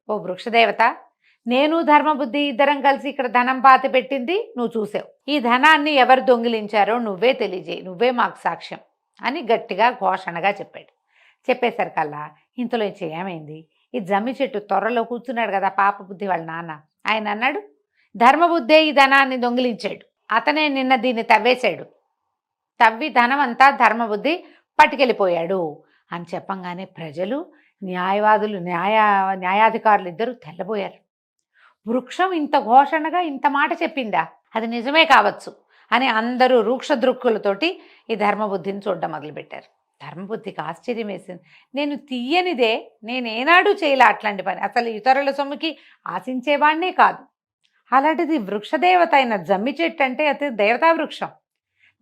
ఓ వృక్షదేవత, నేను ధర్మబుద్ధి ఇద్దరం కలిసి ఇక్కడ ధనం పాతి పెట్టింది నువ్వు చూసావు, ఈ ధనాన్ని ఎవరు దొంగిలించారో నువ్వే తెలియజేయి, నువ్వే మాకు సాక్ష్యం అని గట్టిగా ఘోషణగా చెప్పాడు. చెప్పేసరికల్లా ఇంతలో ఏమైంది, ఈ జమ్మి చెట్టు తొర్రలో కూర్చున్నాడు కదా పాప బుద్ధి వాళ్ళ నాన్న, ఆయన అన్నాడు, ధర్మబుద్ధే ఈ ధనాన్ని దొంగిలించాడు, అతనే నిన్న దీన్ని తవ్వేశాడు, తవ్వి ధనం అంతా ధర్మబుద్ధి పట్టుకెళ్ళిపోయాడు అని చెప్పంగానే ప్రజలు న్యాయవాదులు న్యాయాధికారులు ఇద్దరు తెల్లబోయారు. వృక్షం ఇంత ఘోషణగా ఇంత మాట చెప్పిందా, అది నిజమే కావచ్చు అని అందరూ రూక్ష దృక్కులతోటి ఈ ధర్మబుద్ధిని చూడడం మొదలుపెట్టారు. ధర్మబుద్ధికి ఆశ్చర్యం వేసింది, నేను తీయనిదే, నేనేనాడు చేయలే అట్లాంటి పని, అసలు ఇతరుల సొమ్ముకి ఆశించేవాడినే కాదు, అలాంటిది వృక్షదేవత అయిన జమ్మి చెట్టు అంటే అది దేవతా వృక్షం,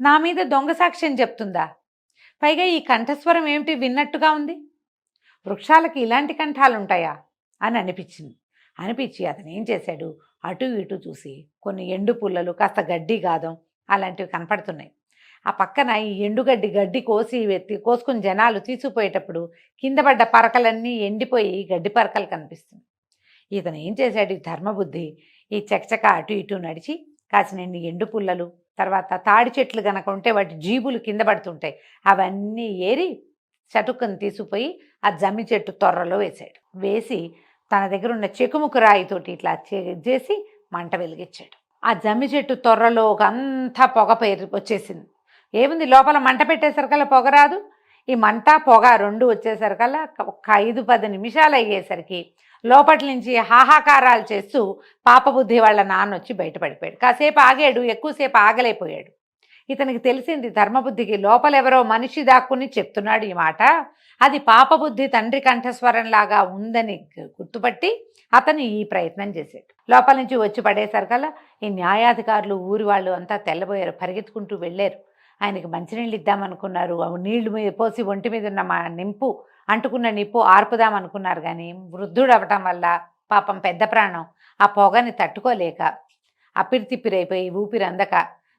నా మీద దొంగ సాక్ష్యం చెప్తుందా, పైగా ఈ కంఠస్వరం ఏమిటి విన్నట్టుగా ఉంది, వృక్షాలకి ఇలాంటి కంఠాలు ఉంటాయా అని అనిపించి అతను ఏం చేశాడు, అటు ఇటు చూసి కొన్ని ఎండు పుల్లలు కాస్త గడ్డి గాదం అలాంటివి కనపడుతున్నాయి, ఆ పక్కన ఈ ఎండుగడ్డి కోసుకుని జనాలు తీసుకుపోయేటప్పుడు కింద పడ్డ పరకలన్నీ ఎండిపోయి గడ్డి పరకలు కనిపిస్తుంది. ఇతను ఏం చేశాడు, ఈ ధర్మబుద్ధి ఈ చకచక అటు ఇటు నడిచి కాసినన్ని ఎండు పుల్లలు, తర్వాత తాడి చెట్లు కనుక ఉంటే వాటి జీబులు కింద పడుతుంటాయి, అవన్నీ ఏరి చటుక్కుని తీసుకుపోయి ఆ జమ్మి చెట్టు తొర్రలో వేశాడు. వేసి తన దగ్గర ఉన్న చెకుముకు రాయితోటి ఇట్లా చేసి మంట వెలిగించాడు. ఆ జమ్మి చెట్టు తొర్రలో అంతా పొగ వచ్చేసింది. ఏముంది, లోపల మంట పెట్టేసరికల్లా పొగ రాదు, ఈ మంట పొగ రెండు వచ్చేసరికల్లా ఒక 5-10 నిమిషాలు అయ్యేసరికి లోపటి నుంచి హాహాకారాలు చేస్తూ పాపబుద్ధి వాళ్ళ నాన్న వచ్చి బయటపడిపోయాడు. కాసేపు ఆగాడు, ఎక్కువసేపు ఆగలేకపోయాడు. ఇతనికి తెలిసింది ధర్మబుద్ధికి లోపలెవరో మనిషి దాక్కుని చెప్తున్నాడు ఈ మాట, అది పాపబుద్ధి తండ్రి కంఠస్వరంలాగా ఉందని గుర్తుపట్టి అతను ఈ ప్రయత్నం చేశాడు. లోపల నుంచి వచ్చి పడేసరికల్లా ఈ న్యాయాధికారులు ఊరి వాళ్ళు అంతా తెల్లబోయారు, పరిగెత్తుకుంటూ వెళ్ళారు. ఆయనకి మంచినీళ్ళు ఇద్దామనుకున్నారు, నీళ్లు మీద పోసి ఒంటి మీద ఉన్న అంటుకున్న నిప్పు ఆర్పుదామనుకున్నారు. కానీ వృద్ధుడు అవ్వటం వల్ల పాపం పెద్ద ప్రాణం ఆ పొగని తట్టుకోలేక అపిరితిప్పిరైపోయి ఊపిరి అందక,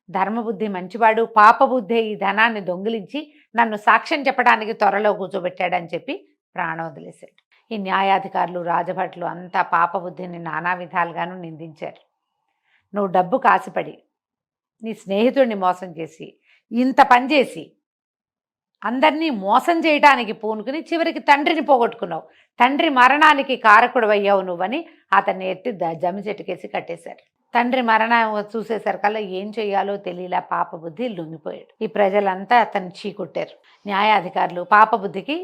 ధర్మబుద్ధి మంచివాడు, పాపబుద్ధే ఈ ధనాన్ని దొంగిలించి నన్ను సాక్ష్యం చెప్పడానికి త్వరలో కూర్చోబెట్టాడని చెప్పి ప్రాణం వదిలేశాడు. ఈ న్యాయాధికారులు రాజభట్లు అంతా పాపబుద్ధిని నానా విధాలుగాను నిందించారు. నువ్వు డబ్బు కాసిపడి నీ స్నేహితుడిని మోసం చేసి ఇంత పని చేసి అందరినీ మోసం చేయడానికి పూనుకుని చివరికి తండ్రిని పోగొట్టుకున్నావు, తండ్రి మరణానికి కారకుడు అయ్యావు నువ్వని అతన్ని ఎత్తి జమ్మి చెట్టుకేసి కట్టేశారు. తండ్రి మరణం చూసేసరికల్లా ఏం చేయాలో తెలియలా పాపబుద్ధి లొంగిపోయాడు. ఈ ప్రజలంతా అతన్ని చీకొట్టారు. న్యాయాధికారులు పాపబుద్ధికి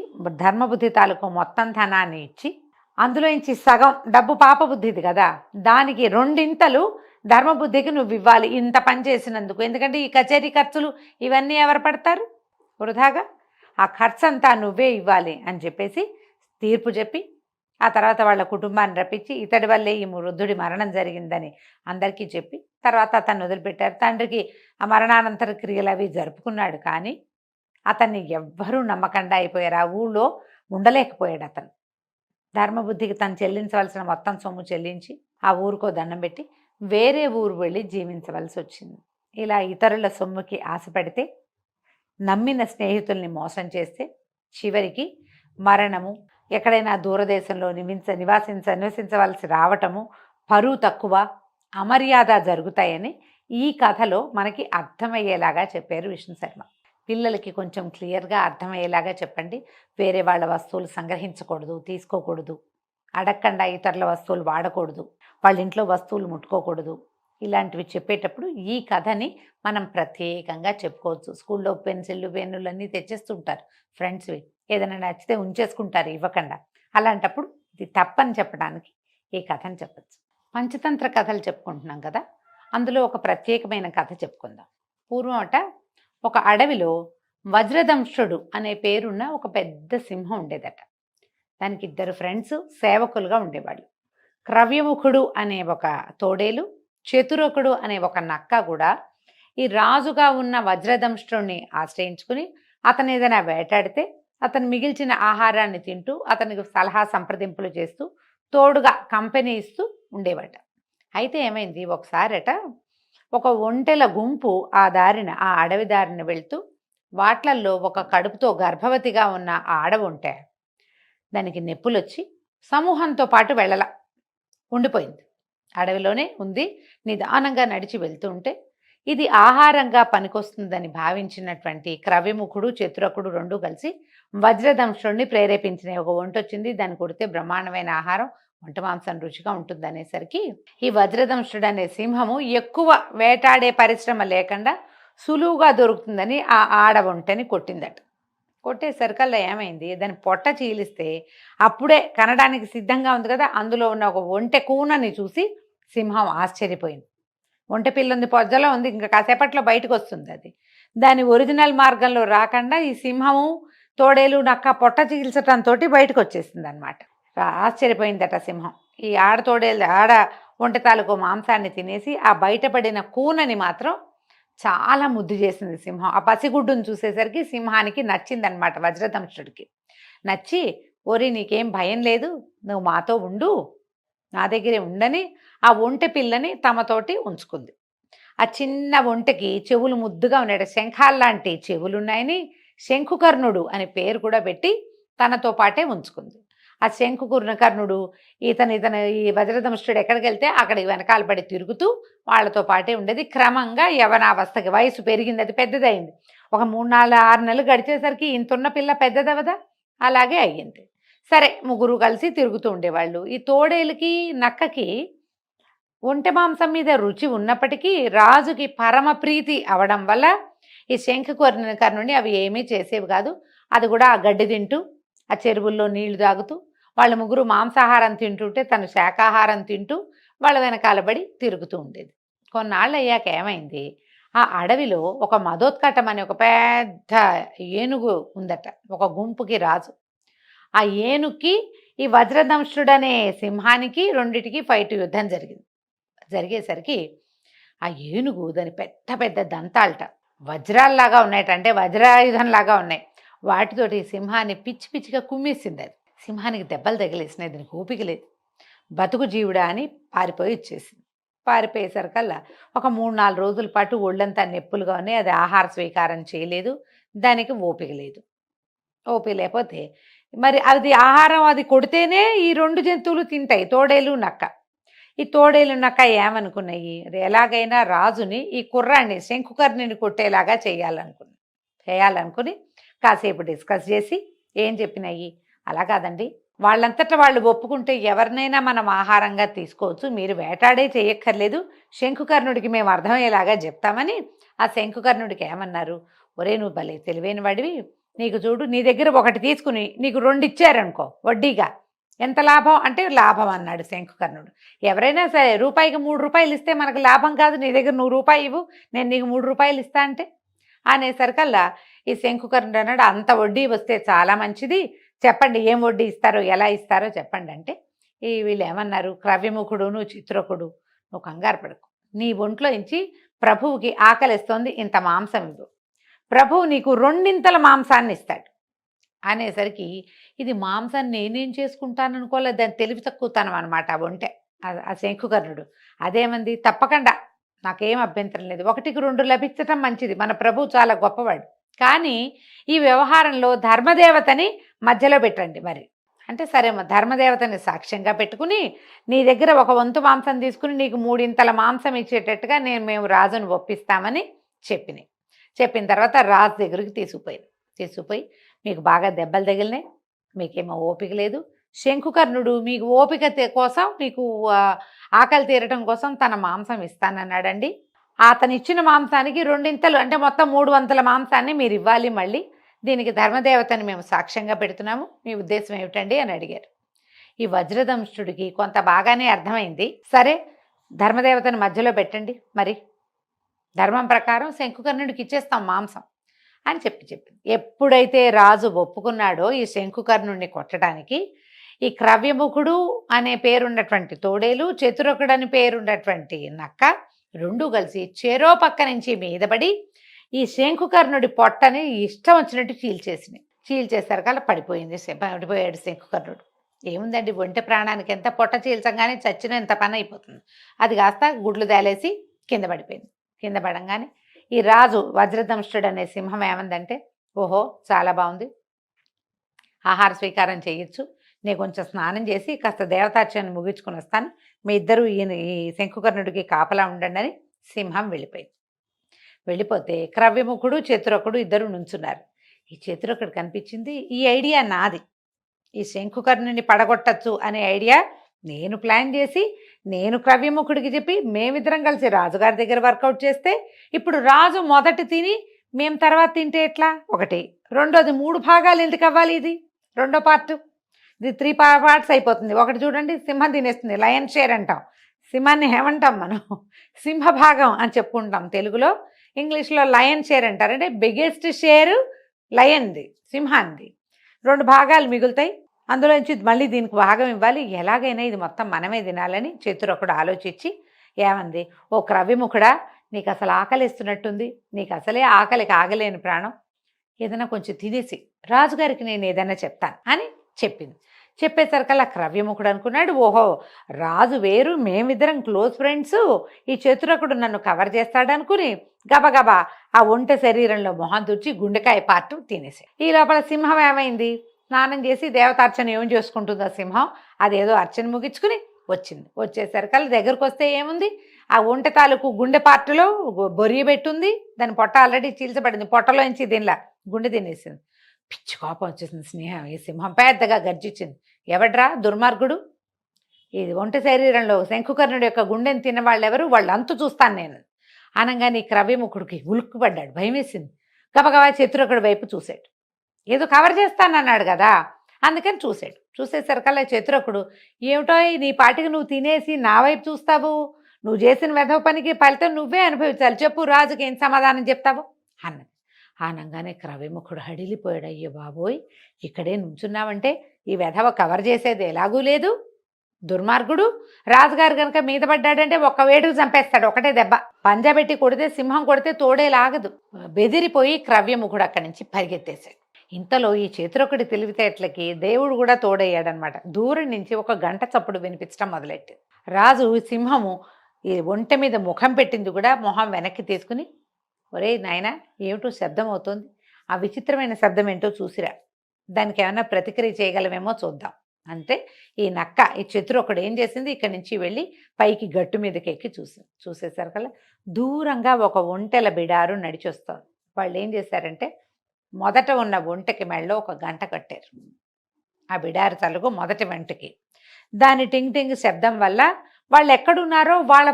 ధర్మబుద్ధి తాలూకు మొత్తం ధనాన్ని ఇచ్చి అందులో నుంచి సగం డబ్బు పాపబుద్ధిది కదా, దానికి 2 ధర్మబుద్ధికి నువ్వు ఇవ్వాలి ఇంత పని చేసినందుకు. ఎందుకంటే ఈ కచేరీ ఖర్చులు ఇవన్నీ ఎవరు పడతారు వృధాగా, ఆ ఖర్చు అంతా నువ్వే ఇవ్వాలి అని చెప్పేసి తీర్పు చెప్పి ఆ తర్వాత వాళ్ళ కుటుంబాన్ని రప్పించి ఇతడి వల్లే ఈ వృద్ధుడి మరణం జరిగిందని అందరికీ చెప్పి తర్వాత అతన్ని వదిలిపెట్టారు. తండ్రికి ఆ మరణానంతర క్రియలు అవి జరుపుకున్నాడు. కానీ అతన్ని ఎవ్వరూ నమ్మకండా అయిపోయారు. ఆ ఊళ్ళో ఉండలేకపోయాడు అతను. ధర్మబుద్ధికి తను చెల్లించవలసిన మొత్తం సొమ్ము చెల్లించి ఆ ఊరికో దండం పెట్టి వేరే ఊరు వెళ్ళి జీవించవలసి వచ్చింది. ఇలా ఇతరుల సొమ్ముకి ఆశపడితే, నమ్మిన స్నేహితుల్ని మోసం చేస్తే చివరికి మరణము, ఎక్కడైనా దూరదేశంలో నివసించవలసి రావటము, పరువు తక్కువ, అమర్యాద జరుగుతాయని ఈ కథలో మనకి అర్థమయ్యేలాగా చెప్పారు విష్ణు శర్మ. పిల్లలకి కొంచెం క్లియర్గా అర్థమయ్యేలాగా చెప్పండి. వేరే వాళ్ళ వస్తువులు సంగ్రహించకూడదు, తీసుకోకూడదు, అడగకుండా ఇతరుల వస్తువులు వాడకూడదు, వాళ్ళ ఇంట్లో వస్తువులు ముట్టుకోకూడదు. ఇలాంటివి చెప్పేటప్పుడు ఈ కథని మనం ప్రత్యేకంగా చెప్పుకోవచ్చు. స్కూల్లో పెన్సిళ్ళు పెన్నులు అన్నీ తెచ్చేస్తుంటారు ఫ్రెండ్స్వి, ఏదైనా నచ్చితే ఉంచేసుకుంటారు ఇవ్వకుండా. అలాంటప్పుడు ఇది తప్పని చెప్పడానికి ఈ కథని చెప్పచ్చు. పంచతంత్ర కథలు చెప్పుకుంటున్నాం కదా, అందులో ఒక ప్రత్యేకమైన కథ చెప్పుకుందాం. పూర్వం ఒక అడవిలో వజ్రదంష్ట్రుడు అనే పేరున్న ఒక పెద్ద సింహం ఉండేదట. దానికి 2 ఫ్రెండ్స్ సేవకులుగా ఉండేవాళ్ళు. క్రవ్యముఖుడు అనే ఒక తోడేలు, చతురకుడు అనే ఒక నక్క కూడా ఈ రాజుగా ఉన్న వజ్రదంష్ట్రుడిని ఆశ్రయించుకుని అతను ఏదైనా వేటాడితే అతను మిగిల్చిన ఆహారాన్ని తింటూ అతనికి సలహా సంప్రదింపులు చేస్తూ తోడుగా కంపెనీ ఇస్తూ ఉండేవాట. అయితే ఏమైంది, ఒకసారట ఒక ఒంటెల గుంపు ఆ అడవి దారిన వెళ్తూ వాట్లల్లో ఒక కడుపుతో గర్భవతిగా ఉన్న ఆ ఆడవుంటే దానికి నొప్పులొచ్చి సమూహంతో పాటు వెళ్ళలా, ఉండిపోయింది. అడవిలోనే ఉంది, నిదానంగా నడిచి వెళ్తూ ఉంటే ఇది ఆహారంగా పనికొస్తుందని భావించినటువంటి క్రవ్యముఖుడు, చతురకుడు 2 కలిసి వజ్రదంష్ట్రుడిని ప్రేరేపించిన ఒక ఒంట వచ్చింది. దాన్ని కొడితే బ్రహ్మాండమైన ఆహారం, వంట మాంసం రుచిగా ఉంటుందనేసరికి ఈ వజ్రదంష్ట్రుడు అనే సింహము ఎక్కువ వేటాడే పరిశ్రమ లేకుండా సులువుగా దొరుకుతుందని ఆ ఆడవంటని కొట్టిందట. కొట్టేసరికల్లా ఏమైంది, దాని పొట్ట చీలిస్తే అప్పుడే కనడానికి సిద్ధంగా ఉంది కదా, అందులో ఉన్న ఒక ఒంటె కూనని చూసి సింహం ఆశ్చర్యపోయింది. ఒంటె పిల్ల ఉంది, పొజ్జలో ఉంది, ఇంకా కాసేపట్లో బయటకు వస్తుంది. అది దాని ఒరిజినల్ మార్గంలో రాకుండా ఈ సింహము, తోడేలు, నక్క పొట్ట చీల్చటంతో బయటకు వచ్చేసింది అనమాట. ఆశ్చర్యపోయిందట సింహం. ఈ ఆడ ఒంటె తాలూకు మాంసాన్ని తినేసి ఆ బయటపడిన కూనని మాత్రం చాలా ముద్దు చేసింది సింహం. ఆ పసిగుడ్డును చూసేసరికి సింహానికి నచ్చిందనమాట, వజ్రదంష్ట్రుడికి నచ్చి, ఓరి నీకేం భయం లేదు, నువ్వు మాతో ఉండు, నా దగ్గరే ఉండని ఆ ఒంటె పిల్లని తమతోటి ఉంచుకుంది. ఆ చిన్న ఒంటెకి చెవులు ముద్దుగా ఉన్నాయి, శంఖాల్లాంటి చెవులున్నాయని శంఖుకర్ణుడు అనే పేరు కూడా పెట్టి తనతో పాటే ఉంచుకుంది. ఆ శంఖుకర్ణుడు ఈ వజ్రదంష్ట్రుడు ఎక్కడికి వెళ్తే అక్కడికి వెనకాల పడి తిరుగుతూ వాళ్ళతో పాటే ఉండేది. క్రమంగా యవనావస్థకి వయసు పెరిగింది, అది పెద్దదైంది. ఒక 3, 4, 6 నెలలు గడిచేసరికి ఇంతున్న పిల్ల పెద్దదవదా, అలాగే అయ్యింది. సరే, 3 కలిసి తిరుగుతూ ఉండేవాళ్ళు. ఈ తోడేలుకి, నక్కకి ఒంటె మాంసం మీద రుచి ఉన్నప్పటికీ రాజుకి పరమ ప్రీతి అవడం వల్ల ఈ శంఖుకర్ణుని అవి ఏమీ చేసేవి కాదు. అది కూడా ఆ గడ్డి తింటూ, ఆ చెరువుల్లో నీళ్లు తాగుతూ, వాళ్ళ ముగ్గురు మాంసాహారం తింటుంటే తను శాకాహారం తింటూ వాళ్ళ వెనకాల పడి తిరుగుతూ ఉండేది. కొన్నాళ్ళు అయ్యాక ఏమైంది, ఆ అడవిలో ఒక మదోత్కటం అనే ఒక పెద్ద ఏనుగు ఉందట, ఒక గుంపుకి రాజు. ఆ ఏనుగుకి ఈ వజ్రదంష్ట్రుడనే సింహానికి రెండిటికి ఫైట్ యుద్ధం జరిగేసరికి ఆ ఏనుగు దాని పెద్ద పెద్ద దంతాలట వజ్రాల్లాగా ఉన్నాయట, అంటే వజ్రాయుధంలాగా ఉన్నాయి. వాటితోటి సింహాన్ని పిచ్చి పిచ్చిగా కుమ్మేసింది. అది సింహానికి దెబ్బలు తగిలేసినాయి, దానికి ఓపిక లేదు. బతుకు జీవుడా అని పారిపోయి వచ్చేసింది. పారిపోయేసరికల్లా ఒక 3-4 రోజుల పాటు ఒళ్ళంతా నొప్పులుగా ఉన్నాయి. అది ఆహార స్వీకారం చేయలేదు, దానికి ఓపిక లేదు. ఓపిక లేకపోతే మరి అది ఆహారం అది కొడితేనే ఈ 2 జంతువులు తింటాయి, తోడేలు నక్క. ఈ తోడేలు నక్క ఏమనుకున్నాయి, ఎలాగైనా రాజుని ఈ కుర్రాన్ని శంకుకర్ణిని కొట్టేలాగా చేయాలనుకుని కాసేపు డిస్కస్ చేసి ఏం చెప్పినాయి, అలా కాదండి, వాళ్ళంతటా వాళ్ళు ఒప్పుకుంటే ఎవరినైనా మనం ఆహారంగా తీసుకోవచ్చు, మీరు వేటాడే చేయక్కర్లేదు, శంకుకర్ణుడికి మేము అర్థమయ్యేలాగా చెప్తామని ఆ శంకుకర్ణుడికి ఏమన్నారు, ఒరే నువ్వు భలే తెలివైన వాడివి, నీకు చూడు నీ దగ్గర ఒకటి తీసుకుని నీకు 2 ఇచ్చారనుకో వడ్డీగా, ఎంత లాభం అంటే లాభం అన్నాడు శంకుకర్ణుడు. ఎవరైనా సరే రూపాయికి 3 రూపాయలు ఇస్తే మనకు లాభం కాదు, నీ దగ్గర 100 రూపాయలు ఇవ్వు నేను నీకు 3 రూపాయలు ఇస్తా అంటే అనేసరికల్లా ఈ శంకుకర్ణుడు అన్నాడు, అంత వడ్డీ వస్తే చాలా మంచిది, చెప్పండి ఏం వడ్డీ ఇస్తారో ఎలా ఇస్తారో చెప్పండి అంటే వీళ్ళు ఏమన్నారు, క్రవ్యముఖుడును చిత్రకుడు నువ్వు కంగారు పడకు, నీ ఒంట్లో నుంచి ప్రభువుకి ఆకలిస్తోంది, ఇంత మాంసం ఇవ్వు, ప్రభువు నీకు 2 మాంసాన్ని ఇస్తాడు అనేసరికి ఇది మాంసం నేనేం చేసుకుంటాను అనుకోలేదు, దాన్ని తెలివి తక్కువతాను అనమాట ఒంటే ఆ శంకుకర్ణుడు. అదేమంది, తప్పకుండా నాకేం అభ్యంతరం లేదు, 1కి 2 లభించటం మంచిది, మన ప్రభువు చాలా గొప్పవాడు, కానీ ఈ వ్యవహారంలో ధర్మదేవతని మధ్యలో పెట్టండి మరి అంటే సరే ధర్మదేవతని సాక్ష్యంగా పెట్టుకుని నీ దగ్గర 1 వంతు మాంసం తీసుకుని నీకు 3 మాంసం ఇచ్చేటట్టుగా మేము రాజును ఒప్పిస్తామని చెప్పిన తర్వాత రాజు దగ్గరికి తీసుకుపోయి మీకు బాగా దెబ్బలు తగిలినాయి, మీకేమో ఓపిక లేదు, శంకుకర్ణుడు మీకు ఓపిక కోసం మీకు ఆకలి తీరటం కోసం తన మాంసం ఇస్తానన్నాడండి, అతను ఇచ్చిన మాంసానికి 2 అంటే మొత్తం 300 మాంసాన్ని మీరు ఇవ్వాలి, మళ్ళీ దీనికి ధర్మదేవతని మేము సాక్ష్యంగా పెడుతున్నాము, మీ ఉద్దేశం ఏమిటండి అని అడిగారు. ఈ వజ్రదంష్ట్రుడికి కొంత బాగానే అర్థమైంది, సరే ధర్మదేవతని మధ్యలో పెట్టండి, మరి ధర్మం ప్రకారం శంకుకర్ణుడికి ఇచ్చేస్తాం మాంసం అని చెప్పింది. ఎప్పుడైతే రాజు ఒప్పుకున్నాడో ఈ శంకుకర్ణుడిని కొట్టడానికి, ఈ క్రవ్యముఖుడు అనే పేరున్నటువంటి తోడేలు, చతురకుడు అని పేరున్నటువంటి నక్క 2 కలిసి చెరో పక్క నుంచి మీదపడి ఈ శంకుకర్ణుడి పొట్టని ఇష్టం వచ్చినట్టు చీల్చేసరికల్లా పడిపోయాడు శంకుకర్ణుడు. ఏముందండి, ఒంటె ప్రాణానికి ఎంత, పొట్ట చీల్చంగానే చచ్చిన ఎంత పని అయిపోతుంది, అది కాస్త గుడ్లు దాలేసి కింద పడిపోయింది. కింద పడంగానే ఈ రాజు వజ్రదంష్ట్రుడు అనే సింహం ఏమందంటే, ఓహో చాలా బాగుంది, ఆహార స్వీకారం చేయొచ్చు, నేను కొంచెం స్నానం చేసి కాస్త దేవతార్చనను ముగించుకొని వస్తాను, మీ ఇద్దరు ఈ శంకుకర్ణుడికి కాపలా ఉండండి అని సింహం వెళ్ళిపోతే క్రవ్యముఖుడు చతురకుడు ఇద్దరు నుంచున్నారు. ఈ చతురకుడు కనిపించింది, ఈ ఐడియా నాది, ఈ శంకుకర్ణుని పడగొట్టచ్చు అనే ఐడియా నేను ప్లాన్ చేసి నేను క్రవ్యముఖుడికి చెప్పి మేమిద్దరం కలిసి రాజుగారి దగ్గర వర్కౌట్ చేస్తే ఇప్పుడు రాజు మొదటి తిని మేము తర్వాత తింటే ఎట్లా, ఒకటి, రెండోది 3 భాగాలు ఎందుకు అవ్వాలి, ఇది 2వ పార్ట్, ఇది 3 పార్ట్స్ అయిపోతుంది. ఒకటి చూడండి సింహం తినేస్తుంది, లయన్ షేర్ అంటాం, సింహాన్ని ఏమంటాం మనం, సింహభాగం అని చెప్పుకుంటాం తెలుగులో, ఇంగ్లీష్లో లయన్ షేర్ అంటారు, అంటే బిగ్గెస్ట్ షేరు లయన్ది, సింహాన్ని 2 భాగాలు మిగులుతాయి, అందులోంచి మళ్ళీ దీనికి భాగం ఇవ్వాలి, ఎలాగైనా ఇది మొత్తం మనమే తినాలని చతురకుడు ఆలోచించి ఏమంది, ఓ క్రవ్యముఖుడా నీకు అసలు ఆకలిస్తున్నట్టుంది, నీకు అసలే ఆకలికి ఆగలేని ప్రాణం, ఏదైనా కొంచెం తినేసి రాజుగారికి నేను ఏదైనా చెప్తాను అని చెప్పేసరికల్లా క్రవ్యముఖుడు అనుకున్నాడు, ఓహో రాజు వేరు, మేమిద్దరం క్లోజ్ ఫ్రెండ్స్, ఈ చతురకుడు నన్ను కవర్ చేస్తాడనుకుని గబగబా ఆ ఒంటె శరీరంలో మొహం తుడిచి గుండెకాయ పార్టు తినేసి, ఈ లోపల సింహం ఏమైంది, స్నానం చేసి దేవతార్చన ఏం చేసుకుంటుందో సింహం, అదేదో అర్చన ముగించుకుని వచ్చేసరికల్లా దగ్గరకు వస్తే ఏముంది, ఆ ఒంటె తాలూకు గుండె పార్టులో బొరియ పెట్టుంది, దాని పొట్ట ఆల్రెడీ చీల్చబడింది, పొట్టలోంచి దీనిలా గుండె తినేసింది. పిచ్చి కోపం వచ్చేసింది ఈ సింహం పెద్దగా గర్జించింది, ఎవడ్రా దుర్మార్గుడు, ఇది ఒంటె శరీరంలో శంకుకర్ణుడి యొక్క గుండెని తిన్నవాళ్ళు ఎవరు, వాళ్ళు అంతు చూస్తాను నేను అనగానే క్రవ్యముఖుడికి ఉలుక్కుపడ్డాడు, భయం వేసింది, గబగబా చతురకుడి వైపు చూశాడు, ఏదో కవర్ చేస్తానన్నాడు కదా, అందుకని చూశాడు. చూసేసరికల్లా చతురకుడు, ఏమిటో నీ పాటికి నువ్వు తినేసి నా వైపు చూస్తావు, నువ్వు చేసిన వెధవ పనికి ఫలితం నువ్వే అనుభవించాలి, చెప్పు రాజుకి ఏం సమాధానం చెప్తావు అన్నది. ఆనంగానే క్రవిముఖుడు హడిలిపోయాడు. అయ్యో బాబోయ్, ఇక్కడే నుంచున్నావంటే ఈ వెధవ కవర్ చేసేది ఎలాగూ లేదు, దుర్మార్గుడు. రాజుగారు కనుక మీద పడ్డాడంటే ఒక్క వేడుకు చంపేస్తాడు, ఒకటే దెబ్బ. పంజాబెట్టి కొడితే సింహం కొడితే తోడే లాగదు. బెదిరిపోయి క్రవ్యముఖుడు అక్కడి నుంచి పరిగెత్తేశాడు. ఇంతలో ఈ చేతురొకటి తెలివితేటలకి దేవుడు కూడా తోడయ్యాడనమాట. దూరం నుంచి ఒక గంట చప్పుడు వినిపించడం మొదలెట్టింది. రాజు సింహము ఈ ఒంటె మీద ముఖం పెట్టింది కూడా మొహం వెనక్కి తీసుకుని, ఒరే నాయనా, ఏమిటో శబ్దం అవుతోంది, ఆ విచిత్రమైన శబ్దం ఏంటో చూసిరా, దానికి ఏమైనా ప్రతిక్రియ చేయగలమేమో చూద్దాం అంటే ఈ నక్క ఈ చతురొకడు ఏం చేసింది, ఇక్కడి నుంచి వెళ్ళి పైకి గట్టు మీదకి ఎక్కి చూసేసరికల్లా దూరంగా ఒక ఒంటెల బిడారు నడిచొస్తోంది. వాళ్ళు ఏం చేశారంటే మొదట ఉన్న ఒంటెకి మెళ్ళలో ఒక గంట కట్టారు. ఆ బిడారు తలుగు మొదటి వెంటకి దాని టింగ్ టింగ్ శబ్దం వల్ల వాళ్ళు ఎక్కడున్నారో వాళ్ళ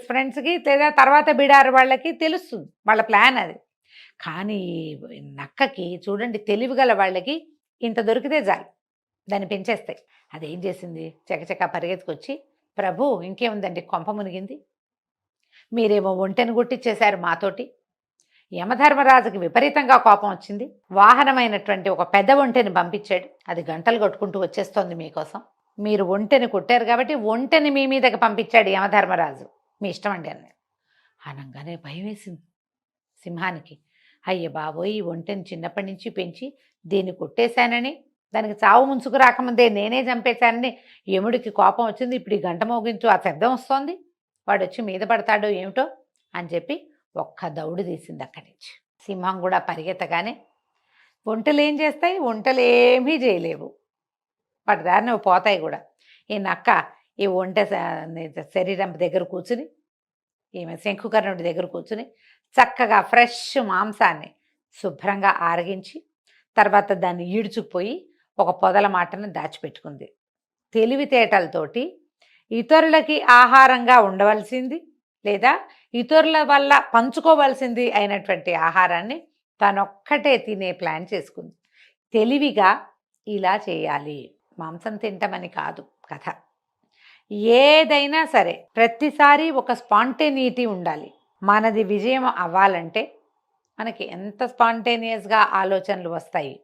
ఫ్రెండ్స్కి లేదా తర్వాత బిడారు వాళ్ళకి తెలుస్తుంది, వాళ్ళ ప్లాన్ అది. కానీ నక్కకి చూడండి, తెలివిగల వాళ్ళకి ఇంత దొరికితే చాలు, దాన్ని పెంచేస్తాయి. అదేం చేసింది, చకచక పరిగెత్తుకొచ్చి, ప్రభు ఇంకేముందండి, కొంప మునిగింది, మీరేమో ఒంటెను గుట్టిచ్చేశారు మాతోటి. యమధర్మరాజుకి విపరీతంగా కోపం వచ్చింది, వాహనమైనటువంటి ఒక పెద్ద ఒంటెని పంపించాడు, అది గంటలు కొట్టుకుంటూ వచ్చేస్తోంది మీకోసం. మీరు ఒంటెని కొట్టారు కాబట్టి ఒంటెని మీ మీదకి పంపించాడు యమధర్మరాజు, మీ ఇష్టం అండి అన్నాడు. అనగానే భయం వేసింది సింహానికి. అయ్య బాబోయ్, ఈ ఒంటెని చిన్నప్పటి నుంచి పెంచి దీన్ని కొట్టేశానని, దానికి చావు ముంచుకు రాకముందే నేనే చంపేశానని యముడికి కోపం వచ్చింది. ఇప్పుడు ఈ గంట మోగించు ఆ శబ్దం వస్తోంది, వాడు వచ్చి మీద పడతాడో ఏమిటో అని చెప్పి ఒక్క దౌడు తీసింది అక్కడి నుంచి. సింహం కూడా పరిగెత్తగానే, ఒంటెలు ఏం చేస్తాయి, ఒంటెలు ఏమీ చేయలేవు, వాటి దారిని పోతాయి కూడా. ఈ నక్క ఈ ఒంటె శరీరం దగ్గర కూర్చుని, ఈమె శంఖుకర్ణుడి దగ్గర కూర్చుని చక్కగా ఫ్రెష్ మాంసాన్ని శుభ్రంగా ఆరగించి తర్వాత దాన్ని ఈడ్చుకుపోయి ఒక పొదల మాటను దాచిపెట్టుకుంది. తెలివితేటలతోటి ఇతరులకి ఆహారంగా ఉండవలసింది లేదా ఇతరుల వల్ల పంచుకోవలసింది అయినటువంటి ఆహారాన్ని తనొక్కటే తినే ప్లాన్ చేసుకుంది. తెలివిగా ఇలా చేయాలి, మాంసం తింటామని కాదు కథ. ఏదైనా సరే ప్రతిసారి ఒక స్పాంటేనిటీ ఉండాలి. మనది విజయం అవ్వాలంటే మనకి ఎంత స్పాంటేనియస్గా ఆలోచనలు వస్తాయి,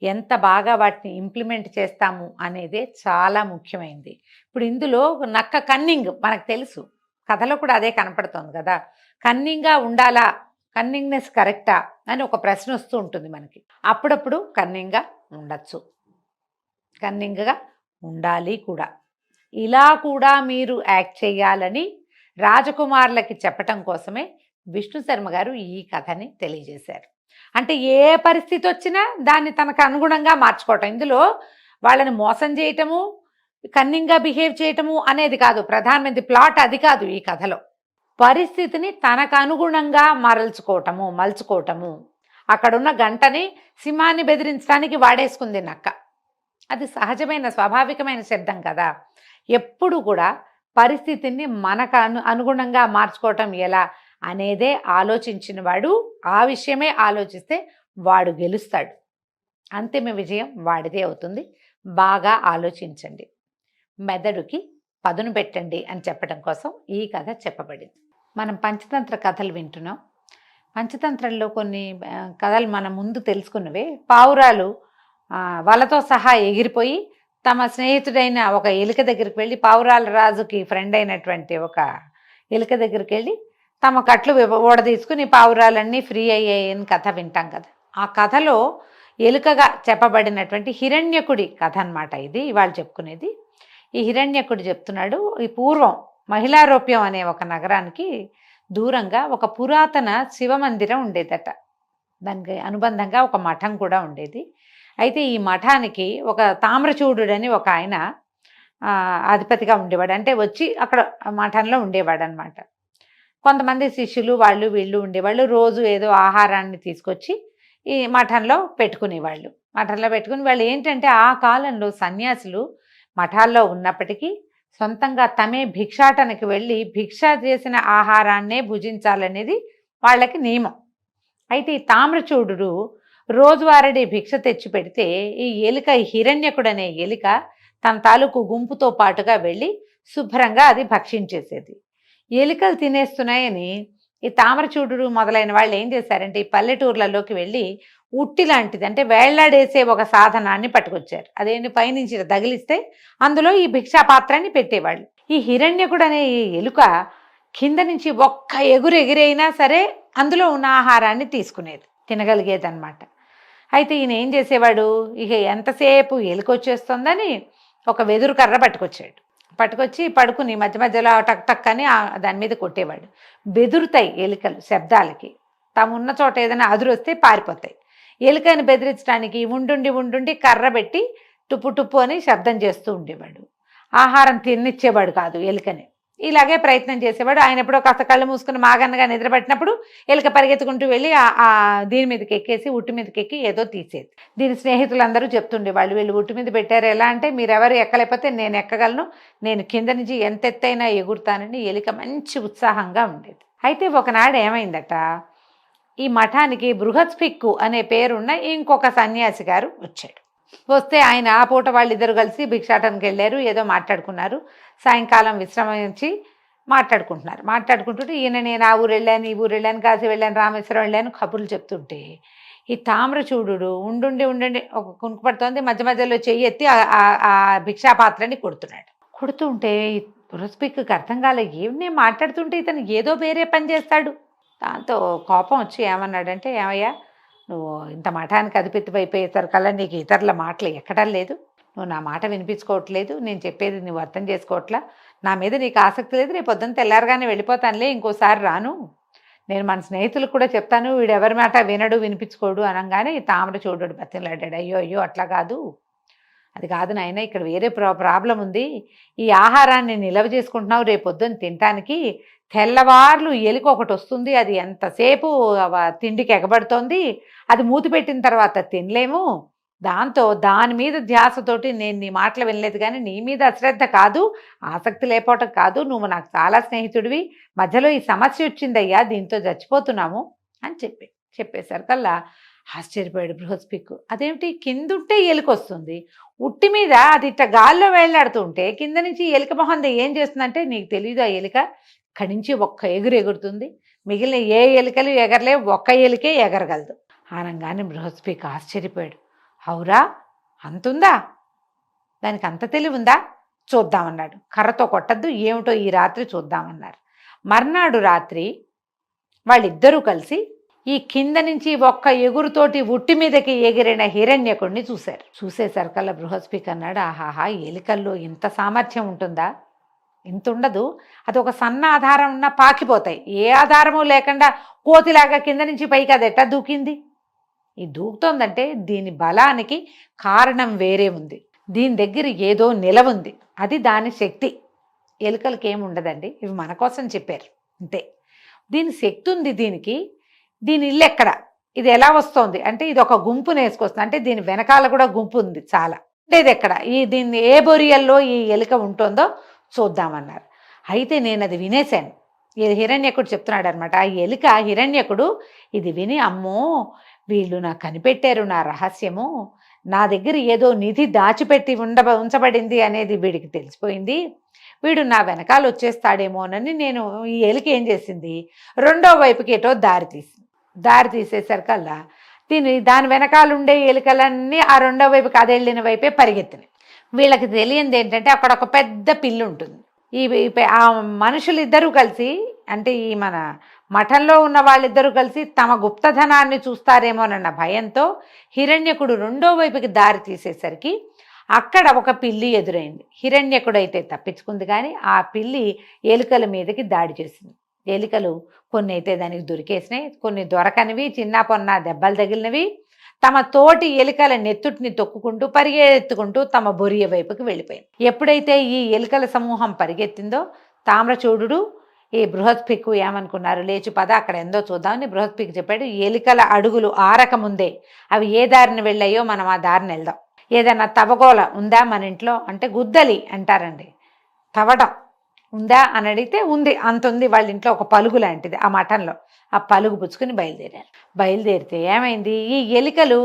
ఎంత బాగా వాటిని ఇంప్లిమెంట్ చేస్తాము అనేదే చాలా ముఖ్యమైనది. ఇప్పుడు ఇందులో నక్క కన్నింగ్ మనకు తెలుసు, కథలో కూడా అదే కనపడుతోంది కదా. కన్నింగ్గా ఉండాలా, కన్నింగ్నెస్ కరెక్టా అని ఒక ప్రశ్న వస్తూ ఉంటుంది మనకి. అప్పుడప్పుడు కన్నింగ్గా ఉండొచ్చు, కన్నింగ్గా ఉండాలి కూడా. ఇలా కూడా మీరు యాక్ట్ చేయాలని రాజకుమారులకి చెప్పటం కోసమే విష్ణు శర్మ గారు ఈ కథని తెలియజేశారు. అంటే ఏ పరిస్థితి వచ్చినా దాన్ని తనకు అనుగుణంగా మార్చుకోవటం. ఇందులో వాళ్ళని మోసం చేయటము, కన్నింగ్గా బిహేవ్ చేయటము అనేది కాదు ప్రధానమైనది, ప్లాట్ అది కాదు. ఈ కథలో పరిస్థితిని తనకు అనుగుణంగా మలుచుకోవటము. అక్కడున్న గంటని సింహాన్ని బెదిరించడానికి వాడేసుకుంది నక్క. అది సహజమైన స్వాభావికమైన శబ్దం కదా. ఎప్పుడు కూడా పరిస్థితిని మనకు అనుగుణంగా మార్చుకోవటం ఎలా అనేదే ఆలోచించిన వాడు, ఆ విషయమే ఆలోచిస్తే వాడు గెలుస్తాడు. అంతిమ విజయం వాడిదే అవుతుంది. బాగా ఆలోచించండి, మెదడుకి పదును పెట్టండి అని చెప్పడం కోసం ఈ కథ చెప్పబడింది. మనం పంచతంత్ర కథలు వింటున్నాం. పంచతంత్రంలో కొన్ని కథలు మనం ముందు తెలుసుకున్నవే. పావురాలు వాళ్ళతో సహా ఎగిరిపోయి తమ స్నేహితుడైన ఒక ఎలుక దగ్గరికి వెళ్ళి, పావురాల రాజుకి ఫ్రెండ్ అయినటువంటి ఒక ఎలుక దగ్గరికి వెళ్ళి తమ కట్లు ఓడదీసుకుని పావురాలన్నీ ఫ్రీ అయ్యాయని కథ వింటాం కదా. ఆ కథలో ఎలుకగా చెప్పబడినటువంటి హిరణ్యకుడి కథ అన్నమాట ఇది ఇవాళ చెప్పుకునేది. ఈ హిరణ్యకుడు చెప్తున్నాడు, ఈ పూర్వం మహిళారోప్యం అనే ఒక నగరానికి దూరంగా ఒక పురాతన శివమందిరం ఉండేదట. దానికి అనుబంధంగా ఒక మఠం కూడా ఉండేది. అయితే ఈ మఠానికి ఒక తామ్రచూడుడని ఒక ఆయన అధిపతిగా ఉండేవాడు. అంటే వచ్చి అక్కడ మఠంలో ఉండేవాడు అనమాట. కొంతమంది శిష్యులు వాళ్ళు వీళ్ళు ఉండేవాళ్ళు. రోజు ఏదో ఆహారాన్ని తీసుకొచ్చి ఈ మఠంలో పెట్టుకునేవాళ్ళు. మఠంలో పెట్టుకుని వాళ్ళు ఏంటంటే ఆ కాలంలో సన్యాసులు మఠాల్లో ఉన్నప్పటికీ సొంతంగా తమే భిక్షాటనకి వెళ్ళి భిక్ష చేసిన ఆహారాన్నే భుజించాలనేది వాళ్ళకి నియమం. అయితే ఈ తామ్రచూడు రోజువారీ భిక్ష తెచ్చి పెడితే ఈ ఎలుక హిరణ్యకుడు అనే ఎలుక తన తాలూకు గుంపుతో పాటుగా వెళ్ళి శుభ్రంగా అది భక్షించేసేది. ఎలుకలు తినేస్తున్నాయని ఈ తామరచూడు మొదలైన వాళ్ళు ఏం చేశారంటే ఈ పల్లెటూర్లలోకి వెళ్ళి ఉట్టి లాంటిది అంటే వేళ్లాడేసే ఒక సాధనాన్ని పట్టుకొచ్చారు. అదేంటి పైనుంచి తగిలిస్తే అందులో ఈ భిక్షా పాత్రని పెట్టేవాళ్ళు. ఈ హిరణ్యకుడు అనే ఈ ఎలుక కింద నుంచి ఒక్క ఎగురు ఎగిరైనా సరే అందులో ఉన్న ఆహారాన్ని తీసుకునేది, తినగలిగేది అనమాట. అయితే ఈయన ఏం చేసేవాడు, ఇక ఎంతసేపు ఎలుక వచ్చేస్తుందని ఒక వెదురు కర్ర పట్టుకొచ్చి పడుకుని మధ్య మధ్యలో టక్ టక్ అని దాని మీద కొట్టేవాడు. బెదురుతాయి ఎలుకలు శబ్దాలకి, తామున్న చోట ఏదైనా అదురొస్తే పారిపోతాయి. ఎలుకని బెదిరించడానికి ఉండుండి కర్ర పెట్టి టుప్పు టుప్పు అని శబ్దం చేస్తూ ఉండేవాడు. ఆహారం తినిచ్చేవాడు కాదు ఎలుకని. ఇలాగే ప్రయత్నం చేసేవాడు. ఆయన ఎప్పుడో కాస్త కళ్ళు మూసుకుని మాగన్నగా నిద్రపట్టినప్పుడు ఎలుక పరిగెత్తుకుంటూ వెళ్ళి దీని మీదకి ఎక్కేసి ఉట్టి మీదకి ఎక్కి ఏదో తీసేది. దీని స్నేహితులందరూ చెప్తుండేవాళ్ళు, వీళ్ళు ఉట్టి మీద పెట్టారు, ఎలా అంటే మీరెవరు ఎక్కలేకపోతే నేను ఎక్కగలను, నేను కింద నుంచి ఎంత ఎత్తైనా ఎగురుతానని. ఎలుక మంచి ఉత్సాహంగా ఉండేది. అయితే ఒకనాడు ఏమైందట, ఈ మఠానికి బృహస్పిక్కు అనే పేరున్న ఇంకొక సన్యాసి గారు వచ్చాడు. వస్తే ఆయన ఆ పూట వాళ్ళిద్దరు కలిసి భిక్షాటనకి వెళ్ళారు, ఏదో మాట్లాడుకున్నారు. సాయంకాలం విశ్రమించి మాట్లాడుకుంటుంటే ఈయన నేను ఆ ఊరు వెళ్ళాను, ఈ ఊరు వెళ్ళాను, కాశీ వెళ్ళాను, రామేశ్వరం వెళ్ళాను కబుర్లు చెప్తుంటే ఈ తామ్రచూడు ఉండుండి ఒక కునుకు పడుతోంది, మధ్య మధ్యలో చెయ్యి ఎత్తి ఆ భిక్షాపాత్రని కొడుతుంటే ఈ బృహస్పిక్కి అర్థం కాలే, ఏమి మాట్లాడుతుంటే ఇతను ఏదో వేరే పని చేస్తాడు. దాంతో కోపం వచ్చి ఏమన్నాడంటే, ఏమయ్యా నువ్వు ఇంత మఠానికి అధిపతివైపోయేసరికల్లా నీకు ఇతరుల మాటలు ఎక్కడం లేదు, నువ్వు నా మాట వినిపించుకోవట్లేదు, నేను చెప్పేది నువ్వు అర్థం చేసుకోవట్లా, నా మీద నీకు ఆసక్తి లేదు, రేపు పొద్దున్న తెల్లారగానే వెళ్ళిపోతానులే, ఇంకోసారి రాను, నేను మన స్నేహితులకు కూడా చెప్తాను, వీడు ఎవరి మాట వినడు వినిపించుకోడు అనగానే ఈ తామరచూడు బతిలాడాడు. అయ్యో అట్లా కాదు, అది కాదు నాయన, ఇక్కడ వేరే ప్రాబ్లం ఉంది, ఈ ఆహారాన్ని నిల్వ చేసుకుంటున్నావు, రేపు పొద్దున్న తినటానికి తెల్లవార్లు ఎలుక ఒకటి వస్తుంది, అది ఎంతసేపు తిండికి ఎగబడుతోంది, అది మూతి పెట్టిన తర్వాత తినలేము, దాంతో దాని మీద ధ్యాసతోటి నేను నీ మాటలు వినలేదు, కానీ నీ మీద అశ్రద్ధ కాదు, ఆసక్తి లేకపోవటం కాదు, నువ్వు నాకు చాలా స్నేహితుడివి, మధ్యలో ఈ సమస్య వచ్చిందయ్యా, దీంతో చచ్చిపోతున్నాము అని చెప్పేసరికల్లా ఆశ్చర్యపోయాడు బృహస్పిక్కు. అదేమిటి, కిందుంటే ఎలుక వస్తుంది, ఉట్టి మీద అది ఇట్ట గాల్లో వేళ్లాడుతుంటే కింద నుంచి ఎలుక మొహంది ఏం చేస్తుందంటే, నీకు తెలీదు ఆ ఎలుక అక్కడి నుంచి ఒక్క ఎగురుతుంది, మిగిలిన ఏ ఎలుకలు ఎగరలేవు, ఒక్క ఎలుకే ఎగరగలదు అనగానే బృహస్పిక్ ఆశ్చర్యపోయాడు. అవురా, అంతుందా, దానికి అంత తెలివి ఉందా, చూద్దామన్నాడు. కర్రతో కొట్టద్దు, ఏమిటో ఈ రాత్రి చూద్దామన్నారు. మర్నాడు రాత్రి వాళ్ళిద్దరూ కలిసి ఈ కింద నుంచి ఒక్క ఎగురుతోటి ఉట్టి మీదకి ఎగిరిన హిరణ్యకుడిని చూసేసరికల్లా బృహస్పిక్ అన్నాడు, ఆహాహా, ఎలుకల్లో ఇంత సామర్థ్యం ఉంటుందా, ఇంత ఉండదు, అది ఒక సన్న ఆధారం ఉన్నా పాకిపోతాయి, ఏ ఆధారము లేకుండా కోతిలాగా కింద నుంచి పైకి అది ఎట్టా దూకింది, ఈ దూకుతోందంటే దీని బలానికి కారణం వేరే ఉంది, దీని దగ్గర ఏదో నిలవుంది, అది దాని శక్తి. ఎలుకలకి ఏమి ఉండదండి, ఇవి మన కోసం చెప్పారు అంతే, దీని శక్తి ఉంది దీనికి. దీని ఇల్లు ఎక్కడ, ఇది ఎలా వస్తోంది అంటే, ఇది ఒక గుంపును వేసుకొస్తుంది అంటే దీని వెనకాల కూడా గుంపు ఉంది చాలా, అంటే ఇది ఎక్కడ, దీన్ని ఏ బొరియల్లో ఈ ఎలుక ఉంటుందో చూద్దామన్నారు. అయితే నేను అది వినేశాను, హిరణ్యకుడు చెప్తున్నాడు అనమాట. ఆ ఎలుక హిరణ్యకుడు ఇది విని, అమ్మో వీళ్ళు నాకు కనిపెట్టారు నా రహస్యము, నా దగ్గర ఏదో నిధి దాచిపెట్టి ఉంచబడింది అనేది వీడికి తెలిసిపోయింది, వీడు నా వెనకాల వచ్చేస్తాడేమోనని నేను ఈ ఎలుక ఏం చేసింది, రెండో వైపుకి ఏటో దారి తీసేసరికల్లా దాని వెనకాల ఉండే ఎలుకలన్నీ ఆ రెండో వైపుకి అదెళ్ళిన వైపే పరిగెత్తినాయి. వీళ్ళకి తెలియంది ఏంటంటే, అక్కడ ఒక పెద్ద పిల్లి ఉంటుంది. ఆ మనుషులిద్దరూ కలిసి, అంటే ఈ మన మఠంలో ఉన్న వాళ్ళిద్దరూ కలిసి తమ గుప్తధనాన్ని చూస్తారేమోనన్న భయంతో హిరణ్యకుడు రెండో వైపుకి దారి తీసేసరికి అక్కడ ఒక పిల్లి ఎదురైంది. హిరణ్యకుడైతే తప్పించుకుంది, కానీ ఆ పిల్లి ఎలుకల మీదకి దాడి చేసింది. ఎలుకలు కొన్ని అయితే దానికి దొరికేసినాయి, కొన్ని దొరకనివి, చిన్న పొన్న దెబ్బలు తగిలినవి, తమ తోటి ఎలుకల నెత్తుటిని తొక్కుకుంటూ పరిగెత్తుకుంటూ తమ బొరియ వైపుకి వెళ్ళిపోయింది. ఎప్పుడైతే ఈ ఎలుకల సమూహం పరిగెత్తిందో తామ్రచూడు ఈ బృహస్పిక్కు ఏమనుకున్నారు, లేచి పద అక్కడ ఎందో చూద్దామని బృహస్పిక్కు చెప్పాడు. ఎలుకల అడుగులు ఆరకముందే అవి ఏ దారిని వెళ్ళాయో మనం ఆ దారిని వెళ్దాం, ఏదైనా తవగోల ఉందా మన ఇంట్లో అంటే, గుద్దలి అంటారండి, తవ్వడం ఉందా అని అడిగితే ఉంది, అంత ఉంది వాళ్ళ ఇంట్లో, ఒక పలుగు లాంటిది ఆ మఠంలో. ఆ పలుగు పుచ్చుకుని బయలుదేరారు. బయలుదేరితే ఏమైంది, ఈ ఎలుకలు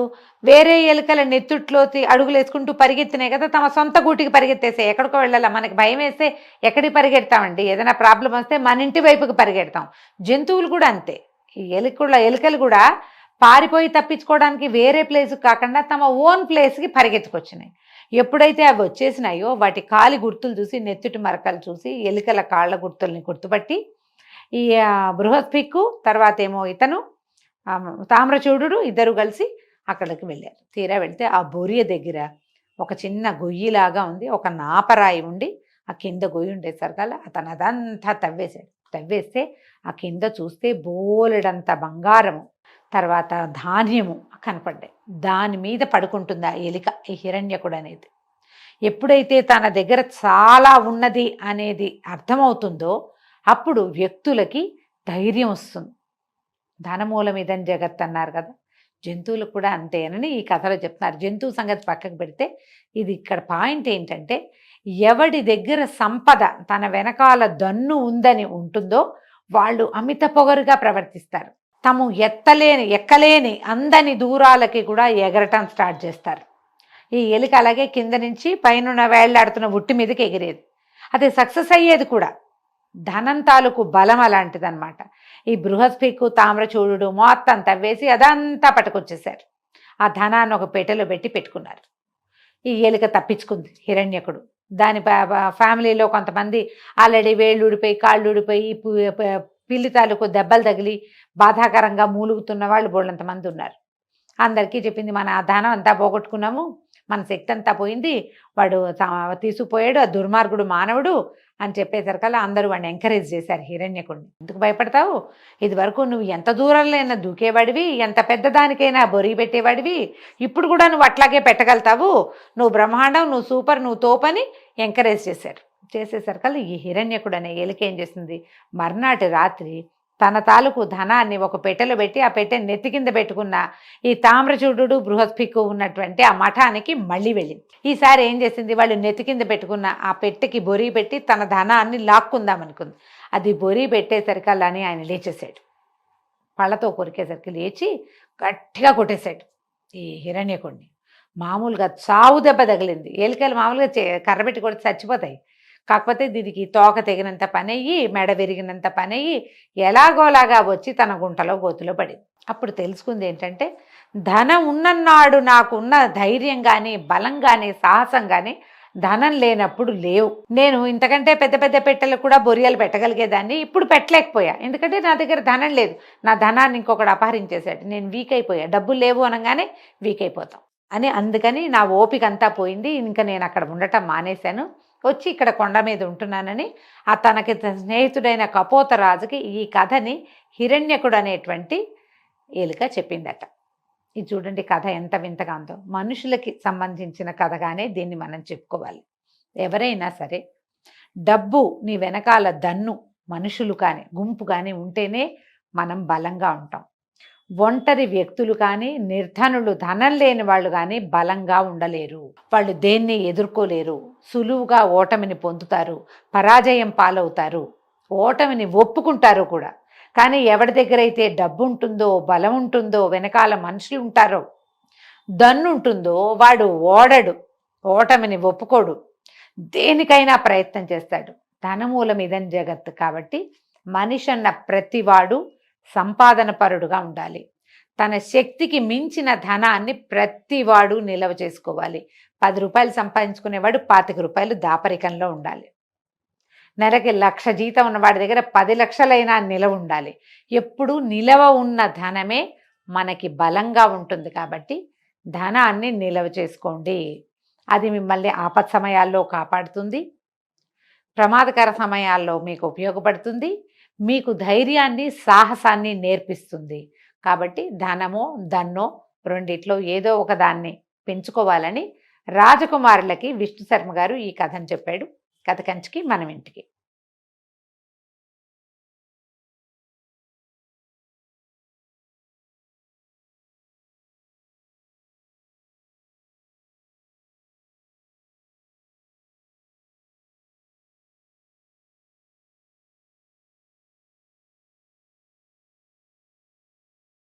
వేరే ఎలుకల నెత్తుట్లో అడుగులు వేసుకుంటూ పరిగెత్తినాయి కదా, తమ సొంత గూటికి పరిగెత్తేసే. ఎక్కడికో వెళ్ళాలా, మనకి భయం వేస్తే ఎక్కడికి పరిగెడతామండి, ఏదైనా ప్రాబ్లం వస్తే మన ఇంటి వైపుకి పరిగెడతాం. జంతువులు కూడా అంతే. ఈ ఎలుకలు కూడా పారిపోయి తప్పించుకోవడానికి వేరే ప్లేస్కి కాకుండా తమ ఓన్ ప్లేస్కి పరిగెత్తుకొచ్చినాయి. ఎప్పుడైతే అవి వచ్చేసినాయో వాటి కాలి గుర్తులు చూసి, నెత్తుటి మరకలు చూసి, ఎలుకల కాళ్ళ గుర్తుల్ని గుర్తుపట్టి ఈ బృహస్పిక్కు తర్వాత ఏమో ఇతను తామ్రచూడు ఇద్దరు కలిసి అక్కడికి వెళ్ళారు. తీరా వెళ్తే ఆ బొరియ దగ్గర ఒక చిన్న గొయ్యిలాగా ఉంది, ఒక నాపరాయి ఉండి ఆ కింద గొయ్యి ఉండేసరికల్లా అతను అదంతా తవ్వేస్తే ఆ కింద చూస్తే బోలెడంత బంగారము తర్వాత ధాన్యము కనపడ్డాయి. దాని మీద పడుకుంటుంది ఆ ఎలిక, ఈ హిరణ్యకుడు అనేది. ఎప్పుడైతే తన దగ్గర చాలా ఉన్నది అనేది అర్థమవుతుందో అప్పుడు వ్యక్తులకి ధైర్యం వస్తుంది. ధనమూలం ఇదని జగత్ అన్నారు కదా, జంతువులు కూడా అంతేనని ఈ కథలో చెప్తున్నారు. జంతువు సంగతి పక్కకు పెడితే ఇది ఇక్కడ పాయింట్ ఏంటంటే, ఎవడి దగ్గర సంపద తన వెనకాల దన్ను ఉందని ఉంటుందో వాళ్ళు అమిత పొగరుగా ప్రవర్తిస్తారు. తాము ఎక్కలేని అందని దూరాలకి కూడా ఎగరటం స్టార్ట్ చేస్తారు. ఈ ఎలుక అలాగే కింద నుంచి పైన వేళ్లాడుతున్న ఉట్టి మీదకి ఎగిరేది. అది సక్సెస్ అయ్యేది కూడా. ధనం తాలూకు బలం అలాంటిదన్నమాట. ఈ బృహస్పిక్కు తామ్రచూడు మొత్తం తవ్వేసి అదంతా పట్టుకొచ్చేసారు. ఆ ధనాన్ని ఒక పెట్టెలో పెట్టుకున్నారు. ఈ ఎలుక తప్పించుకుంది. హిరణ్యకుడు దాని ఫ్యామిలీలో కొంతమంది ఆల్రెడీ వేళ్ళు ఊడిపోయి కాళ్ళు ఊడిపోయి పిల్లి తాలూకు దెబ్బలు తగిలి బాధాకరంగా మూలుగుతున్న వాళ్ళు బోళ్ళంతమంది ఉన్నారు. అందరికీ చెప్పింది, మన ఆ ధనం అంతా పోగొట్టుకున్నాము, మన శక్తి అంతా పోయింది, వాడు తీసుకుపోయాడు, ఆ దుర్మార్గుడు మానవుడు అని చెప్పేసరికల్లా అందరూ వాడిని ఎంకరేజ్ చేశారు హిరణ్యకుడిని. ఎందుకు భయపడతావు, ఇది వరకు నువ్వు ఎంత దూరంలో దూకేవాడివి, ఎంత పెద్దదానికైనా బొరిగి పెట్టేవాడివి, ఇప్పుడు కూడా నువ్వు అట్లాగే పెట్టగలుగుతావు, నువ్వు బ్రహ్మాండం, నువ్వు సూపర్, నువ్వు తోపని ఎంకరేజ్ చేసేసరికల్లా ఈ హిరణ్యకుడు అనే ఎలుక ఏం చేసింది, మర్నాటి రాత్రి తన తాలూకు ధనాన్ని ఒక పెట్టెలో పెట్టి ఆ పెట్టెని నెత్తి కింద పెట్టుకున్న ఈ తామ్రచూడు బృహస్పిక్కు ఉన్నటువంటి ఆ మఠానికి మళ్ళీ వెళ్ళింది. ఈసారి ఏం చేసింది, వాళ్ళు నెత్తి కింద పెట్టుకున్న ఆ పెట్టెకి బొరి పెట్టి తన ధనాన్ని లాక్కుందామనుకుంది. అది బొరి పెట్టేసరికల్లాని ఆయన లేచేశాడు. పళ్ళతో కొరికేసరికి లేచి గట్టిగా కొట్టేశాడు ఈ హిరణ్యకుడిని. మామూలుగా చావు దెబ్బ తగిలింది. ఎలుకలు మామూలుగా కర్రబెట్టి కొడితే చచ్చిపోతాయి. కాకపోతే దీనికి తోక తెగినంత పని అయ్యి, మెడ విరిగినంత పని అయ్యి, ఎలాగోలాగా వచ్చి తన గుంటలో గోతులో పడింది. అప్పుడు తెలుసుకుంది ఏంటంటే, ధనం ఉన్ననాడు నాకున్న ధైర్యం కానీ బలం కానీ సాహసం కానీ ధనం లేనప్పుడు లేవు. నేను ఇంతకంటే పెద్ద పెద్ద పెట్టెలకు కూడా బొరియలు పెట్టగలిగేదాన్ని, ఇప్పుడు పెట్టలేకపోయా, ఎందుకంటే నా దగ్గర ధనం లేదు. నా ధనాన్ని ఇంకొకటి అపహరించేశాడు, నేను వీక్ అయిపోయా. డబ్బులు లేవు అనగానే వీక్ అయిపోతాం అని, అందుకని నా ఓపిక అంతా పోయింది, ఇంకా నేను అక్కడ ఉండటం మానేశాను, వచ్చి ఇక్కడ కొండ మీద ఉంటున్నానని ఆ తనకి స్నేహితుడైన కపోతరాజుకి ఈ కథని హిరణ్యకుడు అనేటువంటి ఎలుక చెప్పిందట. ఇది చూడండి కథ ఎంత వింతగా ఉందో. మనుషులకి సంబంధించిన కథగానే దీన్ని మనం చెప్పుకోవాలి. ఎవరైనా సరే డబ్బు నీ వెనకాల దన్ను మనుషులు కానీ గుంపు కానీ ఉంటేనే మనం బలంగా ఉంటాం. ఒంటరి వ్యక్తులు కానీ నిర్ధనులు ధనం లేని వాళ్ళు కానీ బలంగా ఉండలేరు. వాళ్ళు దేన్ని ఎదుర్కోలేరు, సులువుగా ఓటమిని పొందుతారు, పరాజయం పాలవుతారు, ఓటమిని ఒప్పుకుంటారు కూడా. కానీ ఎవరి దగ్గర అయితే డబ్బు ఉంటుందో, బలం ఉంటుందో, వెనకాల మనుషులు ఉంటారో, దన్ను ఉంటుందో వాడు ఓడడు, ఓటమిని ఒప్పుకోడు, దేనికైనా ప్రయత్నం చేస్తాడు. ధనమూలం ఇదని జగత్తు. కాబట్టి మనిషి అన్న ప్రతివాడు సంపాదన పరుడుగా ఉండాలి. తన శక్తికి మించిన ధనాన్ని ప్రతివాడు నిల్వ చేసుకోవాలి. 10 రూపాయలు సంపాదించుకునేవాడు 25 రూపాయలు దాపరికంలో ఉండాలి. నెలకి 1,00,000 జీతం ఉన్నవాడి దగ్గర 10 లక్షలైనా నిలవ ఉండాలి. ఎప్పుడు నిలవ ఉన్న ధనమే మనకి బలంగా ఉంటుంది. కాబట్టి ధనాన్ని నిల్వ చేసుకోండి. అది మిమ్మల్ని ఆపత్ సమయాల్లో కాపాడుతుంది, ప్రమాదకర సమయాల్లో మీకు ఉపయోగపడుతుంది, మీకు ధైర్యాన్ని సాహసాన్ని నేర్పిస్తుంది. కాబట్టి ధనమో దన్నో రెండిట్లో ఏదో ఒక దాన్ని పెంచుకోవాలని రాజకుమారులకి విష్ణు శర్మ గారు ఈ కథను చెప్పాడు. కథ కంచికి మనం ఇంటికి.